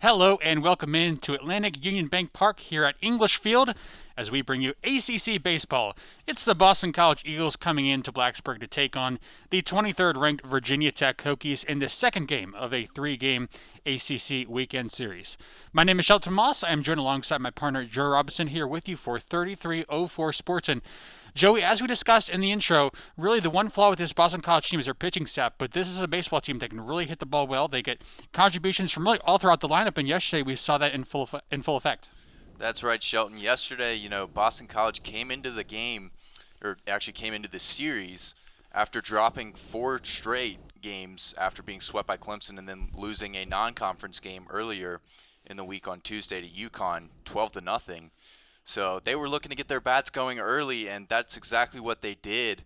Hello and welcome in to Atlantic Union Bank Park here at English Field as we bring you ACC baseball. It's the Boston College Eagles coming into Blacksburg to take on the 23rd ranked Virginia Tech Hokies in the second game of a three-game ACC weekend series. My name is Shelton Moss. I am joined alongside my partner Joe Robinson here with you for 3304 Sports. And Joey, as we discussed in the intro, really the one flaw with this Boston College team is their pitching staff, but this is a baseball team that can really hit the ball well. They get contributions from really all throughout the lineup, and yesterday we saw that in full effect. That's right, Shelton. Yesterday, Boston College came into the game, or actually came into the series after dropping 4 straight games after being swept by Clemson and then losing a non-conference game earlier in the week on Tuesday to UConn, 12-0. So they were looking to get their bats going early, and that's exactly what they did,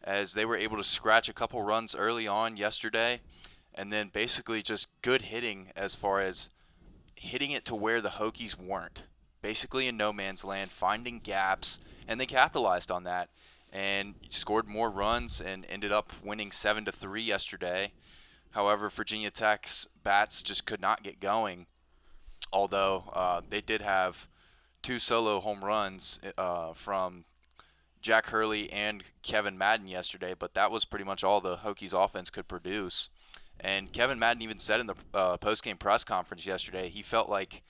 as they were able to scratch a couple runs early on yesterday, and then basically just good hitting as far as hitting it to where the Hokies weren't. Basically in no man's land, finding gaps, and they capitalized on that and scored more runs and ended up winning 7-3 yesterday. However, Virginia Tech's bats just could not get going, although they did have 2 solo home runs from Jack Hurley and Kevin Madden yesterday, but that was pretty much all the Hokies offense could produce. And Kevin Madden even said in the post-game press conference yesterday, he felt like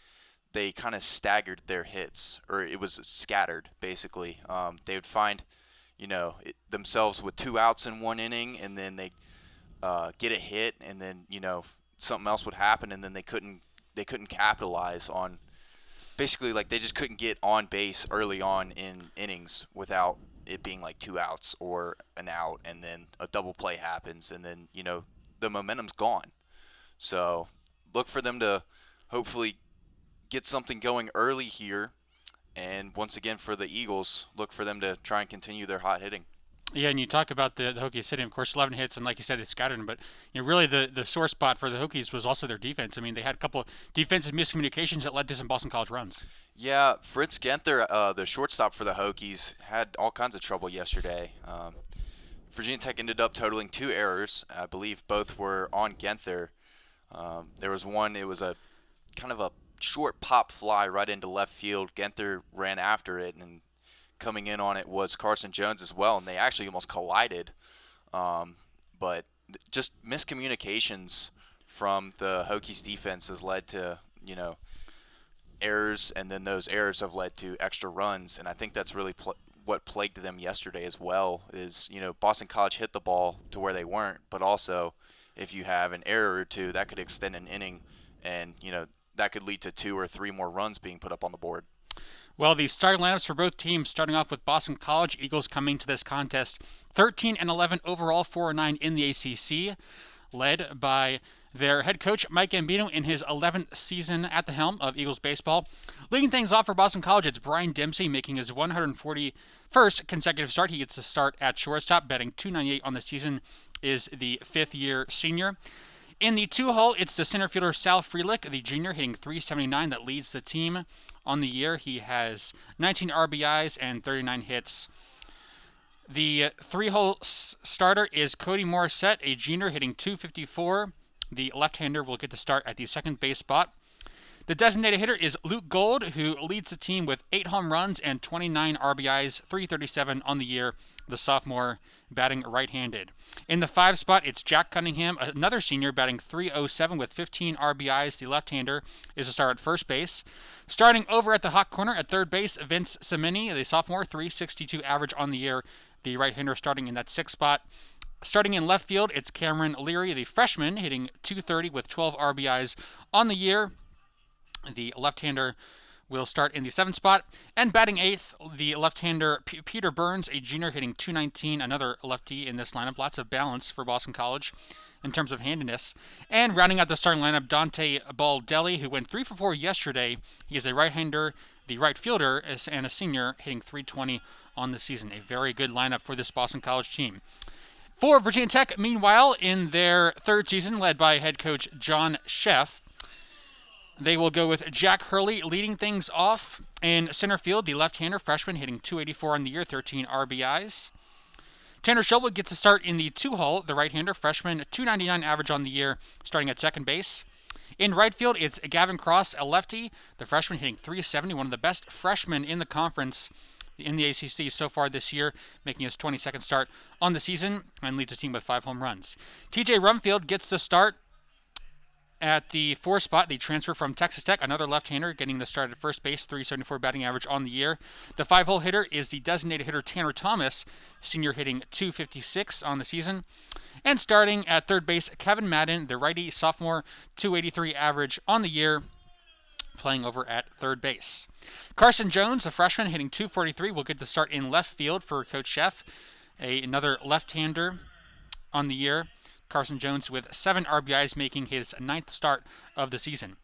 they kind of staggered their hits, or it was scattered, basically. They would find, themselves with 2 outs in one inning, and then they get a hit, and then, something else would happen, and then they couldn't capitalize on. Basically, like, they just couldn't get on base early on in innings without it being like 2 outs or an out, and then a double play happens, and then, the momentum's gone. So look for them to hopefully get something going early here. And once again, for the Eagles, look for them to try and continue their hot hitting. Yeah, and you talk about the Hokies hitting, of course, 11 hits, and like you said, they scattered them. But really the sore spot for the Hokies was also their defense. I mean, they had a couple defensive miscommunications that led to some Boston College runs. Yeah, Fritz Genther, the shortstop for the Hokies, had all kinds of trouble yesterday. Virginia Tech ended up totaling 2 errors. I believe both were on Genther. There was one, it was a kind of a short pop fly right into left field. Genther ran after it, and coming in on it was Carson Jones as well, and they actually almost collided. But just miscommunications from the Hokies defense has led to, errors, and then those errors have led to extra runs, and I think that's really what plagued them yesterday as well is, Boston College hit the ball to where they weren't, but also if you have an error or two, that could extend an inning, and, that could lead to 2 or 3 more runs being put up on the board. Well, the starting lineups for both teams, starting off with Boston College, Eagles coming to this contest 13-11 overall, 4-9 in the ACC, led by their head coach, Mike Gambino, in his 11th season at the helm of Eagles baseball. Leading things off for Boston College, it's Brian Dempsey making his 141st consecutive start. He gets to start at shortstop, batting .298 on the season, is the 5th-year senior. In the 2-hole, it's the center fielder Sal Frelick, the junior, hitting .379 that leads the team on the year. He has 19 RBIs and 39 hits. The 3-hole starter is Cody Morissette, a junior, hitting .254. The left-hander will get to start at the second base spot. The designated hitter is Luke Gold, who leads the team with 8 home runs and 29 RBIs, .337 on the year, the sophomore batting right-handed. In the 5 spot, it's Jack Cunningham, another senior, batting .307 with 15 RBIs. The left-hander is a star at first base. Starting over at the hot corner at third base, Vince Cimini, the sophomore, .362 average on the year. The right-hander starting in that 6th spot. Starting in left field, it's Cameron Leary, the freshman, hitting .230 with 12 RBIs on the year. The left-hander will start in the 7th spot. And batting 8th, the left-hander Peter Burns, a junior, hitting .219, another lefty in this lineup. Lots of balance for Boston College in terms of handiness. And rounding out the starting lineup, Dante Baldelli, who went 3 for 4 yesterday. He is a right-hander, the right fielder, and a senior, hitting .320 on the season. A very good lineup for this Boston College team. For Virginia Tech, meanwhile, in their 3rd season, led by head coach John Sheff, they will go with Jack Hurley leading things off in center field, the left-hander freshman, hitting .284 on the year, 13 RBIs. Tanner Shobel gets a start in the 2-hole, the right-hander freshman, .299 average on the year, starting at second base. In right field, it's Gavin Cross, a lefty, the freshman hitting .370, one of the best freshmen in the conference in the ACC so far this year, making his 22nd start on the season and leads the team with 5 home runs. TJ Rumfield gets the start at the 4 spot, the transfer from Texas Tech, another left-hander getting the start at first base, .374 batting average on the year. The 5-hole hitter is the designated hitter Tanner Thomas, senior hitting .256 on the season. And starting at third base, Kevin Madden, the righty sophomore, .283 average on the year, playing over at third base. Carson Jones, a freshman, hitting .243, will get the start in left field for Coach Sheff, another left-hander on the year. Carson Jones with 7 RBIs, making his 9th start of the season.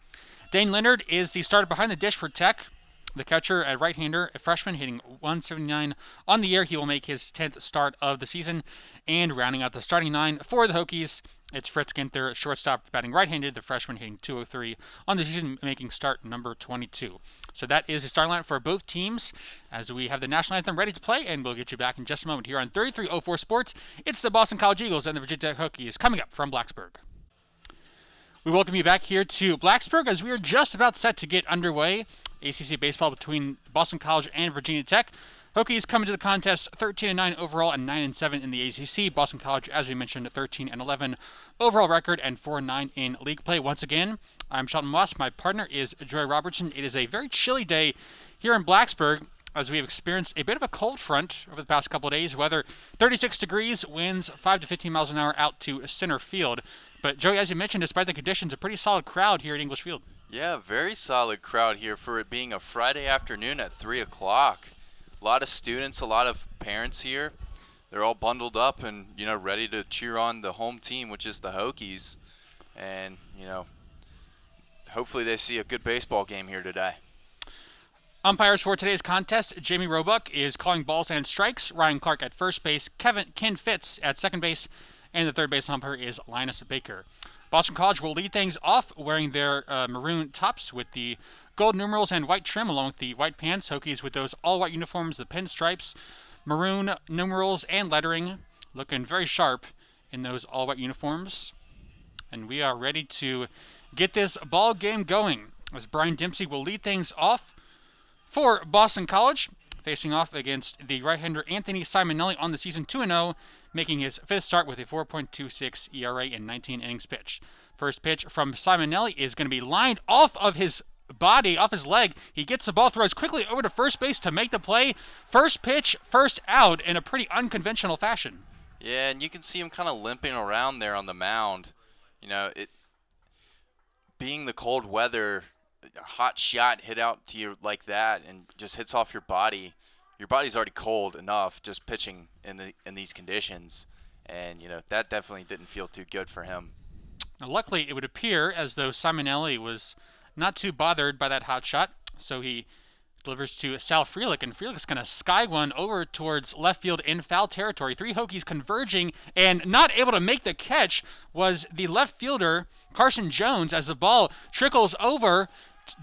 Dane Leonard is the starter behind the dish for Tech. The catcher at right-hander, a freshman, hitting .179 on the year. He will make his 10th start of the season. And rounding out the starting 9 for the Hokies, it's Fritz Ginther, shortstop, batting right-handed. The freshman hitting .203 on the season, making start number 22. So that is the starting lineup for both teams as we have the national anthem ready to play, and we'll get you back in just a moment here on 3304 Sports. It's the Boston College Eagles and the Virginia Tech Hokies coming up from Blacksburg. We welcome you back here to Blacksburg as we are just about set to get underway. ACC baseball between Boston College and Virginia Tech. Hokies come into the contest 13-9 overall and 9-7 in the ACC. Boston College, as we mentioned, 13-11 overall record and 4-9 in league play. Once again, I'm Sheldon Moss. My partner is Joy Robertson. It is a very chilly day here in Blacksburg as we have experienced a bit of a cold front over the past couple of days. Weather 36 degrees, winds 5 to 15 miles an hour out to center field. But Joey, as you mentioned, despite the conditions, a pretty solid crowd here at English Field. Yeah, very solid crowd here for it being a Friday afternoon at 3 o'clock. A lot of students, a lot of parents here. They're all bundled up and, ready to cheer on the home team, which is the Hokies. And, hopefully they see a good baseball game here today. Umpires for today's contest, Jamie Roebuck is calling balls and strikes, Ryan Clark at first base, Ken Fitz at second base, and the third base umpire is Linus Baker. Boston College will lead things off wearing their maroon tops with the gold numerals and white trim along with the white pants. Hokies with those all-white uniforms, the pinstripes, maroon numerals, and lettering, looking very sharp in those all-white uniforms. And we are ready to get this ball game going as Brian Dempsey will lead things off for Boston College, facing off against the right-hander Anthony Simonelli on the season 2-0, making his 5th start with a 4.26 ERA in 19 innings pitched. First pitch from Simonelli is going to be lined off of his body, off his leg. He gets the ball, throws quickly over to first base to make the play. First pitch, first out in a pretty unconventional fashion. Yeah, and you can see him kind of limping around there on the mound. Being the cold weather, a hot shot hit out to you like that and just hits off your body. Your body's already cold enough just pitching in these conditions, and that definitely didn't feel too good for him. Now, luckily, it would appear as though Simonelli was not too bothered by that hot shot, so he delivers to Sal Frelick, and Frelick's going to sky one over towards left field in foul territory. 3 Hokies converging, and not able to make the catch was the left fielder Carson Jones as the ball trickles over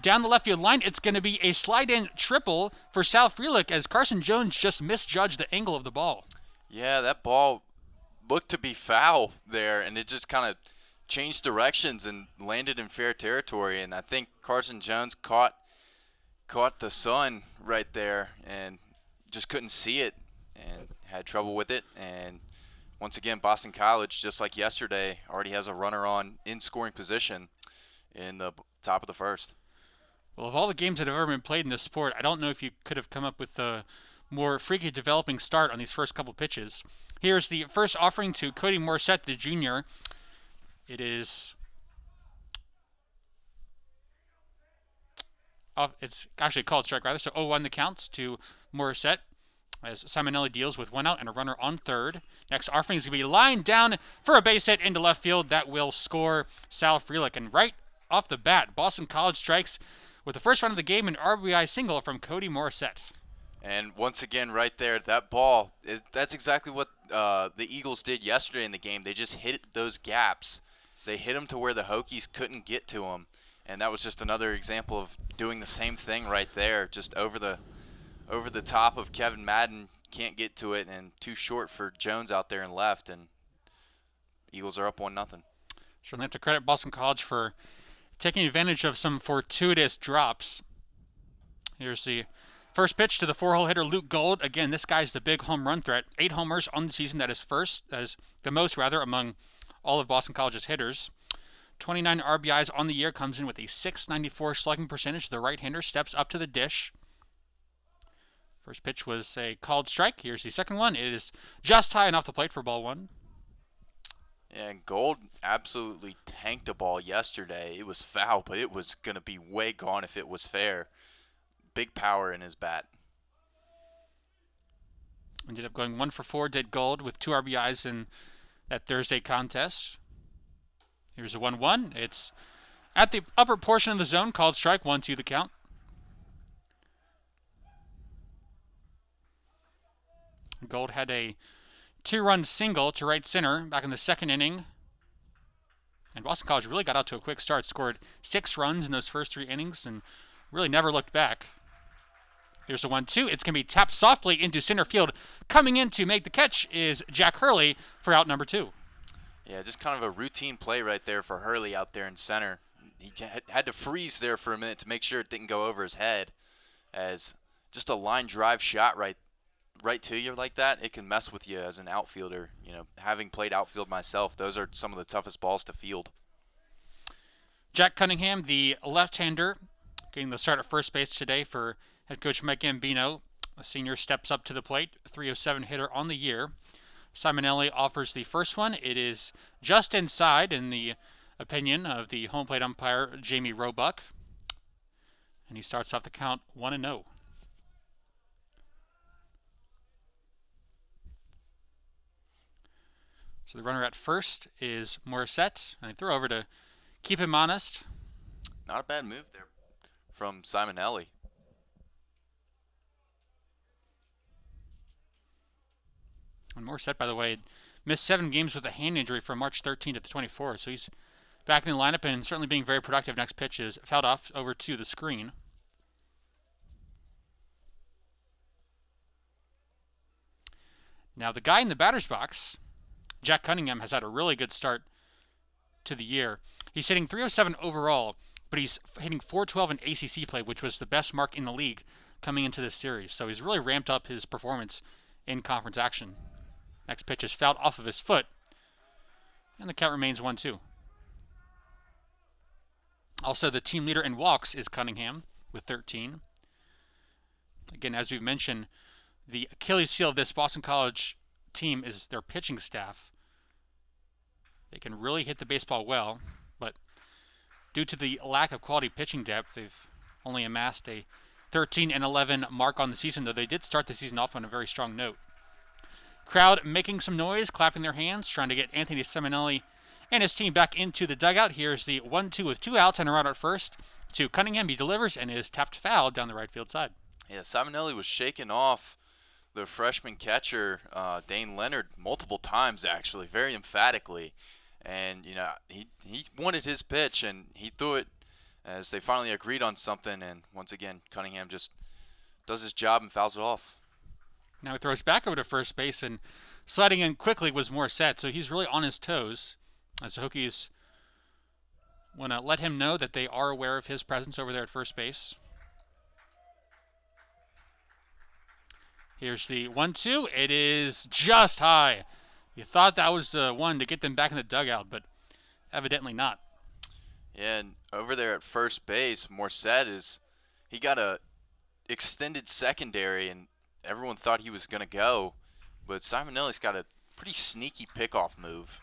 down the left field line. It's going to be a slide-in triple for Sal Frelick as Carson Jones just misjudged the angle of the ball. Yeah, that ball looked to be foul there, and it just kind of changed directions and landed in fair territory. And I think Carson Jones caught the sun right there and just couldn't see it and had trouble with it. And once again, Boston College, just like yesterday, already has a runner on in scoring position in the top of the first. Well, of all the games that have ever been played in this sport, I don't know if you could have come up with a more freaky developing start on these first couple pitches. Here's the first offering to Cody Morissette, the junior. It is... it's actually called strike, rather. So 0-1 the counts to Morissette as Simonelli deals with 1 out and a runner on third. Next offering is going to be lined down for a base hit into left field. That will score Sal Frelick. And right off the bat, Boston College strikes with the first run of the game, an RBI single from Cody Morissette. And once again, right there, that ball, that's exactly what the Eagles did yesterday in the game. They just hit those gaps. They hit them to where the Hokies couldn't get to them. And that was just another example of doing the same thing right there, just over the top of Kevin Madden. Can't get to it, and too short for Jones out there and left, and Eagles are up 1-0. Certainly have to credit Boston College for taking advantage of some fortuitous drops. Here's the first pitch to the 4-hole hitter Luke Gold. Again, this guy's the big home run threat. 8 homers on the season. That is the most among all of Boston College's hitters. 29 RBIs on the year, comes in with a .694 slugging percentage. The right-hander steps up to the dish. First pitch was a called strike. Here's the second one. It is just high enough the plate for ball 1. And Gold absolutely tanked the ball yesterday. It was foul, but it was going to be way gone if it was fair. Big power in his bat. Ended up going 1 for 4, did Gold, with 2 RBIs in that Thursday contest. Here's a 1-1. It's at the upper portion of the zone, called strike, 1-2 the count. Gold had a 2-run single to right center back in the second inning. And Boston College really got out to a quick start, scored 6 runs in those first 3 innings, and really never looked back. Here's a 1-2. It's going to be tapped softly into center field. Coming in to make the catch is Jack Hurley for out number 2. Yeah, just kind of a routine play right there for Hurley out there in center. He had to freeze there for a minute to make sure it didn't go over his head, as just a line drive shot right to you like that, it can mess with you as an outfielder. You know, having played outfield myself, those are some of the toughest balls to field. Jack Cunningham, the left-hander, getting the start at first base today for head coach Mike Gambino. A senior steps up to the plate, 307 hitter on the year. Simonelli offers the first one. It is just inside, in the opinion of the home plate umpire, Jamie Roebuck. And he starts off the count 1-0. So the runner at first is Morissette, and they throw over to keep him honest. Not a bad move there from Simonelli. And Morissette, by the way, missed 7 games with a hand injury from March 13th to the 24th, so he's back in the lineup and certainly being very productive. Next pitch is fouled off over to the screen. Now the guy in the batter's box, Jack Cunningham, has had a really good start to the year. He's hitting .307 overall, but he's hitting .412 in ACC play, which was the best mark in the league coming into this series. So he's really ramped up his performance in conference action. Next pitch is fouled off of his foot, and the count remains 1-2. Also, the team leader in walks is Cunningham with 13. Again, as we've mentioned, the Achilles heel of this Boston College team is their pitching staff. They can really hit the baseball well, but due to the lack of quality pitching depth, they've only amassed a 13-11 mark on the season, though they did start the season off on a very strong note. Crowd making some noise, clapping their hands, trying to get Anthony Simonelli and his team back into the dugout. Here's the 1-2 with 2 outs and a runner at first to Cunningham. He delivers and is tapped foul down the right field side. Yeah, Simonelli was shaking off the freshman catcher, Dane Leonard, multiple times, actually, very emphatically. And, you know, he wanted his pitch, and he threw it as they finally agreed on something. And once again, Cunningham just does his job and fouls it off. Now he throws back over to first base, and sliding in quickly was Morissette, so he's really on his toes, as the Hokies want to let him know that they are aware of his presence over there at first base. Here's the 1-2. It is just high. You thought that was one to get them back in the dugout, but evidently not. Yeah, and over there at first base, Morissette he got a extended secondary, and everyone thought he was going to go, but Simonelli's got a pretty sneaky pickoff move.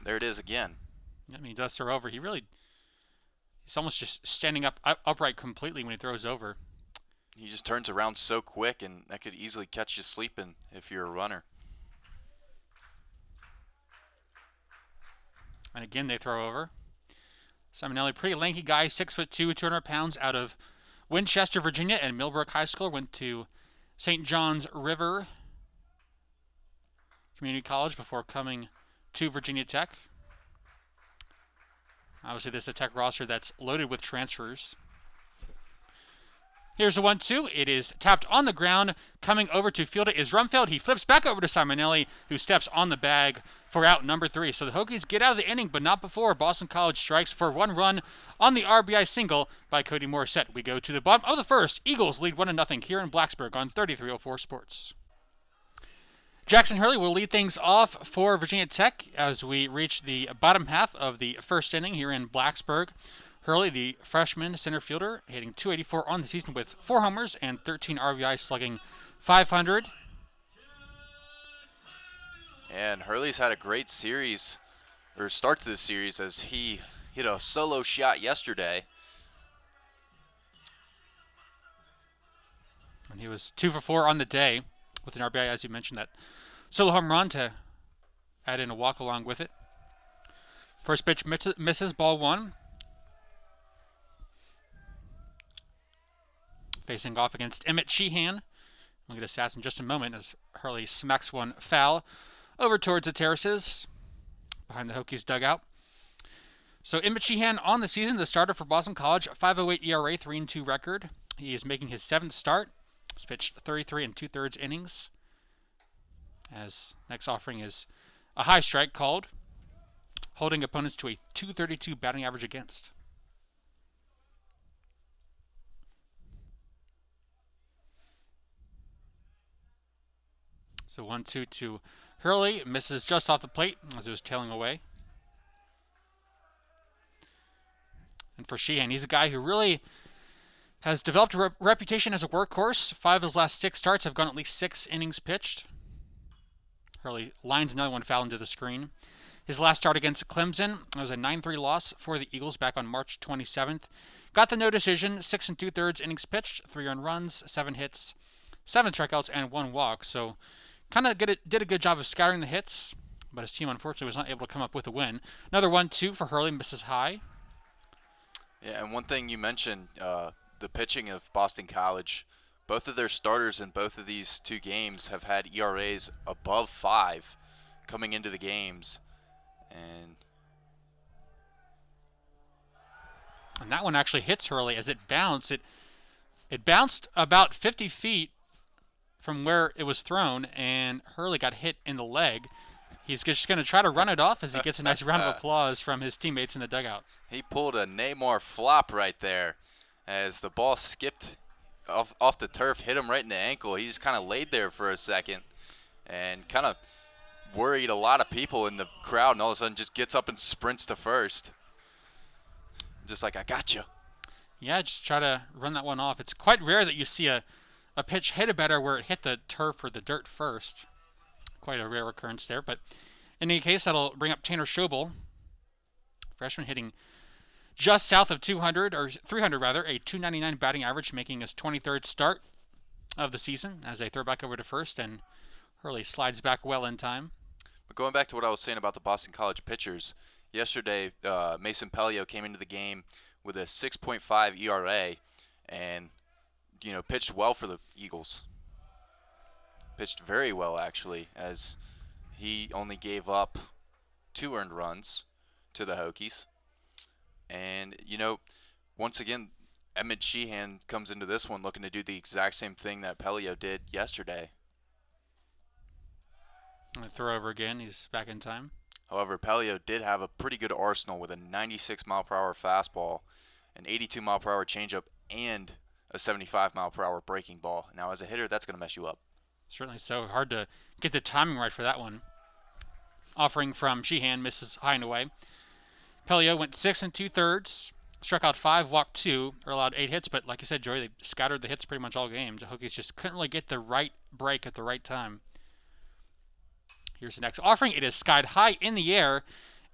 There it is again. I mean, he does throw over. He's almost just standing upright completely when he throws over. He just turns around so quick, and that could easily catch you sleeping if you're a runner. And again, they throw over. Simonelli, pretty lanky guy, 6'2", 200 pounds, out of Winchester, Virginia, and Millbrook High School. Went to St. John's River Community College before coming to Virginia Tech. Obviously, this is a Tech roster that's loaded with transfers. Here's the 1-2. It is tapped on the ground. Coming over to field it is Rumfeld. He flips back over to Simonelli, who steps on the bag for out number 3. So the Hokies get out of the inning, but not before Boston College strikes for 1 run on the RBI single by Cody Morissette. We go to the bottom of the first. Eagles lead 1-0 here in Blacksburg on 3304 Sports. Jackson Hurley will lead things off for Virginia Tech as we reach the bottom half of the first inning here in Blacksburg. Hurley, the freshman center fielder, hitting .284 on the season with 4 homers and 13 RBI, slugging .500. And Hurley's had a great series, or start to the series, as he hit a solo shot yesterday. And he was 2 for 4 on the day with an RBI, as you mentioned, that solo home run to add in a walk along with it. First pitch misses, ball 1. Facing off against Emmett Sheehan. We'll get a stats in just a moment as Hurley smacks one foul over towards the terraces behind the Hokies dugout. So Emmett Sheehan on the season, the starter for Boston College, 5.08 ERA, 3-2 record. He is making his 7th start. He's pitched 33 2/3 innings. As next offering is a high strike called, holding opponents to a .232 batting average against. So 1-2 to Hurley. Misses just off the plate as it was tailing away. And for Sheehan, he's a guy who really has developed a reputation as a workhorse. 5 of his last 6 starts have gone at least 6 innings pitched. Hurley lines another one foul into the screen. His last start against Clemson was a 9-3 loss for the Eagles back on March 27th. Got the no decision, 6 2/3 innings pitched, 3 earned runs, 7 hits, 7 strikeouts, and 1 walk. So kind of did a good job of scattering the hits, but his team unfortunately was not able to come up with a win. Another 1-2 for Hurley, misses high. Yeah, and one thing you mentioned, the pitching of Boston College, both of their starters in both of these 2 games have had ERAs above 5 coming into the games. And that one actually hits Hurley as it bounced. It bounced about 50 feet from where it was thrown, and Hurley got hit in the leg. He's just going to try to run it off as he gets a nice round of applause from his teammates in the dugout. He pulled a Neymar flop right there as the ball skipped off the turf, hit him right in the ankle. He just kind of laid there for a second and kind of worried a lot of people in the crowd, and all of a sudden just gets up and sprints to first. Just like, I got you. Yeah, just try to run that one off. It's quite rare that you see a pitch hit a better where it hit the turf or the dirt first. Quite a rare occurrence there. But in any case, that'll bring up Tanner Shobel, freshman, hitting just south of 200, or 300 rather, a .299 batting average, making his 23rd start of the season as they throw back over to first, and Hurley slides back well in time. But going back to what I was saying about the Boston College pitchers, yesterday Mason Pelio came into the game with a 6.5 ERA and pitched well for the Eagles. Pitched very well, actually, as he only gave up 2 earned runs to the Hokies. And, once again, Emmett Sheehan comes into this one looking to do the exact same thing that Pelio did yesterday. Throw over again. He's back in time. However, Pelio did have a pretty good arsenal with a 96-mile-per-hour fastball, an 82-mile-per-hour changeup, and a 75-mile-per-hour breaking ball. Now, as a hitter, that's going to mess you up. Certainly so. Hard to get the timing right for that one. Offering from Sheehan, misses high and away. Pelio went 6 2/3, struck out 5, walked 2, or allowed 8 hits. But like you said, Joey, they scattered the hits pretty much all game. The Hokies just couldn't really get the right break at the right time. Here's the next offering. It is skied high in the air,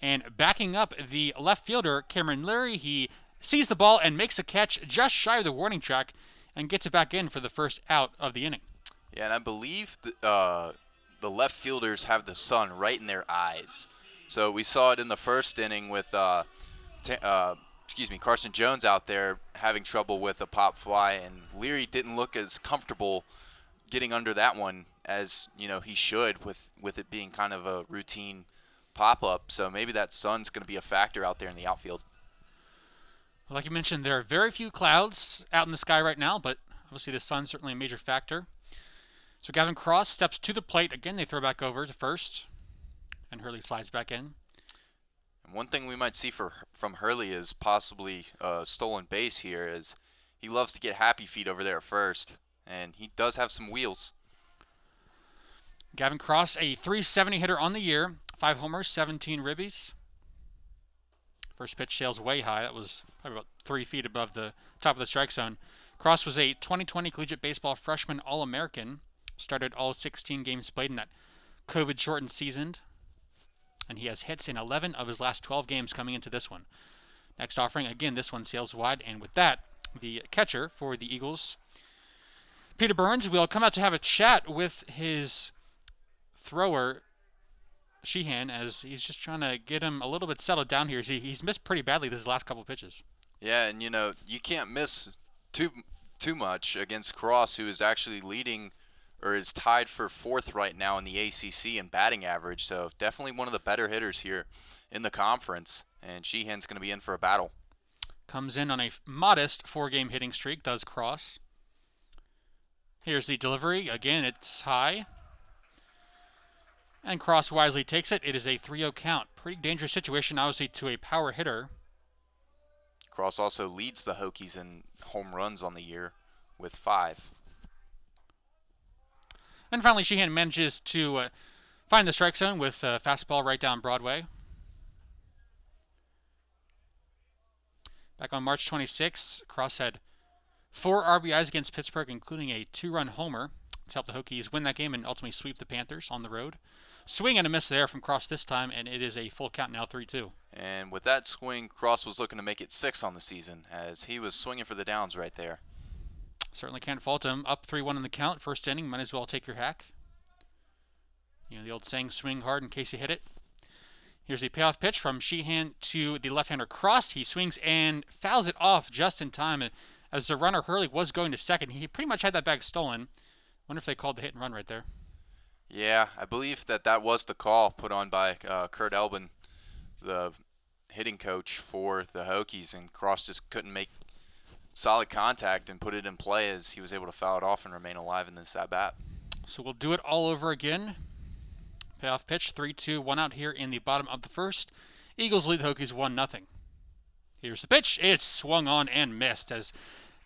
and backing up the left fielder, Cameron Leary, he sees the ball and makes a catch just shy of the warning track and gets it back in for the first out of the inning. Yeah, and I believe the left fielders have the sun right in their eyes. So we saw it in the first inning with Carson Jones out there having trouble with a pop fly, and Leary didn't look as comfortable getting under that one as he should with it being kind of a routine pop-up. So maybe that sun's going to be a factor out there in the outfield. Like you mentioned, there are very few clouds out in the sky right now, but Obviously, the sun's certainly a major factor. So Gavin Cross steps to the plate. Again, they throw back over to first, and Hurley slides back in. And one thing we might see from Hurley is possibly a stolen base here, as he loves to get happy feet over there at first, and he does have some wheels. Gavin Cross, a .370 hitter on the year, 5 homers, 17 ribbies. First pitch sails way high. That was probably about 3 feet above the top of the strike zone. Cross was a 2020 collegiate baseball freshman All-American. Started all 16 games played in that COVID-shortened season. And he has hits in 11 of his last 12 games coming into this one. Next offering, again, this one sails wide. And with that, the catcher for the Eagles, Peter Burns, will come out to have a chat with his thrower, Sheehan, as he's just trying to get him a little bit settled down here. He's missed pretty badly this last couple pitches. Yeah, and you can't miss too much against Cross, who is actually leading or is tied for 4th right now in the ACC in batting average. So definitely one of the better hitters here in the conference, and Sheehan's going to be in for a battle. Comes in on a modest 4-game hitting streak, does Cross. Here's the delivery. Again, it's high. And Cross wisely takes it. It is a 3-0 count. Pretty dangerous situation, obviously, to a power hitter. Cross also leads the Hokies in home runs on the year with 5. And finally, Sheehan manages to find the strike zone with a fastball right down Broadway. Back on March 26th, Cross had 4 RBIs against Pittsburgh, including a 2-run homer to help the Hokies win that game and ultimately sweep the Panthers on the road. Swing and a miss there from Cross this time, and it is a full count now, 3-2. And with that swing, Cross was looking to make it 6 on the season, as he was swinging for the downs right there. Certainly can't fault him. Up 3-1 in the count, first inning. Might as well take your hack. The old saying, swing hard in case you hit it. Here's the payoff pitch from Sheehan to the left-hander Cross. He swings and fouls it off just in time. As the runner Hurley was going to second, he pretty much had that bag stolen. Wonder if they called the hit and run right there. Yeah, I believe that was the call put on by Kurt Elbin, the hitting coach for the Hokies, and Cross just couldn't make solid contact and put it in play as he was able to foul it off and remain alive in this at-bat. So we'll do it all over again. Payoff pitch, 3-2, 1 out here in the bottom of the first. Eagles lead the Hokies 1-0. Here's the pitch. It's swung on and missed as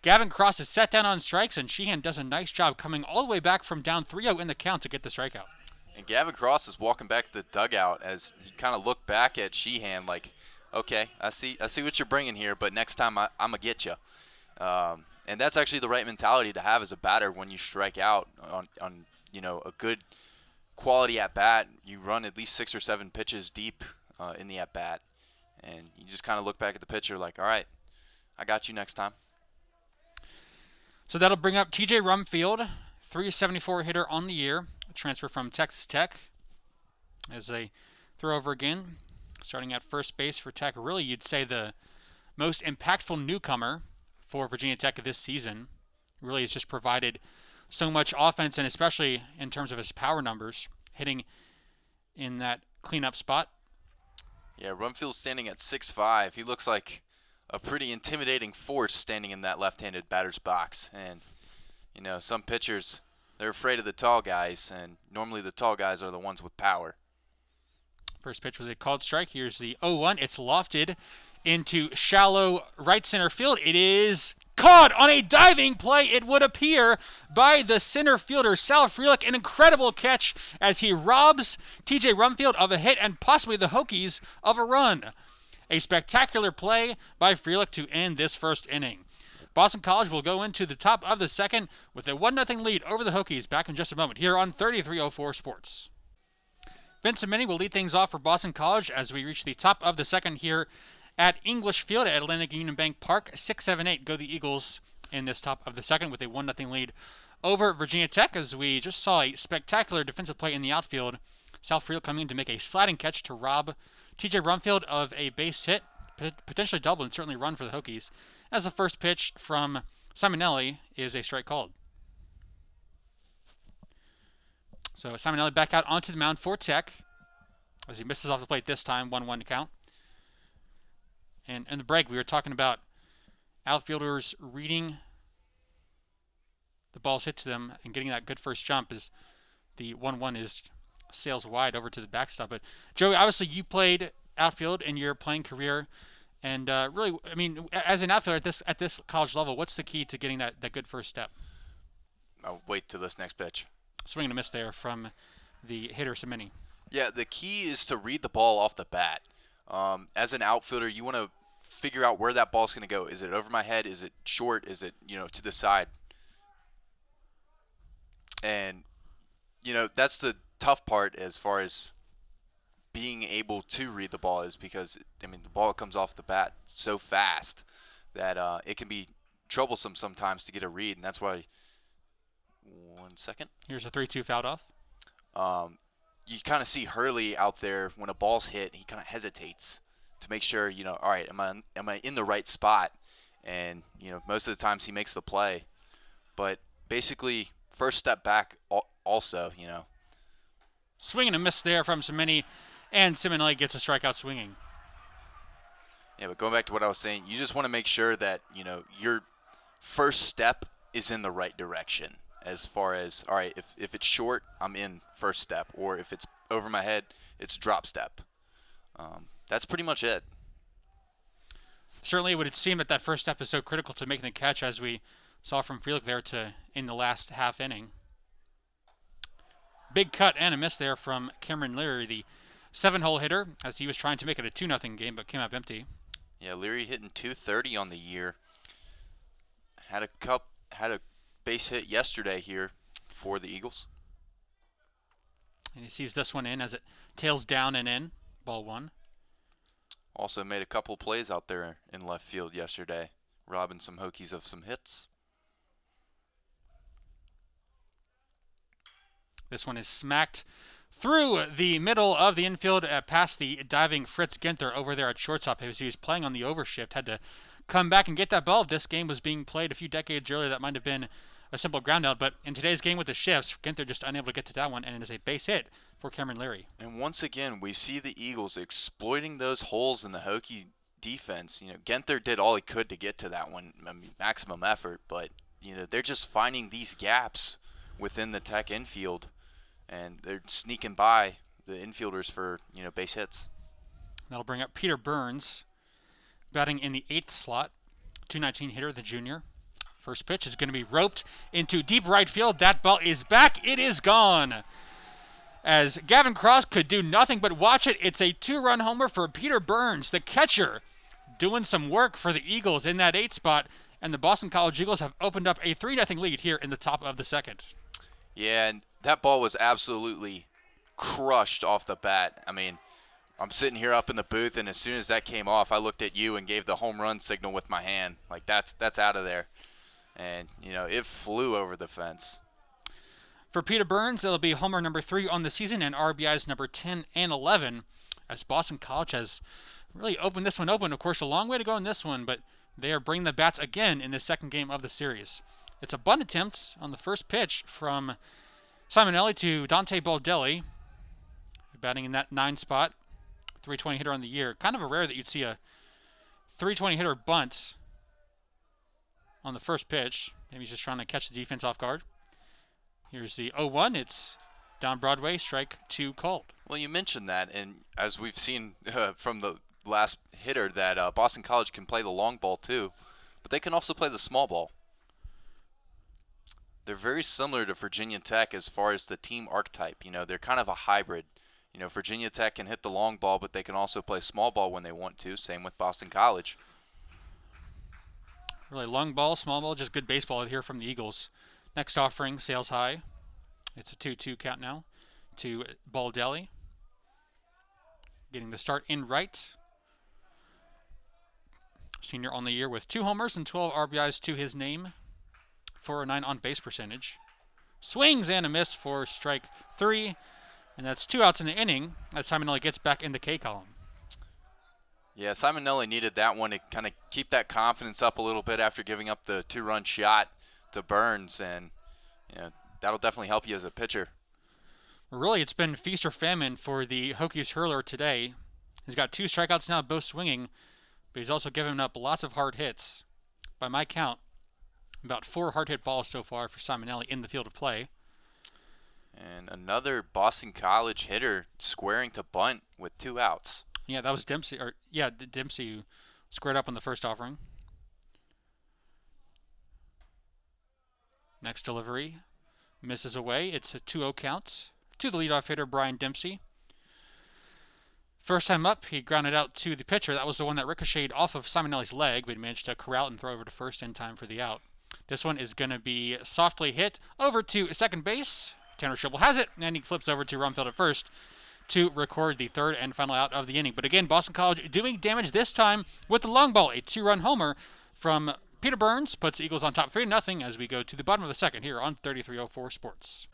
Gavin Cross is set down on strikes, and Sheehan does a nice job coming all the way back from down 3-0 in the count to get the strikeout. And Gavin Cross is walking back to the dugout as he kind of looked back at Sheehan like, okay, I see what you're bringing here, but next time I'm going to get you. And that's actually the right mentality to have as a batter when you strike out on a good quality at-bat. You run at least 6 or 7 pitches deep in the at-bat, and you just kind of look back at the pitcher like, all right, I got you next time. So that'll bring up TJ Rumfield, .374 hitter on the year, a transfer from Texas Tech. As they throw over again, starting at first base for Tech. Really, you'd say the most impactful newcomer for Virginia Tech this season. Really has just provided so much offense, and especially in terms of his power numbers, hitting in that cleanup spot. Yeah, Rumfield's standing at 6'5". He looks like a pretty intimidating force standing in that left-handed batter's box. And, some pitchers, they're afraid of the tall guys, and normally the tall guys are the ones with power. First pitch was a called strike. Here's the 0-1. It's lofted into shallow right center field. It is caught on a diving play, it would appear, by the center fielder, Sal Frelick. An incredible catch as he robs TJ Rumfield of a hit and possibly the Hokies of a run. A spectacular play by Frelick to end this first inning. Boston College will go into the top of the second with a 1-0 lead over the Hokies. Back in just a moment here on 3304 Sports. Vincent Minnie will lead things off for Boston College as we reach the top of the second here at English Field at Atlantic Union Bank Park. 6-7-8 go the Eagles in this top of the second with a 1-0 lead over Virginia Tech, as we just saw a spectacular defensive play in the outfield. Sal Frelick coming in to make a sliding catch to rob TJ Rumfield of a base hit, potentially double and certainly run for the Hokies, as the first pitch from Simonelli is a strike called. So Simonelli back out onto the mound for Tech as he misses off the plate this time, 1-1 to count. And in the break, we were talking about outfielders reading balls hit to them and getting that good first jump is the 1-1 is sails wide over to the backstop. But Joey, obviously you played outfield in your playing career, and really, I mean, as an outfielder at this college level, what's the key to getting that good first step? I'll wait till this next pitch. Swing and a miss there from the hitter Semeni. Yeah, the key is to read the ball off the bat. As an outfielder, you want to figure out where that ball's going to go. Is it over my head? Is it short? Is it, to the side? And, that's the tough part as far as being able to read the ball is because, the ball comes off the bat so fast that it can be troublesome sometimes to get a read. And that's why, 1 second. Here's a 3-2 fouled off. You kind of see Hurley out there when a ball's hit, he kind of hesitates to make sure, all right, am I in the right spot? And, most of the times he makes the play. But basically, first step back also, Swing and a miss there from Semeni, and Simonelli gets a strikeout swinging. Yeah, but going back to what I was saying, you just want to make sure that, your first step is in the right direction. As far as, all right, if it's short, I'm in first step. Or if it's over my head, it's drop step. That's pretty much it. Certainly it would seem that first step is so critical to making the catch, as we saw from Frelick there in the last half inning. Big cut and a miss there from Cameron Leary, the 7-hole hitter, as he was trying to make it a 2-0 game, but came up empty. Yeah, Leary hitting .230 on the year. Had a base hit yesterday here for the Eagles. And he sees this one in as it tails down and in. Ball 1. Also made a couple plays out there in left field yesterday, robbing some Hokies of some hits. This one is smacked through the middle of the infield past the diving Fritz Ginther over there at shortstop. He was playing on the overshift, had to come back and get that ball. If this game was being played a few decades earlier, that might have been a simple ground out. But in today's game with the shifts, Ginther just unable to get to that one, and it is a base hit for Cameron Leary. And once again, we see the Eagles exploiting those holes in the Hokie defense. Ginther did all he could to get to that one, maximum effort, but they're just finding these gaps within the Tech infield, and they're sneaking by the infielders for base hits. That'll bring up Peter Burns, batting in the 8th slot, 219 hitter, the junior. First pitch is going to be roped into deep right field. That ball is back. It is gone. As Gavin Cross could do nothing but watch it. It's a 2-run homer for Peter Burns, the catcher, doing some work for the Eagles in that 8th spot. And the Boston College Eagles have opened up a 3-0 lead here in the top of the 2nd. Yeah, and that ball was absolutely crushed off the bat. I'm sitting here up in the booth, and as soon as that came off, I looked at you and gave the home run signal with my hand. Like, that's out of there. And, it flew over the fence. For Peter Burns, it'll be homer number 3 on the season and RBIs number 10 and 11, as Boston College has really opened this one open. Of course, a long way to go in this one, but they are bringing the bats again in the second game of the series. It's a bunt attempt on the first pitch from Simonelli to Dante Baldelli, batting in that 9 spot, 320 hitter on the year. Kind of a rare that you'd see a 320 hitter bunt on the first pitch. Maybe he's just trying to catch the defense off guard. Here's the 0-1. It's down Broadway, strike 2 called. Well, you mentioned that, and as we've seen from the last hitter, that Boston College can play the long ball too, but they can also play the small ball. They're very similar to Virginia Tech as far as the team archetype. They're kind of a hybrid. Virginia Tech can hit the long ball, but they can also play small ball when they want to. Same with Boston College. Really, long ball, small ball, just good baseball here from the Eagles. Next offering, sails high. It's a 2-2 count now to Baldelli. Getting the start in right. Senior on the year with 2 homers and 12 RBIs to his name. 409 on base percentage. Swings and a miss for strike 3. And that's 2 outs in the inning as Simonelli gets back in the K column. Yeah, Simonelli needed that one to kind of keep that confidence up a little bit after giving up the 2-run shot to Burns, and that'll definitely help you as a pitcher. Really, it's been feast or famine for the Hokies hurler today. He's got 2 strikeouts now, both swinging, but he's also given up lots of hard hits. By my count, About 4 hard-hit balls so far for Simonelli in the field of play. And another Boston College hitter squaring to bunt with 2 outs. Yeah, that was Dempsey. Dempsey who squared up on the first offering. Next delivery. Misses away. It's a 2-0 count to the leadoff hitter, Brian Dempsey. First time up, he grounded out to the pitcher. That was the one that ricocheted off of Simonelli's leg, but he managed to corral it and throw over to first in time for the out. This one is going to be softly hit over to second base. Tanner Shobel has it, and he flips over to Rumfield at first to record the third and final out of the inning. But again, Boston College doing damage this time with the long ball. A 2-run homer from Peter Burns puts the Eagles on top 3-0 as we go to the bottom of the second here on 3304 Sports.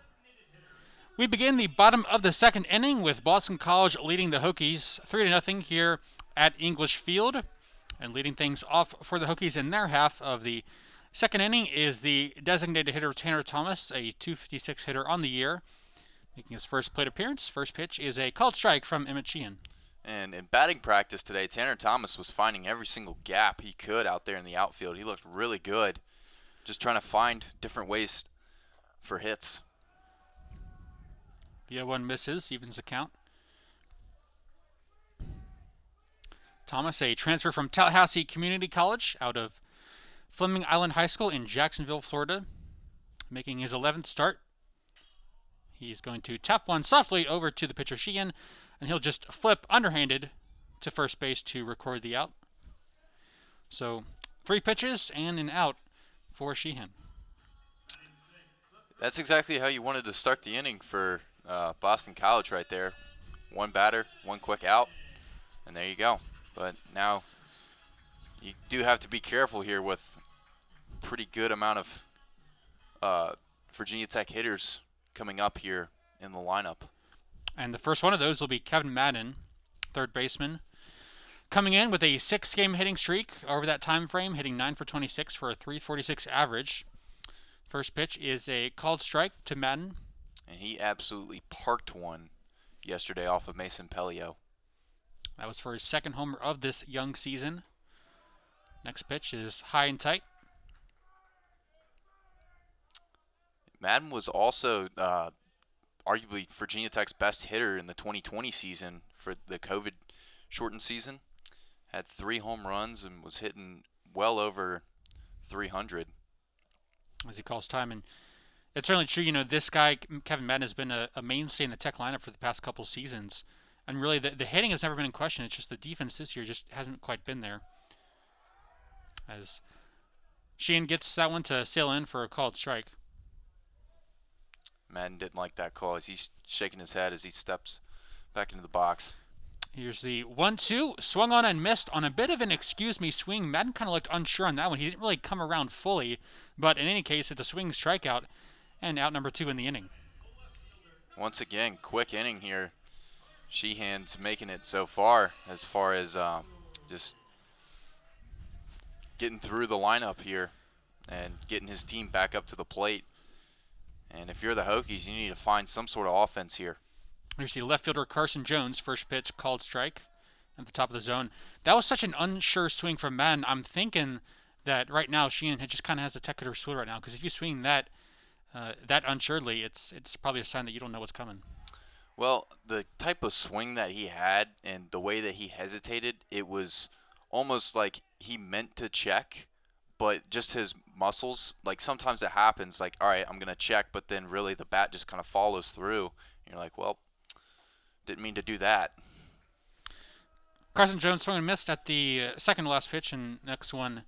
We begin the bottom of the second inning with Boston College leading the Hokies 3-0 here at English Field. And leading things off for the Hokies in their half of the second inning is the designated hitter Tanner Thomas, a .256 hitter on the year, making his first plate appearance. First pitch is a called strike from Emmett Sheehan. And in batting practice today, Tanner Thomas was finding every single gap he could out there in the outfield. He looked really good, just trying to find different ways for hits. The 0-1 misses, evens the count. Thomas, a transfer from Tallahassee Community College out of Fleming Island High School in Jacksonville, Florida, making his 11th start. He's going to tap one softly over to the pitcher Sheehan, and he'll just flip underhanded to first base to record the out. So 3 pitches and an out for Sheehan. That's exactly how you wanted to start the inning for Boston College right there. 1 batter, 1 quick out, and there you go. But now you do have to be careful here with pretty good amount of Virginia Tech hitters coming up here in the lineup. And the first one of those will be Kevin Madden, third baseman, coming in with a 6-game hitting streak over that time frame, hitting 9 for 26 for a .346 average. First pitch is a called strike to Madden. And he absolutely parked one yesterday off of Mason Pelio. That was for his second homer of this young season. Next pitch is high and tight. Madden was also arguably Virginia Tech's best hitter in the 2020 season for the COVID-shortened season. Had 3 home runs and was hitting well over 300. As he calls time. And it's certainly true, this guy, Kevin Madden, has been a mainstay in the Tech lineup for the past couple seasons. And really, the hitting has never been in question. It's just the defense this year just hasn't quite been there. As Sheehan gets that one to sail in for a called strike. Madden didn't like that call as he's shaking his head as he steps back into the box. Here's the 1-2, swung on and missed on a bit of an excuse me swing. Madden kind of looked unsure on that one. He didn't really come around fully, but in any case, it's a swing strikeout and out number 2 in the inning. Once again, quick inning here. Sheehan's making it so far as just getting through the lineup here and getting his team back up to the plate. And if you're the Hokies, you need to find some sort of offense here. Here's the left fielder Carson Jones, first pitch called strike at the top of the zone. That was such an unsure swing from Madden. I'm thinking that right now Sheehan just kind of has a Tech hitter swoon right now, because if you swing that unsuredly, it's probably a sign that you don't know what's coming. Well, the type of swing that he had and the way that he hesitated, it was almost like he meant to check, but just his muscles, like sometimes it happens, like, all right, I'm going to check, but then really the bat just kind of follows through. And you're like, well, didn't mean to do that. Carson Jones swung and missed at the second to last pitch, and next one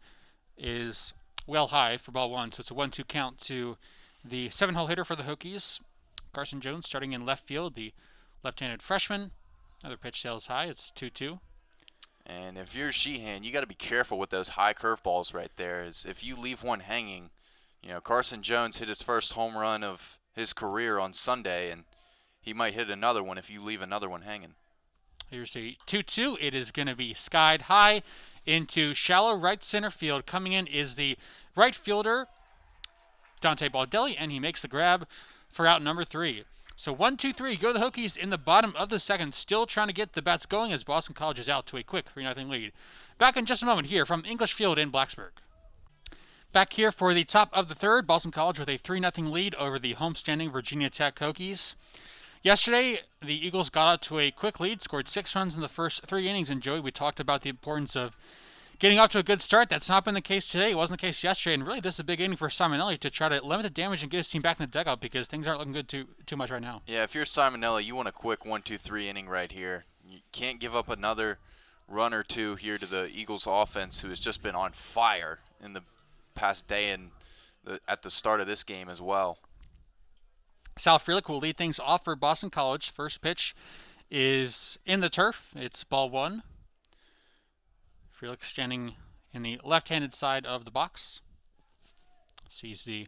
is well high for ball 1. So it's a 1-2 count to the 7-hole hitter for the Hokies. Carson Jones starting in left field, the left-handed freshman. Another pitch sails high. It's 2-2. And if you're Sheehan, you got to be careful with those high curveballs right there. Is if you leave one hanging, Carson Jones hit his first home run of his career on Sunday, and he might hit another one if you leave another one hanging. Here's a 2-2. It is going to be skied high into shallow right center field. Coming in is the right fielder, Dante Baldelli, and he makes the grab for out number 3. So 1-2-3, go the Hokies in the bottom of the second, still trying to get the bats going as Boston College is out to a quick 3-0 lead. Back in just a moment here from English Field in Blacksburg. Back here for the top of the third, Boston College with a 3-0 lead over the homestanding Virginia Tech Hokies. Yesterday, the Eagles got out to a quick lead, scored 6 runs in the first 3 innings, and Joey, we talked about the importance of getting off to a good start. That's not been the case today. It wasn't the case yesterday, and really this is a big inning for Simonelli to try to limit the damage and get his team back in the dugout because things aren't looking good too much right now. Yeah, if you're Simonelli, you want a quick 1-2-3 inning right here. You can't give up another run or two here to the Eagles offense, who has just been on fire in the past day and at the start of this game as well. Sal Frelick will lead things off for Boston College. First pitch is in the turf. It's ball 1. Frelick standing in the left-handed side of the box. Sees the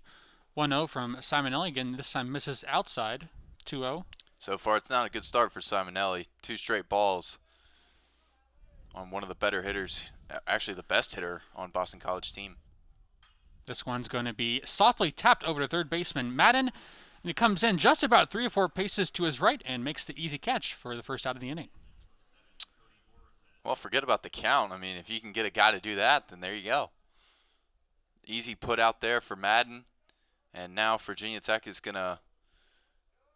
1-0 from Simonelli. Again, this time misses outside. 2-0. So far, it's not a good start for Simonelli. 2 straight balls on one of the better hitters, actually the best hitter on Boston College team. This one's going to be softly tapped over to third baseman Madden, and it comes in just about 3 or 4 paces to his right and makes the easy catch for the first out of the inning. Well, forget about the count. I mean, if you can get a guy to do that, then there you go. Easy put out there for Madden, and now Virginia Tech is going to,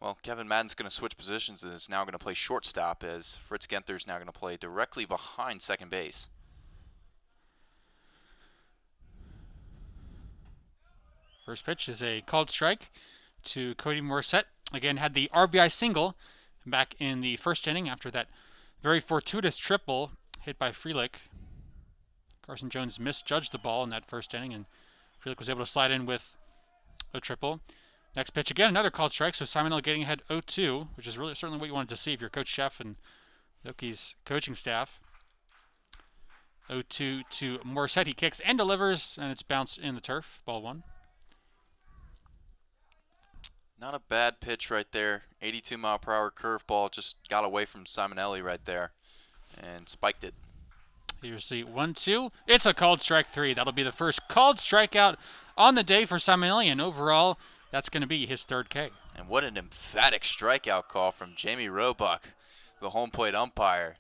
well, Kevin Madden's going to switch positions and is now going to play shortstop as Fritz Genther's now going to play directly behind second base. First pitch is a called strike to Cody Morissette. Again, had the RBI single back in the first inning after that very fortuitous triple hit by Frelick. Carson Jones misjudged the ball in that first inning, and Frelick was able to slide in with a triple. Next pitch again, another called strike, so Simonelli getting ahead 0-2, which is really certainly what you wanted to see if you're Coach Sheff and Hokies coaching staff. 0-2 to Morissette. He kicks and delivers, and it's bounced in the turf. Ball 1. Not a bad pitch right there. 82-mile-per-hour curveball just got away from Simonelli right there and spiked it. Here's the 1-2. It's a called strike 3. That'll be the first called strikeout on the day for Simonelli, and overall, that's going to be his 3rd K. And what an emphatic strikeout call from Jamie Roebuck, the home plate umpire.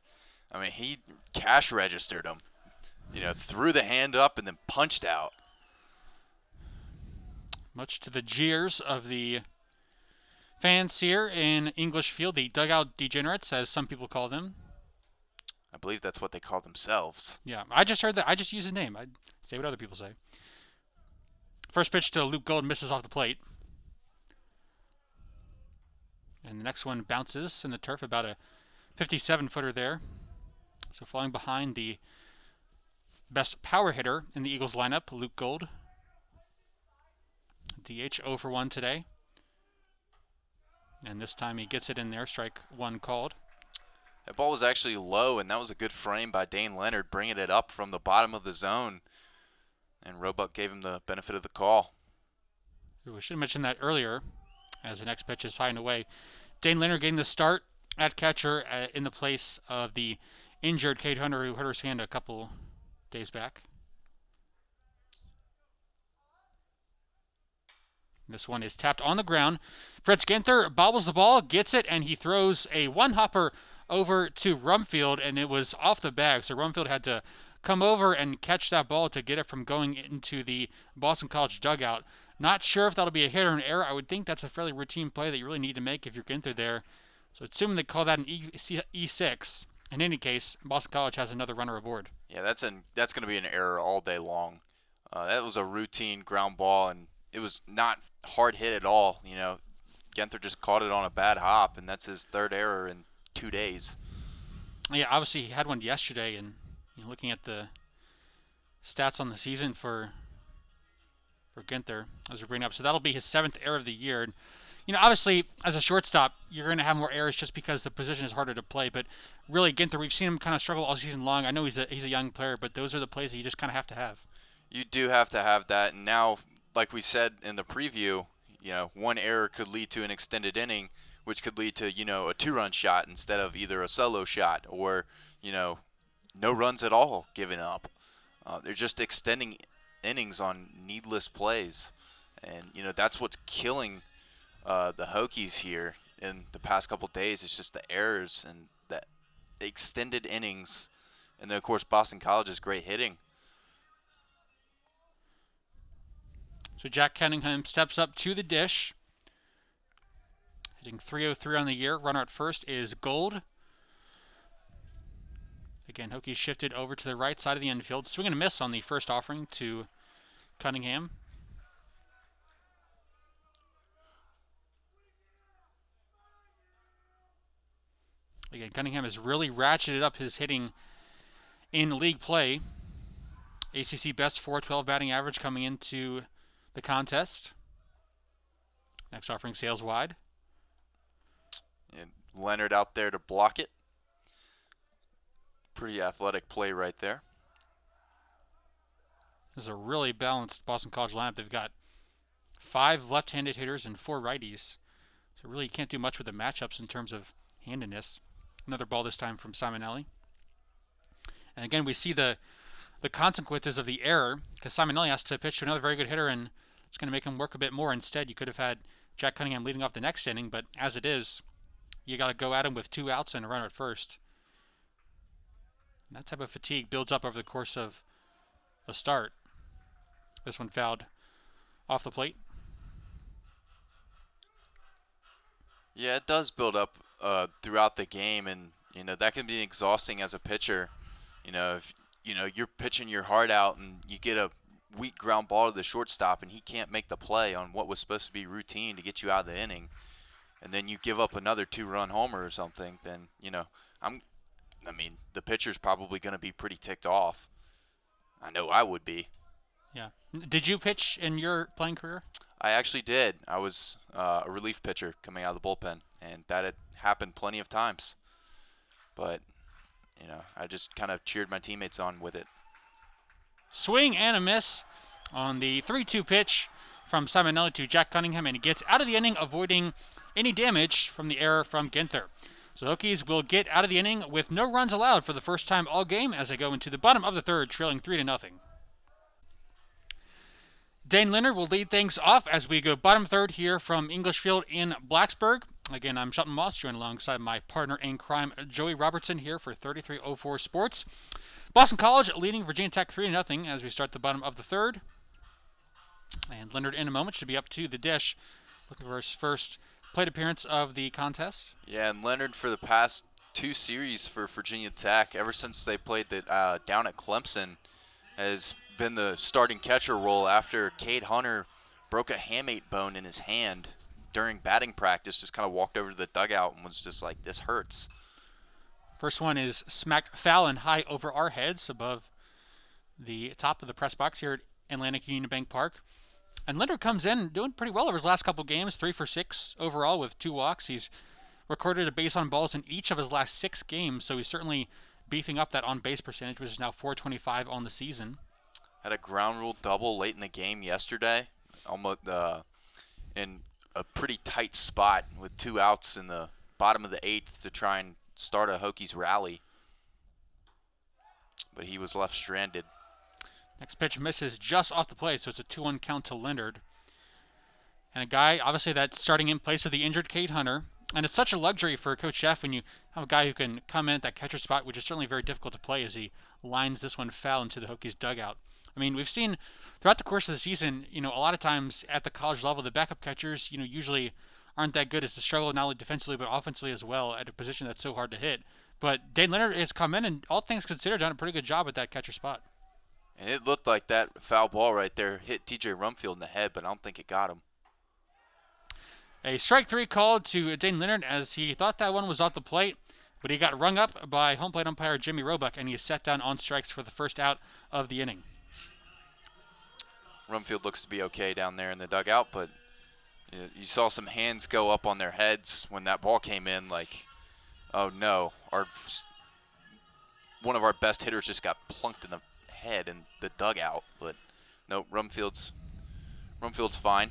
I mean, he cash registered him. You know, threw the hand up and then punched out. Much to the jeers of the fans here in English Field, the dugout degenerates, as some people call them. I believe that's what they call themselves. Yeah, I just heard that. I just use his name. I say what other people say. First pitch to Luke Gold misses off the plate. And the next one bounces in the turf, about a 57-footer there. So falling behind the best power hitter in the Eagles lineup, Luke Gold. DH 0 for 1 today. And this time he gets it in there, strike 1 called. That ball was actually low, and that was a good frame by Dane Leonard, bringing it up from the bottom of the zone. And Roebuck gave him the benefit of the call. We should have mentioned that earlier, as the next pitch is high and away. Dane Leonard getting the start at catcher in the place of the injured Cade Hunter, who hurt his hand a couple days back. This one is tapped on the ground. Fritz Genther bobbles the ball, gets it, and he throws a one-hopper over to Rumfield, and it was off the bag. So Rumfield had to come over and catch that ball to get it from going into the Boston College dugout. Not sure if that'll be a hit or an error. I would think that's a fairly routine play that you really need to make if you're Genther there. So assuming they call that an E6. In any case, Boston College has another runner aboard. Yeah, that's going to be an error all day long. That was a routine ground ball, and it was not hard hit at all. You know, Genther just caught it on a bad hop, and that's his 3rd error in 2 days. Yeah, obviously he had one yesterday, and looking at the stats on the season for Genther, as we're bringing up, so that'll be his 7th error of the year. And, obviously as a shortstop, you're going to have more errors just because the position is harder to play. But really, Genther, we've seen him kind of struggle all season long. I know he's a young player, but those are the plays that you just kind of have to have. You do have to have that, and now, like we said in the preview, one error could lead to an extended inning, which could lead to, a 2-run shot instead of either a solo shot or, no runs at all given up. They're just extending innings on needless plays. And, that's what's killing the Hokies here in the past couple days. It's just the errors and the extended innings. And then, of course, Boston College's great hitting. So Jack Cunningham steps up to the dish. Hitting .303 on the year. Runner at first is Gold. Again, Hokies shifted over to the right side of the infield. Swing and a miss on the first offering to Cunningham. Again, Cunningham has really ratcheted up his hitting in league play. ACC best .412 batting average coming into the contest. Next offering sails wide. And Leonard out there to block it. Pretty athletic play right there. This is a really balanced Boston College lineup. They've got 5 left-handed hitters and 4 righties. So really you can't do much with the matchups in terms of handedness. Another ball this time from Simonelli. And again, we see the consequences of the error, because Simonelli has to pitch to another very good hitter, and it's going to make him work a bit more. Instead, you could have had Jack Cunningham leading off the next inning, but as it is, you got to go at him with 2 outs and a runner at first. And that type of fatigue builds up over the course of a start. This one fouled off the plate. Yeah, it does build up throughout the game, and that can be exhausting as a pitcher. If you're pitching your heart out and you get a weak ground ball to the shortstop and he can't make the play on what was supposed to be routine to get you out of the inning, and then you give up another 2-run homer or something, then the pitcher's probably going to be pretty ticked off. I know I would be. Yeah. Did you pitch in your playing career? I actually did. I was a relief pitcher coming out of the bullpen, and that had happened plenty of times. But, I just kind of cheered my teammates on with it. Swing and a miss on the 3-2 pitch from Simonelli to Jack Cunningham, and he gets out of the inning, avoiding any damage from the error from Ginther. So Hokies will get out of the inning with no runs allowed for the first time all game as they go into the bottom of the third, trailing 3-0. Dane Leonard will lead things off as we go bottom third here from English Field in Blacksburg. Again, I'm Shelton Moss, joined alongside my partner in crime, Joey Robertson, here for 3304 Sports. Boston College leading Virginia Tech 3-0 as we start the bottom of the third. And Leonard in a moment should be up to the dish, looking for his first plate appearance of the contest. Yeah, and Leonard for the past 2 series for Virginia Tech, ever since they played down at Clemson, has been the starting catcher role after Cade Hunter broke a hamate bone in his hand during batting practice, just kind of walked over to the dugout and was just like, this hurts. First one is smacked foul and high over our heads above the top of the press box here at Atlantic Union Bank Park. And Leonard comes in doing pretty well over his last couple games, 3 for 6 overall with 2 walks. He's recorded a base on balls in each of his last 6 games, so he's certainly beefing up that on-base percentage, which is now .425 on the season. Had a ground rule double late in the game yesterday, almost in a pretty tight spot with 2 outs in the bottom of the 8th to try and start a Hokies rally. But he was left stranded. Next pitch misses just off the plate, so it's a 2-1 count to Leonard. And a guy, obviously, that's starting in place of the injured Cade Hunter. And it's such a luxury for Coach Sheff when you have a guy who can come in at that catcher spot, which is certainly very difficult to play, as he lines this one foul into the Hokies dugout. I mean, we've seen throughout the course of the season, a lot of times at the college level, the backup catchers, usually aren't that good. It's a struggle not only defensively but offensively as well at a position that's so hard to hit. But Dane Leonard has come in and, all things considered, done a pretty good job at that catcher spot. And it looked like that foul ball right there hit TJ Rumfield in the head, but I don't think it got him. A strike 3 called to Dane Leonard as he thought that one was off the plate, but he got rung up by home plate umpire Jimmy Roebuck, and he is set down on strikes for the first out of the inning. Rumfield looks to be okay down there in the dugout, but you saw some hands go up on their heads when that ball came in, like, oh no, one of our best hitters just got plunked in the head in the dugout. But no, Rumfield's fine.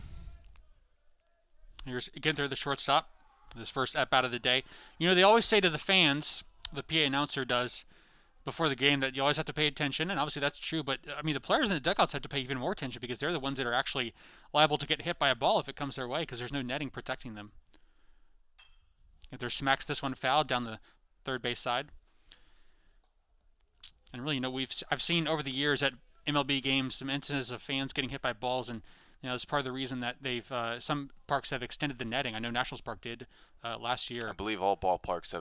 Here's Ginther, the shortstop, his first at-bat of the day. They always say to the fans, the PA announcer does, before the game, that you always have to pay attention, and obviously that's true, but the players in the dugouts have to pay even more attention because they're the ones that are actually liable to get hit by a ball if it comes their way because there's no netting protecting them. Ginther smacks this one foul down the third base side. And really, I've seen over the years at MLB games some instances of fans getting hit by balls, and It's part of the reason that they've some parks have extended the netting. I know Nationals Park did last year. I believe all ballparks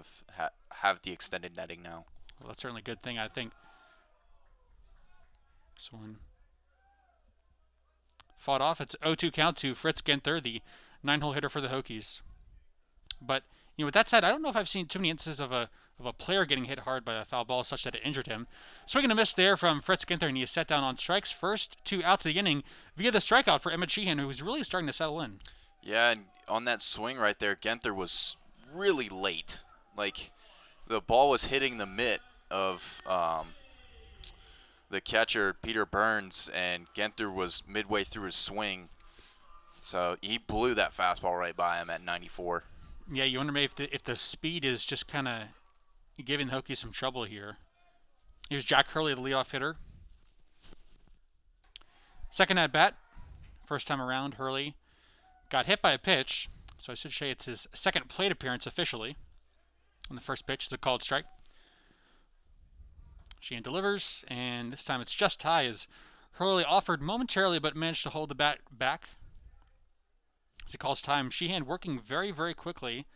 have the extended netting now. Well, that's certainly a good thing, I think. This one fought off. It's 0-2 count to Fritz Ginther, the 9-hole hitter for the Hokies. But with that said, I don't know if I've seen too many instances of a player getting hit hard by a foul ball such that it injured him. Swing and a miss there from Fritz Ginther, and he is set down on strikes. First 2 outs of the inning via the strikeout for Emmett Sheehan, who's really starting to settle in. Yeah, and on that swing right there, Ginther was really late. Like, the ball was hitting the mitt of the catcher, Peter Burns, and Ginther was midway through his swing. So he blew that fastball right by him at 94. Yeah, you wonder maybe if the speed is just kind of giving the Hokies some trouble here. Here's Jack Hurley, the leadoff hitter. Second at bat, first time around, Hurley got hit by a pitch, so I should say it's his second plate appearance officially. And the first pitch is a called strike. Sheehan delivers, and this time it's just high as Hurley offered momentarily but managed to hold the bat back. As he calls time, Sheehan working very, very quickly.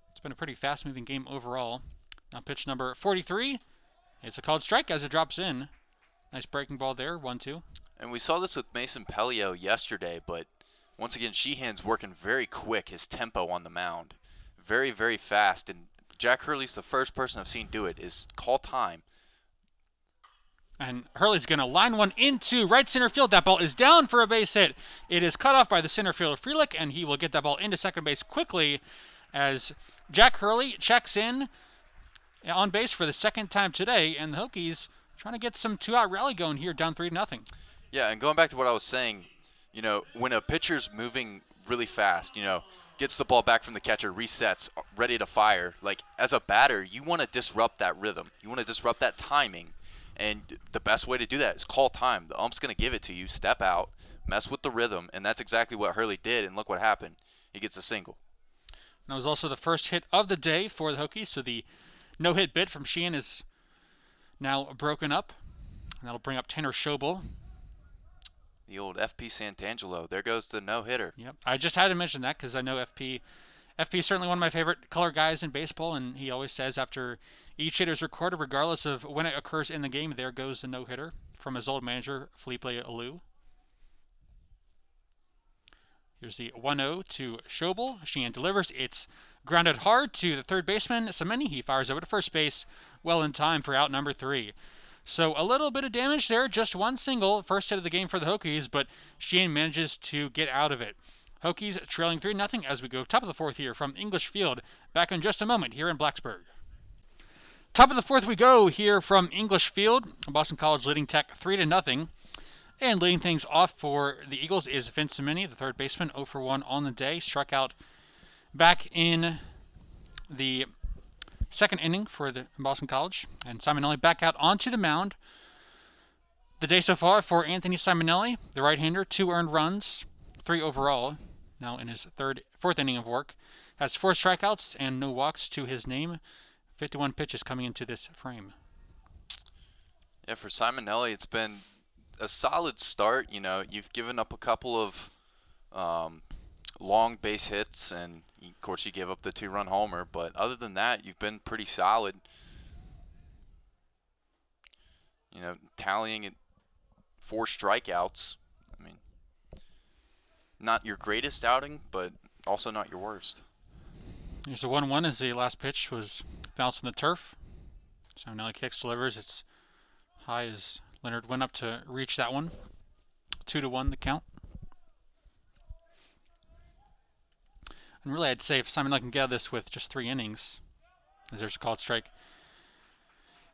It's been a pretty fast-moving game overall. Now pitch number 43. It's a called strike as it drops in. Nice breaking ball there, 1-2. And we saw this with Mason Pelio yesterday, but once again, Sheehan's working very quick, his tempo on the mound. Very, very fast, and Jack Hurley's the first person I've seen do it, is call time. And Hurley's going to line one into right center field. That ball is down for a base hit. It is cut off by the center fielder Freelick, and he will get that ball into second base quickly as Jack Hurley checks in on base for the second time today, and the Hokies trying to get some 2-out rally going here, down 3-0. Yeah, and going back to what I was saying, when a pitcher's moving really fast, gets the ball back from the catcher, resets, ready to fire, like as a batter, you want to disrupt that rhythm. You want to disrupt that timing. And the best way to do that is call time. The ump's going to give it to you, step out, mess with the rhythm, and that's exactly what Hurley did, and look what happened. He gets a single. That was also the first hit of the day for the Hokies, so the no-hit bid from Sheehan is now broken up, and that'll bring up Tanner Shobel. The old FP Santangelo. There goes the no-hitter. Yep, I just had to mention that because I know FP is certainly one of my favorite color guys in baseball, and he always says after each hit is recorded, regardless of when it occurs in the game, there goes the no-hitter from his old manager, Felipe Alou. Here's the 1-0 to Shobel. Sheehan delivers. It's grounded hard to the third baseman, Semeni. He fires over to first base well in time for out number 3. So a little bit of damage there, just one single, first hit of the game for the Hokies, but Sheehan manages to get out of it. Hokies trailing 3-0 as we go top of the fourth here from English Field. Back in just a moment here in Blacksburg. Top of the fourth we go here from English Field. Boston College leading Tech 3-0. And leading things off for the Eagles is Vince Semeni, the third baseman, 0 for 1 on the day. Struck out back in the second inning for the Boston College. And Simonelli back out onto the mound. The day so far for Anthony Simonelli, the right-hander, 2 earned runs, 3 overall. Now in his fourth inning of work. Has 4 strikeouts and no walks to his name. 51 pitches coming into this frame. Yeah, for Simonelli, it's been a solid start. You've given up a couple of long base hits, and of course you gave up the 2-run homer. But other than that, you've been pretty solid. Tallying at 4 strikeouts. I mean, not your greatest outing, but also not your worst. Here's a 1-1 as the last pitch was bounced on the turf. Simonelli kicks, delivers. It's high as Leonard went up to reach that one. 2-1 the count. And really, I'd say if Simonelli can get out of this with just 3 innings, as there's a called strike,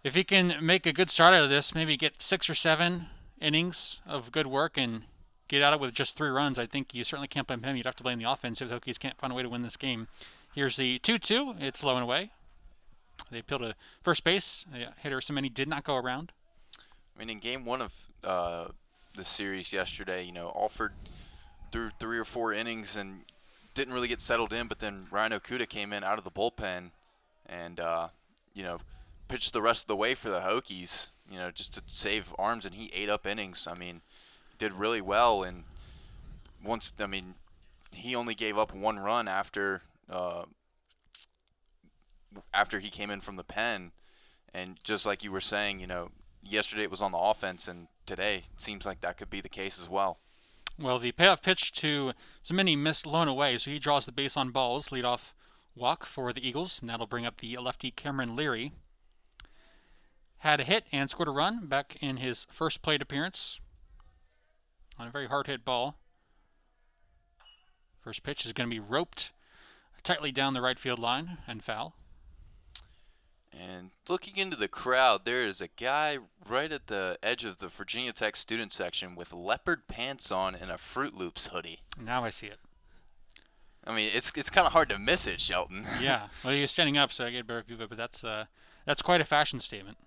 if he can make a good start out of this, maybe get 6 or 7 innings of good work and get out of it with just 3 runs, I think you certainly can't blame him. You'd have to blame the offense if the Hokies can't find a way to win this game. Here's the 2-2. It's low and away. They appeal to first base. Hitter Semeni did not go around. I mean, in game 1 of the series yesterday, Alford threw 3 or 4 innings and didn't really get settled in, but then Ryan Okuda came in out of the bullpen and, pitched the rest of the way for the Hokies, just to save arms, and he ate up innings. I mean, did really well, and he only gave up one run after he came in from the pen. And just like you were saying, yesterday it was on the offense, and today it seems like that could be the case as well. Well, the payoff pitch to Zemini missed low and away, so he draws the base on balls. Leadoff walk for the Eagles, and that'll bring up the lefty Cameron Leary. Had a hit and scored a run back in his first plate appearance on a very hard-hit ball. First pitch is going to be roped tightly down the right field line and foul. And looking into the crowd, there is a guy right at the edge of the Virginia Tech student section with leopard pants on and a Fruit Loops hoodie. Now I see it. I mean, it's kind of hard to miss it, Shelton. Yeah, well, he was standing up, so I get a better view of it, but that's quite a fashion statement.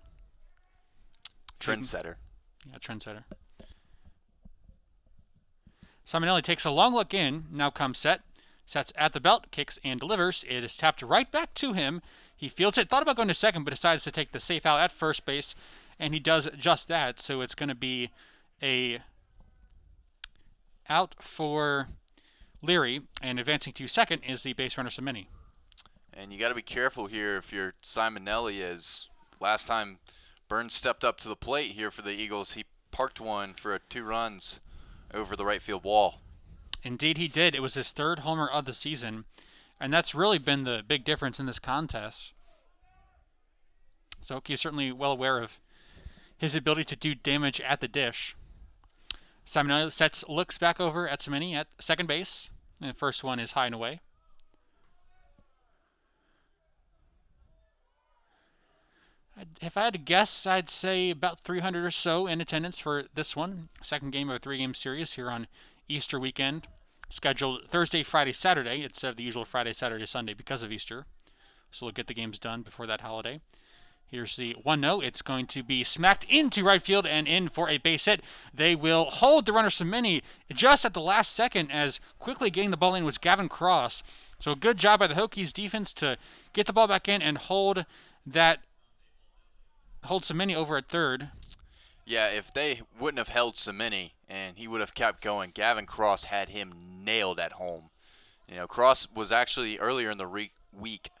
Trendsetter. Yeah, trendsetter. Simonelli takes a long look in, now comes set, sets at the belt, kicks and delivers. It is tapped right back to him. He fields it, thought about going to second, but decides to take the safe out at first base, and he does just that. So it's going to be a out for Leary, and advancing to second is the base runner Zemini. And you got to be careful here if you're Simonelli, as last time Burns stepped up to the plate here for the Eagles, he parked one for 2 runs over the right field wall. Indeed he did. It was his 3rd homer of the season, and that's really been the big difference in this contest. So Hokie is certainly well aware of his ability to do damage at the dish. Simonelli looks back over at Zemini at second base, and the first one is high and away. If I had to guess, I'd say about 300 or so in attendance for this one. Second game of a 3-game series here on Easter weekend. Scheduled Thursday, Friday, Saturday instead of the usual Friday, Saturday, Sunday because of Easter. So we'll get the games done before that holiday. Here's the 1-0. It's going to be smacked into right field and in for a base hit. They will hold the runner Zemini just at the last second, as quickly getting the ball in was Gavin Cross. So a good job by the Hokies defense to get the ball back in and hold Zemini over at third. Yeah, if they wouldn't have held Zemini and he would have kept going, Gavin Cross had him nailed at home. Cross was actually earlier in the week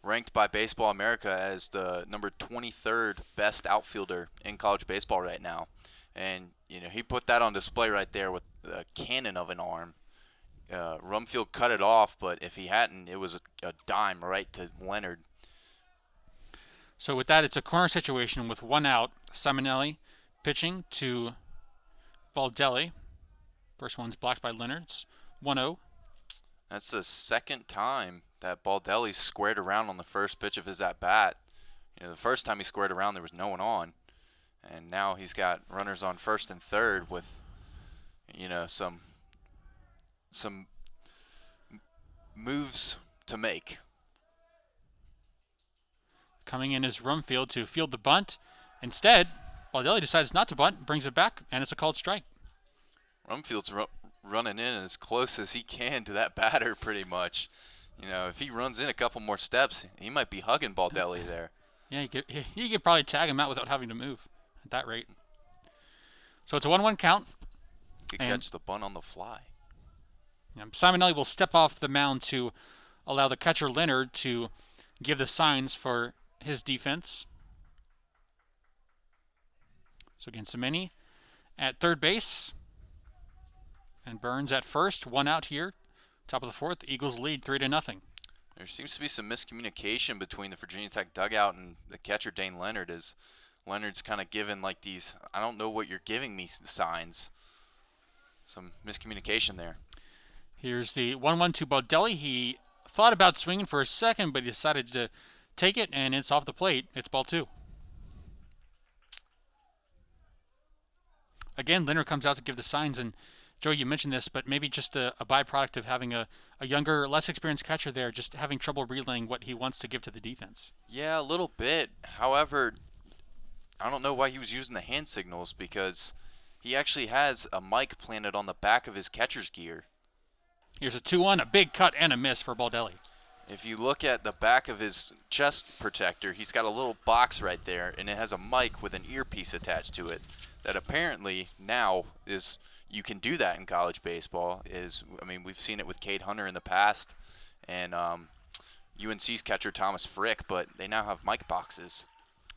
ranked by Baseball America as the number 23rd best outfielder in college baseball right now. And, he put that on display right there with a cannon of an arm. Rumfield cut it off, but if he hadn't, it was a dime right to Leonard. So with that, it's a corner situation with 1 out. Simonelli pitching to Baldelli. First one's blocked by Leonard. It's 1-0. That's the second time that Baldelli squared around on the first pitch of his at-bat. The first time he squared around, there was no one on. And now he's got runners on first and third with, some moves to make. Coming in is Rumfield to field the bunt. Instead, Baldelli decides not to bunt, brings it back, and it's a called strike. Rumfield's running in as close as he can to that batter pretty much. If he runs in a couple more steps, he might be hugging Baldelli there. Yeah, he could probably tag him out without having to move at that rate. So it's a 1-1 count. Could catch the bunt on the fly. Simonelli will step off the mound to allow the catcher Leonard to give the signs for his defense. So again, Zemini at third base. And Burns at first. 1 out here. Top of the 4th. Eagles lead 3-0. There seems to be some miscommunication between the Virginia Tech dugout and the catcher Dane Leonard, as Leonard's kind of given like these, I don't know what you're giving me signs. Some miscommunication there. Here's the 1-1 to Baldelli. He thought about swinging for a second, but he decided to take it, and it's off the plate. It's ball 2. Again, Leonard comes out to give the signs, and Joe, you mentioned this, but maybe just a byproduct of having a younger, less experienced catcher there, just having trouble relaying what he wants to give to the defense. Yeah, a little bit. However, I don't know why he was using the hand signals, because he actually has a mic planted on the back of his catcher's gear. Here's a 2-1, a big cut and a miss for Baldelli. If you look at the back of his chest protector, he's got a little box right there, and it has a mic with an earpiece attached to it that apparently now is you can do that in college baseball. We've seen it with Cade Hunter in the past, and UNC's catcher Thomas Frick, but they now have mic boxes.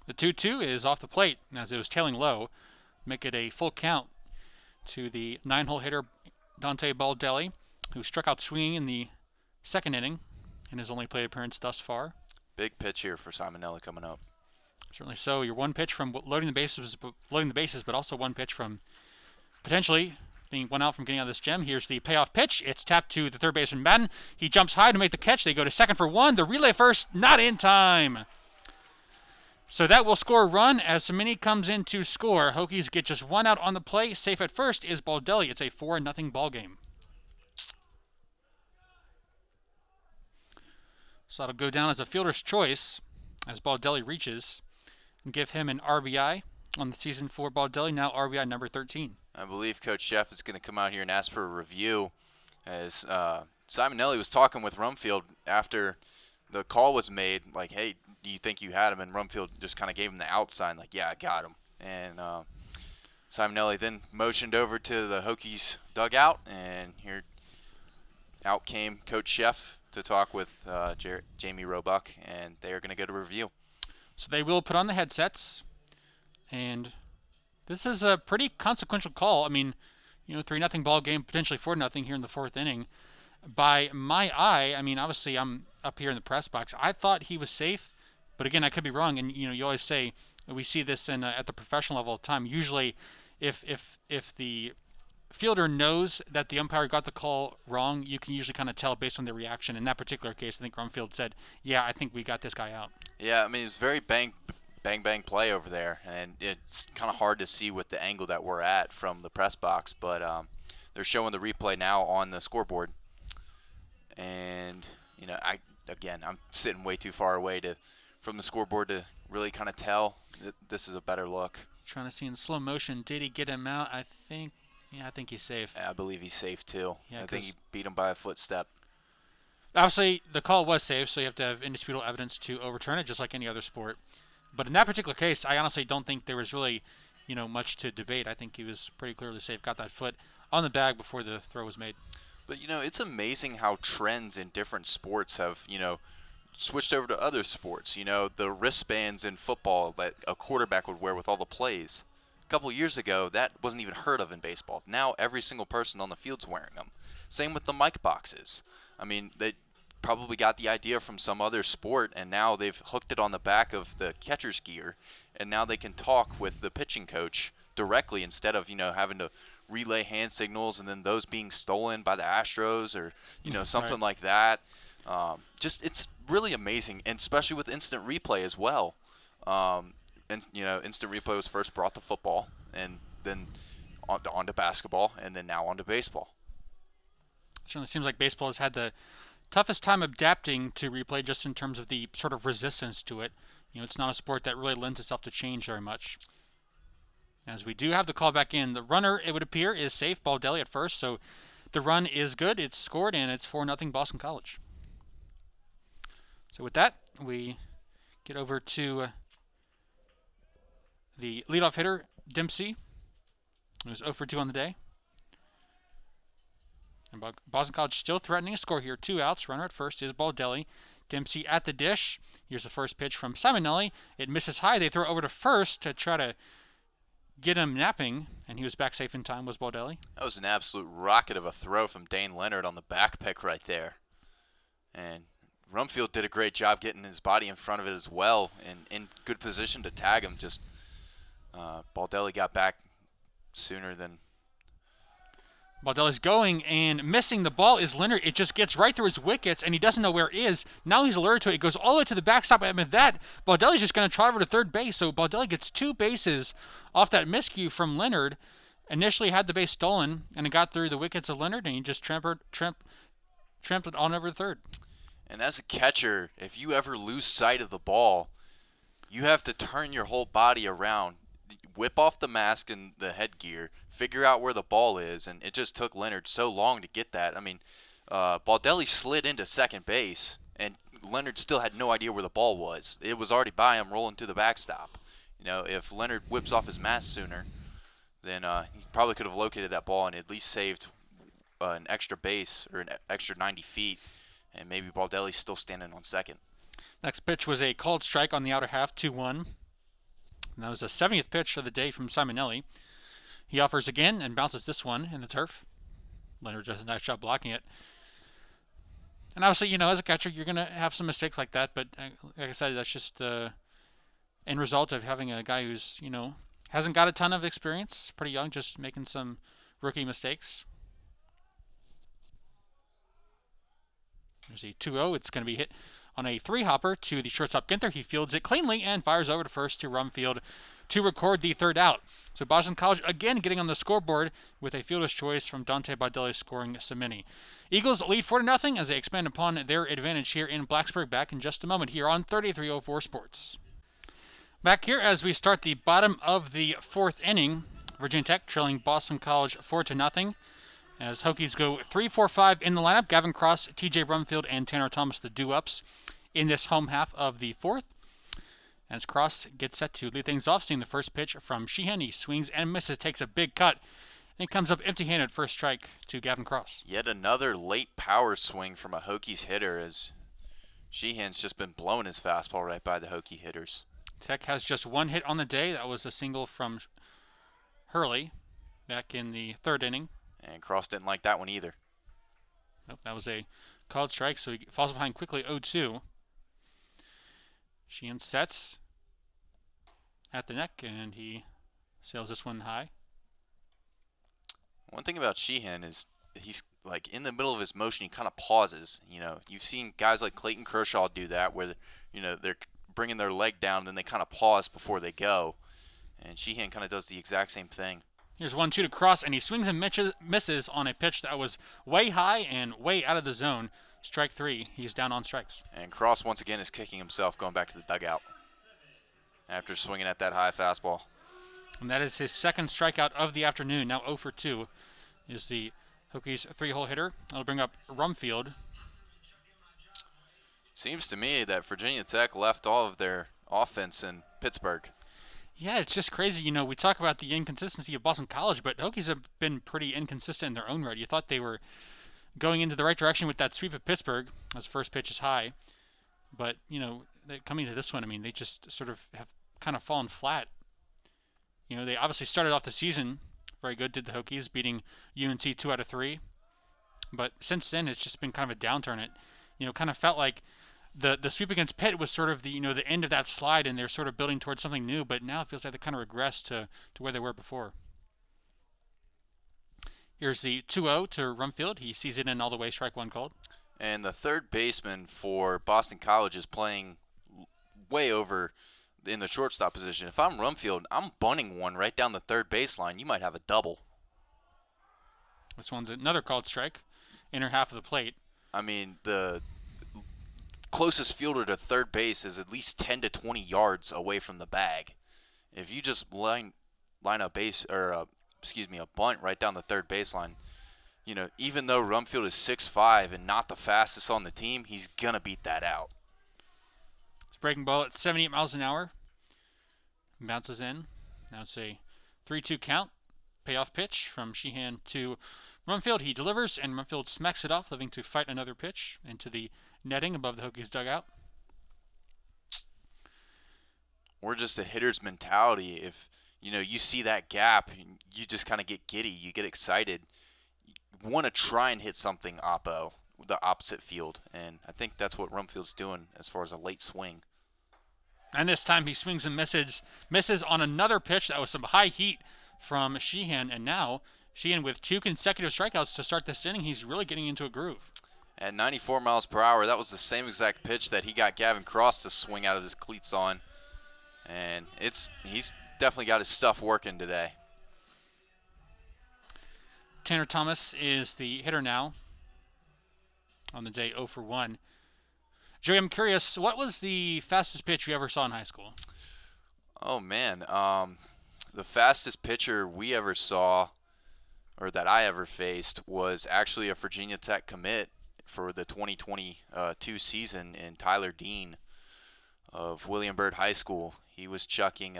The 2-2 is off the plate as it was tailing low. Make it a full count to the 9-hole hitter Dante Baldelli, who struck out swinging in the second inning in his only plate appearance thus far. Big pitch here for Simonelli coming up. Certainly so. You're one pitch from loading the bases, but also one pitch from potentially being one out from getting out of this gem. Here's the payoff pitch. It's tapped to the third baseman Madden. He jumps high to make the catch. They go to second for one. The relay first, not in time. So that will score a run as Samini comes in to score. Hokies get just one out on the play. Safe at first is Baldelli. It's a 4-0 ball game. So that'll go down as a fielder's choice as Baldelli reaches and give him an RBI on the season for Baldelli, now RBI number 13. I believe Coach Sheff is going to come out here and ask for a review as Simonelli was talking with Rumfield after the call was made, like, hey, do you think you had him? And Rumfield just kind of gave him the out sign, like, yeah, I got him. And Simonelli then motioned over to the Hokies dugout, and here out came Coach Sheff to talk with Jamie Roebuck, and they are going to get a review. So they will put on the headsets, and this is a pretty consequential call. I mean, 3-0 ball game, potentially 4-0 here in the fourth inning. By my eye, I mean, obviously I'm up here in the press box. I thought he was safe, but again, I could be wrong. And you always say we see this at the professional level all the time. Usually, if the fielder knows that the umpire got the call wrong, you can usually kind of tell based on their reaction. In that particular case, I think Rumfield said, "Yeah, I think we got this guy out." Yeah, I mean, it was very bang play over there, and it's kind of hard to see with the angle that we're at from the press box, but they're showing the replay now on the scoreboard. And I'm sitting way too far away from the scoreboard to really kind of tell that this is a better look. Trying to see in slow motion, did he get him out? I think he's safe. Yeah, I believe he's safe too. Yeah, I think he beat him by a footstep. Obviously, the call was safe, so you have to have indisputable evidence to overturn it, just like any other sport. But in that particular case, I honestly don't think there was really, much to debate. I think he was pretty clearly safe. Got that foot on the bag before the throw was made. But, it's amazing how trends in different sports have, switched over to other sports. The wristbands in football that a quarterback would wear with all the plays. A couple years ago, that wasn't even heard of in baseball. Now every single person on the field's wearing them. Same with the mic boxes. I mean, they probably got the idea from some other sport, and now they've hooked it on the back of the catcher's gear, and now they can talk with the pitching coach directly instead of, having to relay hand signals and then those being stolen by the Astros or, something right. like that. It's really amazing, and especially with instant replay as well. Instant replay was first brought to football, and then onto basketball, and then now onto baseball. It certainly seems like baseball has had the toughest time adapting to replay just in terms of the sort of resistance to it. It's not a sport that really lends itself to change very much. As we do have the call back in, the runner, it would appear, is safe, Baldelli at first, so the run is good, it's scored, and it's 4-0 Boston College. So with that, we get over to the leadoff hitter, Dempsey, who's 0 for 2 on the day. And Boston College still threatening a score here. 2 outs. Runner at first is Baldelli. Dempsey at the dish. Here's the first pitch from Simonelli. It misses high. They throw over to first to try to get him napping, and he was back safe in time, was Baldelli. That was an absolute rocket of a throw from Dane Leonard on the back pick right there. And Rumfield did a great job getting his body in front of it as well, and in good position to tag him. Just Baldelli got back sooner than... Baldelli's going and missing the ball is Leonard. It just gets right through his wickets, and he doesn't know where it is. Now he's alerted to it. It goes all the way to the backstop. And with that, Baldelli's just going to trot over to third base. So Baldelli gets 2 bases off that miscue from Leonard. Initially had the base stolen, and it got through the wickets of Leonard, and he just trampled it on over to third. And as a catcher, if you ever lose sight of the ball, you have to turn your whole body around, whip off the mask and the headgear, figure out where the ball is, and it just took Leonard so long to get that. I mean, Baldelli slid into second base, and Leonard still had no idea where the ball was. It was already by him rolling to the backstop. If Leonard whips off his mask sooner, then he probably could have located that ball and at least saved an extra base or an extra 90 feet, and maybe Baldelli's still standing on second. Next pitch was a called strike on the outer half, 2-1. And that was the 70th pitch of the day from Simonelli. He offers again and bounces this one in the turf. Leonard does a nice job blocking it. And obviously, as a catcher, you're going to have some mistakes like that. But like I said, that's just the end result of having a guy who's, hasn't got a ton of experience, pretty young, just making some rookie mistakes. There's a 2-0. It's going to be hit on a 3-hopper to the shortstop Ginther. He fields it cleanly and fires over to first to Rumfield to record the third out. So Boston College again getting on the scoreboard with a fielder's choice from Dante Baldelli scoring Semini. Eagles lead 4-0 as they expand upon their advantage here in Blacksburg. Back in just a moment here on 3304 Sports. Back here as we start the bottom of the fourth inning. Virginia Tech trailing Boston College 4-0. As Hokies go 3-4-5 in the lineup, Gavin Cross, TJ Rumfield, and Tanner Thomas, the do-ups in this home half of the fourth. As Cross gets set to lead things off, seeing the first pitch from Sheehan. He swings and misses, takes a big cut, and comes up empty-handed first strike to Gavin Cross. Yet another late power swing from a Hokies hitter, as Sheehan's just been blowing his fastball right by the Hokie hitters. Tech has just one hit on the day. That was a single from Hurley back in the third inning. And Cross didn't like that one either. Nope, that was a called strike, so he falls behind quickly, 0-2. Sheehan sets at the neck, and he sails this one high. One thing about Sheehan is he's like in the middle of his motion, he kind of pauses. You've seen guys like Clayton Kershaw do that, where they're bringing their leg down, and then they kind of pause before they go. And Sheehan kind of does the exact same thing. Here's 1-2 to Cross, and he swings and misses on a pitch that was way high and way out of the zone. Strike 3. He's down on strikes. And Cross once again is kicking himself going back to the dugout after swinging at that high fastball. And that is his second strikeout of the afternoon. Now 0-2 is the Hokies' 3-hole hitter. That'll bring up Rumfield. Seems to me that Virginia Tech left all of their offense in Pittsburgh. Yeah, it's just crazy. We talk about the inconsistency of Boston College, but Hokies have been pretty inconsistent in their own right. You thought they were going into the right direction with that sweep of Pittsburgh as first pitch is high. But, coming to this one, they just sort of have kind of fallen flat. They obviously started off the season very good, did the Hokies, beating UNC 2 out of 3. But since then, it's just been kind of a downturn. It, kind of felt like the sweep against Pitt was sort of the the end of that slide, and they're sort of building towards something new. But now it feels like they kind of regressed to where they were before. Here's the 2-0 to Rumfield. He sees it in all the way, strike 1 called. And the third baseman for Boston College is playing way over in the shortstop position. If I'm Rumfield, I'm bunting one right down the third baseline. You might have a double. This one's another called strike, inner half of the plate. The closest fielder to third base is at least 10 to 20 yards away from the bag. If you just line a base or a bunt right down the third baseline, even though Rumfield is 6'5" and not the fastest on the team, he's going to beat that out. It's breaking ball at 78 miles an hour. Bounces in. Now it's a 3-2 count. Payoff pitch from Sheehan to Rumfield. He delivers, and Rumfield smacks it off, living to fight another pitch into the netting above the Hokies' dugout. Or just a hitter's mentality. If you see that gap, you just kind of get giddy. You get excited. You want to try and hit something the opposite field. And I think that's what Rumfield's doing as far as a late swing. And this time he swings and misses on another pitch. That was some high heat from Sheehan. And now Sheehan with 2 consecutive strikeouts to start this inning. He's really getting into a groove. At 94 miles per hour, that was the same exact pitch that he got Gavin Cross to swing out of his cleats on. And he's definitely got his stuff working today. Tanner Thomas is the hitter now on the day 0-1. Joey, I'm curious, what was the fastest pitch you ever saw in high school? Oh, man. The fastest pitcher we ever saw, or that I ever faced, was actually a Virginia Tech commit for the 2022 season in Tyler Dean of William Byrd High School. He was chucking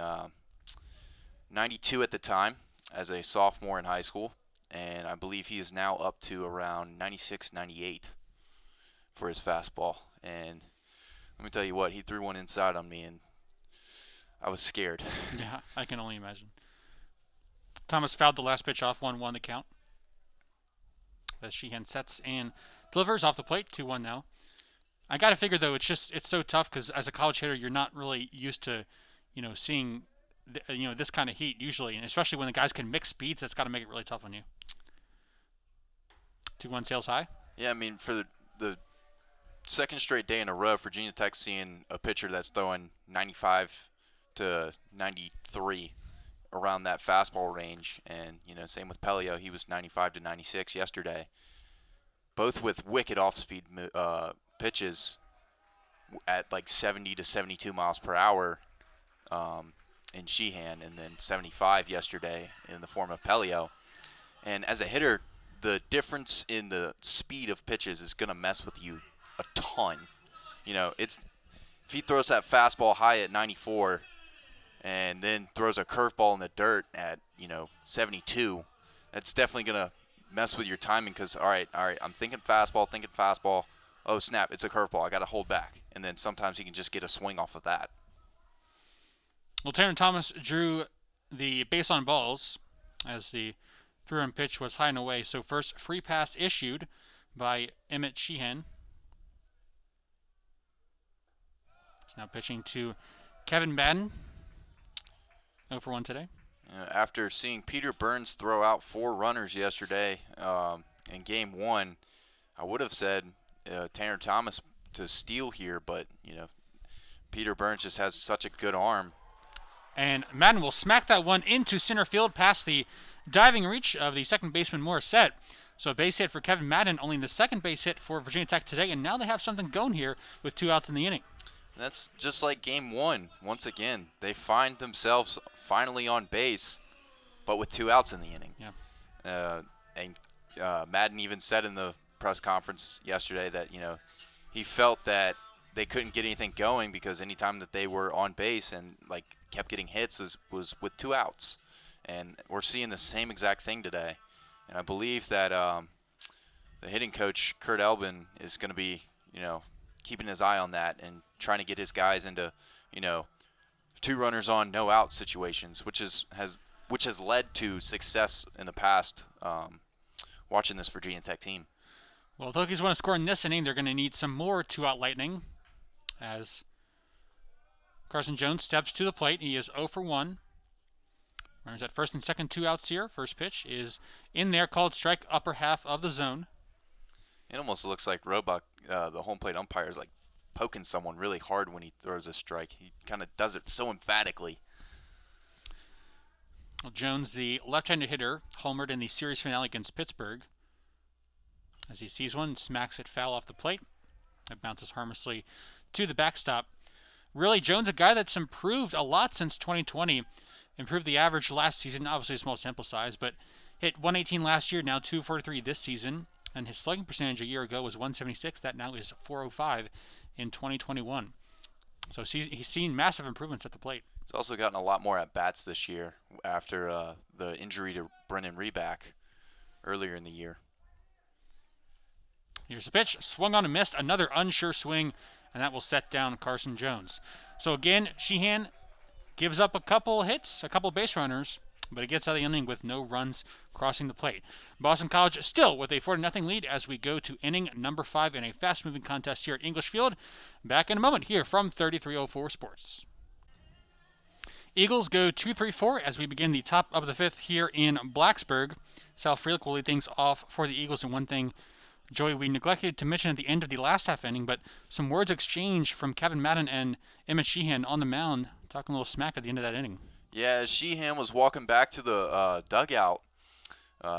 92 at the time, as a sophomore in high school, and I believe he is now up to around 96, 98 for his fastball. And let me tell you what, he threw one inside on me, and I was scared. Yeah, I can only imagine. Thomas fouled the last pitch off, 1-1 the count. As Sheehan sets and delivers off the plate, 2-1 now. I got to figure, though, it's so tough because as a college hitter, you're not really used to, seeing, this kind of heat usually, and especially when the guys can mix speeds, that's got to make it really tough on you. 2-1 sails high. Yeah, I mean, for the second straight day in a row, Virginia Tech seeing a pitcher that's throwing 95 to 93 around that fastball range, and same with Pelio. He was 95 to 96 yesterday, both with wicked off-speed pitches at like 70 to 72 miles per hour in Sheehan, and then 75 yesterday in the form of Pelio. And as a hitter, the difference in the speed of pitches is going to mess with you a ton. If he throws that fastball high at 94 and then throws a curveball in the dirt at 72, that's definitely going to mess with your timing because, all right, I'm thinking fastball. Oh, snap, it's a curveball. I got to hold back. And then sometimes he can just get a swing off of that. Well, Tanner Thomas drew the base on balls as the throw-in pitch was high and away. So first free pass issued by Emmett Sheehan. He's now pitching to Kevin Madden. 0-for-1 today. After seeing Peter Burns throw out 4 runners yesterday in Game 1, I would have said Tanner Thomas to steal here, but Peter Burns just has such a good arm. And Madden will smack that one into center field past the diving reach of the second baseman Morissette. So a base hit for Kevin Madden, only the second base hit for Virginia Tech today, and now they have something going here with 2 outs in the inning. That's just like Game 1. Once again, they find themselves finally on base, but with 2 outs in the inning. Yeah. And Madden even said in the press conference yesterday that he felt that they couldn't get anything going because anytime that they were on base and kept getting hits was with 2 outs. And we're seeing the same exact thing today. And I believe that the hitting coach, Kurt Elbin, is going to be, keeping his eye on that and trying to get his guys into, 2 runners on, no out situations, which has led to success in the past watching this Virginia Tech team. Well, if the Hokies want to score in this inning, they're going to need some more 2-out lightning as Carson Jones steps to the plate. He is 0-for-1. Runners at first and second, 2 outs here. First pitch is in there, called strike, upper half of the zone. It almost looks like Roebuck, the home plate umpire, is poking someone really hard when he throws a strike. He kind of does it so emphatically. Well, Jones, the left-handed hitter, homered in the series finale against Pittsburgh. As he sees one, smacks it foul off the plate. It bounces harmlessly to the backstop. Really, Jones, a guy that's improved a lot since 2020. Improved the average last season, obviously a small sample size, but hit 118 last year, now 243 this season. And his slugging percentage a year ago was 176. That now is 405 in 2021. So he's seen massive improvements at the plate. He's also gotten a lot more at-bats this year after the injury to Brennan Reback earlier in the year. Here's the pitch. Swung on and missed. Another unsure swing, and that will set down Carson Jones. So again, Sheehan gives up a couple hits, a couple base runners, but it gets out of the inning with no runs crossing the plate. Boston College still with a 4-0 lead as we go to inning number 5 in a fast-moving contest here at English Field. Back in a moment here from 3304 Sports. Eagles go 2-3-4 as we begin the top of the 5th here in Blacksburg. Sal Frelick will lead things off for the Eagles. And one thing, Joey, we neglected to mention at the end of the last half inning, but some words exchanged from Kevin Madden and Emmett Sheehan on the mound, talking a little smack at the end of that inning. Yeah, as Sheehan was walking back to the dugout,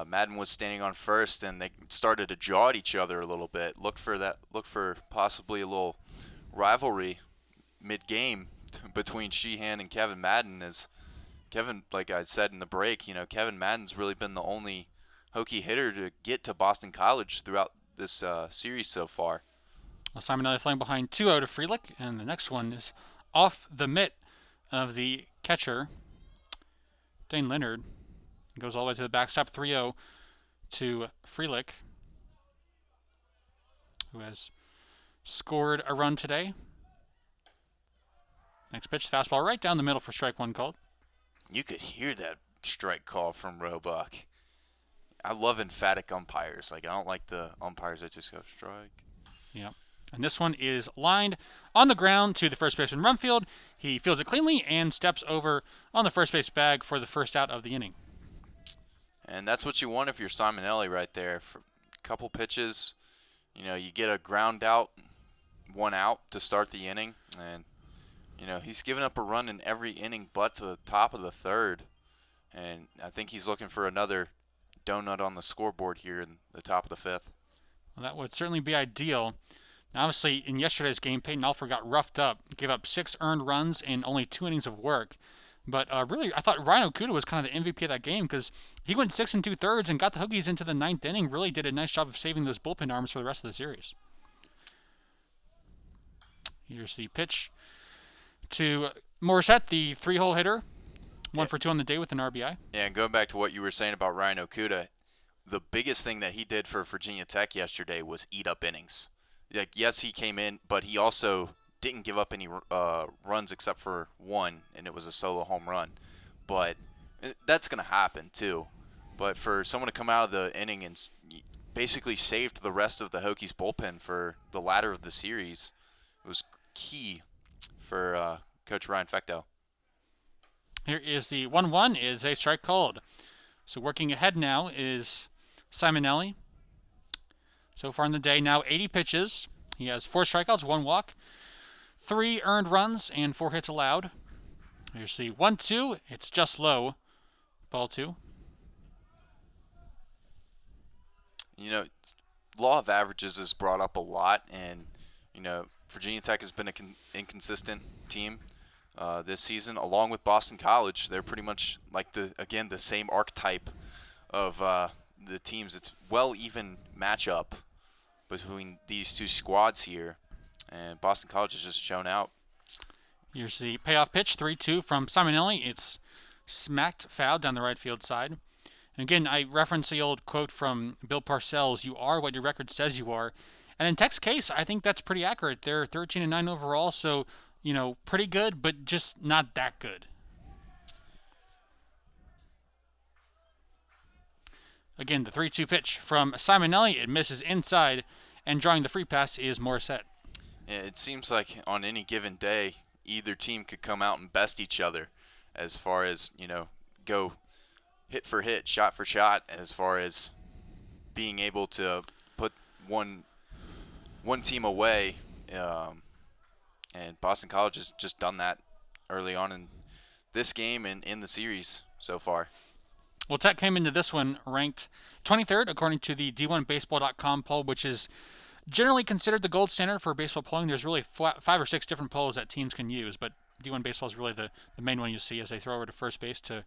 Madden was standing on first, and they started to jaw at each other a little bit. Look for possibly a little rivalry mid-game between Sheehan and Kevin Madden. As Kevin, like I said in the break, Kevin Madden's really been the only Hokie hitter to get to Boston College throughout this series so far. Well, Simon Elliott flying behind 2-0 to Frelick, and the next one is off the mitt of the catcher, Dane Leonard. Goes all the way to the backstop, 3-0 to Freelick, who has scored a run today. Next pitch, fastball right down the middle for strike one called. You could hear that strike call from Roebuck. I love emphatic umpires. Like, I don't like the umpires that just go strike. Yeah. And this one is lined on the ground to the first baseman Rumfield. He fields it cleanly and steps over on the first base bag for the first out of the inning. And that's what you want if you're Simonelli right there. For a couple pitches, you get a ground out, one out to start the inning. And, he's given up a run in every inning but the top of the third. And I think he's looking for another donut on the scoreboard here in the top of the fifth. Well, that would certainly be ideal. Now, obviously, in yesterday's game, Peyton Alford got roughed up, gave up 6 earned runs in only 2 innings of work. But really, I thought Ryan Okuda was kind of the MVP of that game because he went 6 2/3 and got the Hokies into the 9th inning. Really did a nice job of saving those bullpen arms for the rest of the series. Here's the pitch to Morissette, the 3-hole hitter. 1 for 2 on the day with an RBI. Yeah, and going back to what you were saying about Ryan Okuda, the biggest thing that he did for Virginia Tech yesterday was eat up innings. Like, yes, he came in, but he also didn't give up any runs except for one, and it was a solo home run. But that's going to happen too. But for someone to come out of the inning and basically saved the rest of the Hokies bullpen for the latter of the series, it was key for Coach Ryan Fecteau. Here is the 1-1 is a strike called. So working ahead now is Simonelli. So far in the day, now 80 pitches. He has 4 strikeouts, 1 walk, 3 earned runs, and 4 hits allowed. Here's the 1-2. It's just low. Ball 2. Law of averages is brought up a lot, and, Virginia Tech has been an inconsistent team this season, along with Boston College. They're pretty much like the same archetype of the teams. It's even matchup between these two squads here, and Boston College has just shown out. Here's the payoff pitch, 3-2 from Simonelli. It's smacked foul down the right field side. And again, I reference the old quote from Bill Parcells, "You are what your record says you are." And in Tech's case, I think that's pretty accurate. They're 13-9 overall, so, pretty good, but just not that good. Again, the 3-2 pitch from Simonelli. It misses inside, and drawing the free pass is Morissette. Yeah, it seems like on any given day, either team could come out and best each other as far as, go hit for hit, shot for shot, as far as being able to put one team away. And Boston College has just done that early on in this game and in the series so far. Well, Tech came into this one ranked 23rd according to the D1Baseball.com poll, which is generally considered the gold standard for baseball polling. There's really 5 or 6 different polls that teams can use, but D1 Baseball is really the main one you see as they throw over to first base to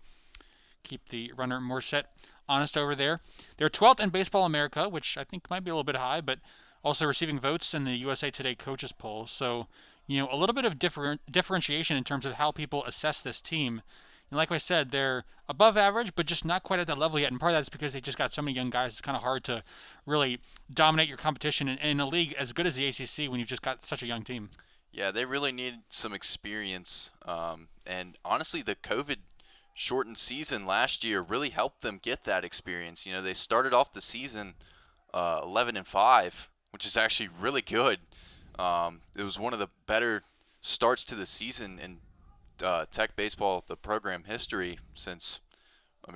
keep the runner Morissette honest over there. They're 12th in Baseball America, which I think might be a little bit high, but also receiving votes in the USA Today coaches poll. So, a little bit of differentiation in terms of how people assess this team. And like I said, they're above average, but just not quite at that level yet. And part of that is because they just got so many young guys. It's kind of hard to really dominate your competition in a league as good as the ACC when you've just got such a young team. Yeah, they really need some experience. And honestly, the COVID-shortened season last year really helped them get that experience. They started off the season 11-5, which is actually really good. It was one of the better starts to the season in Tech baseball, the program history, since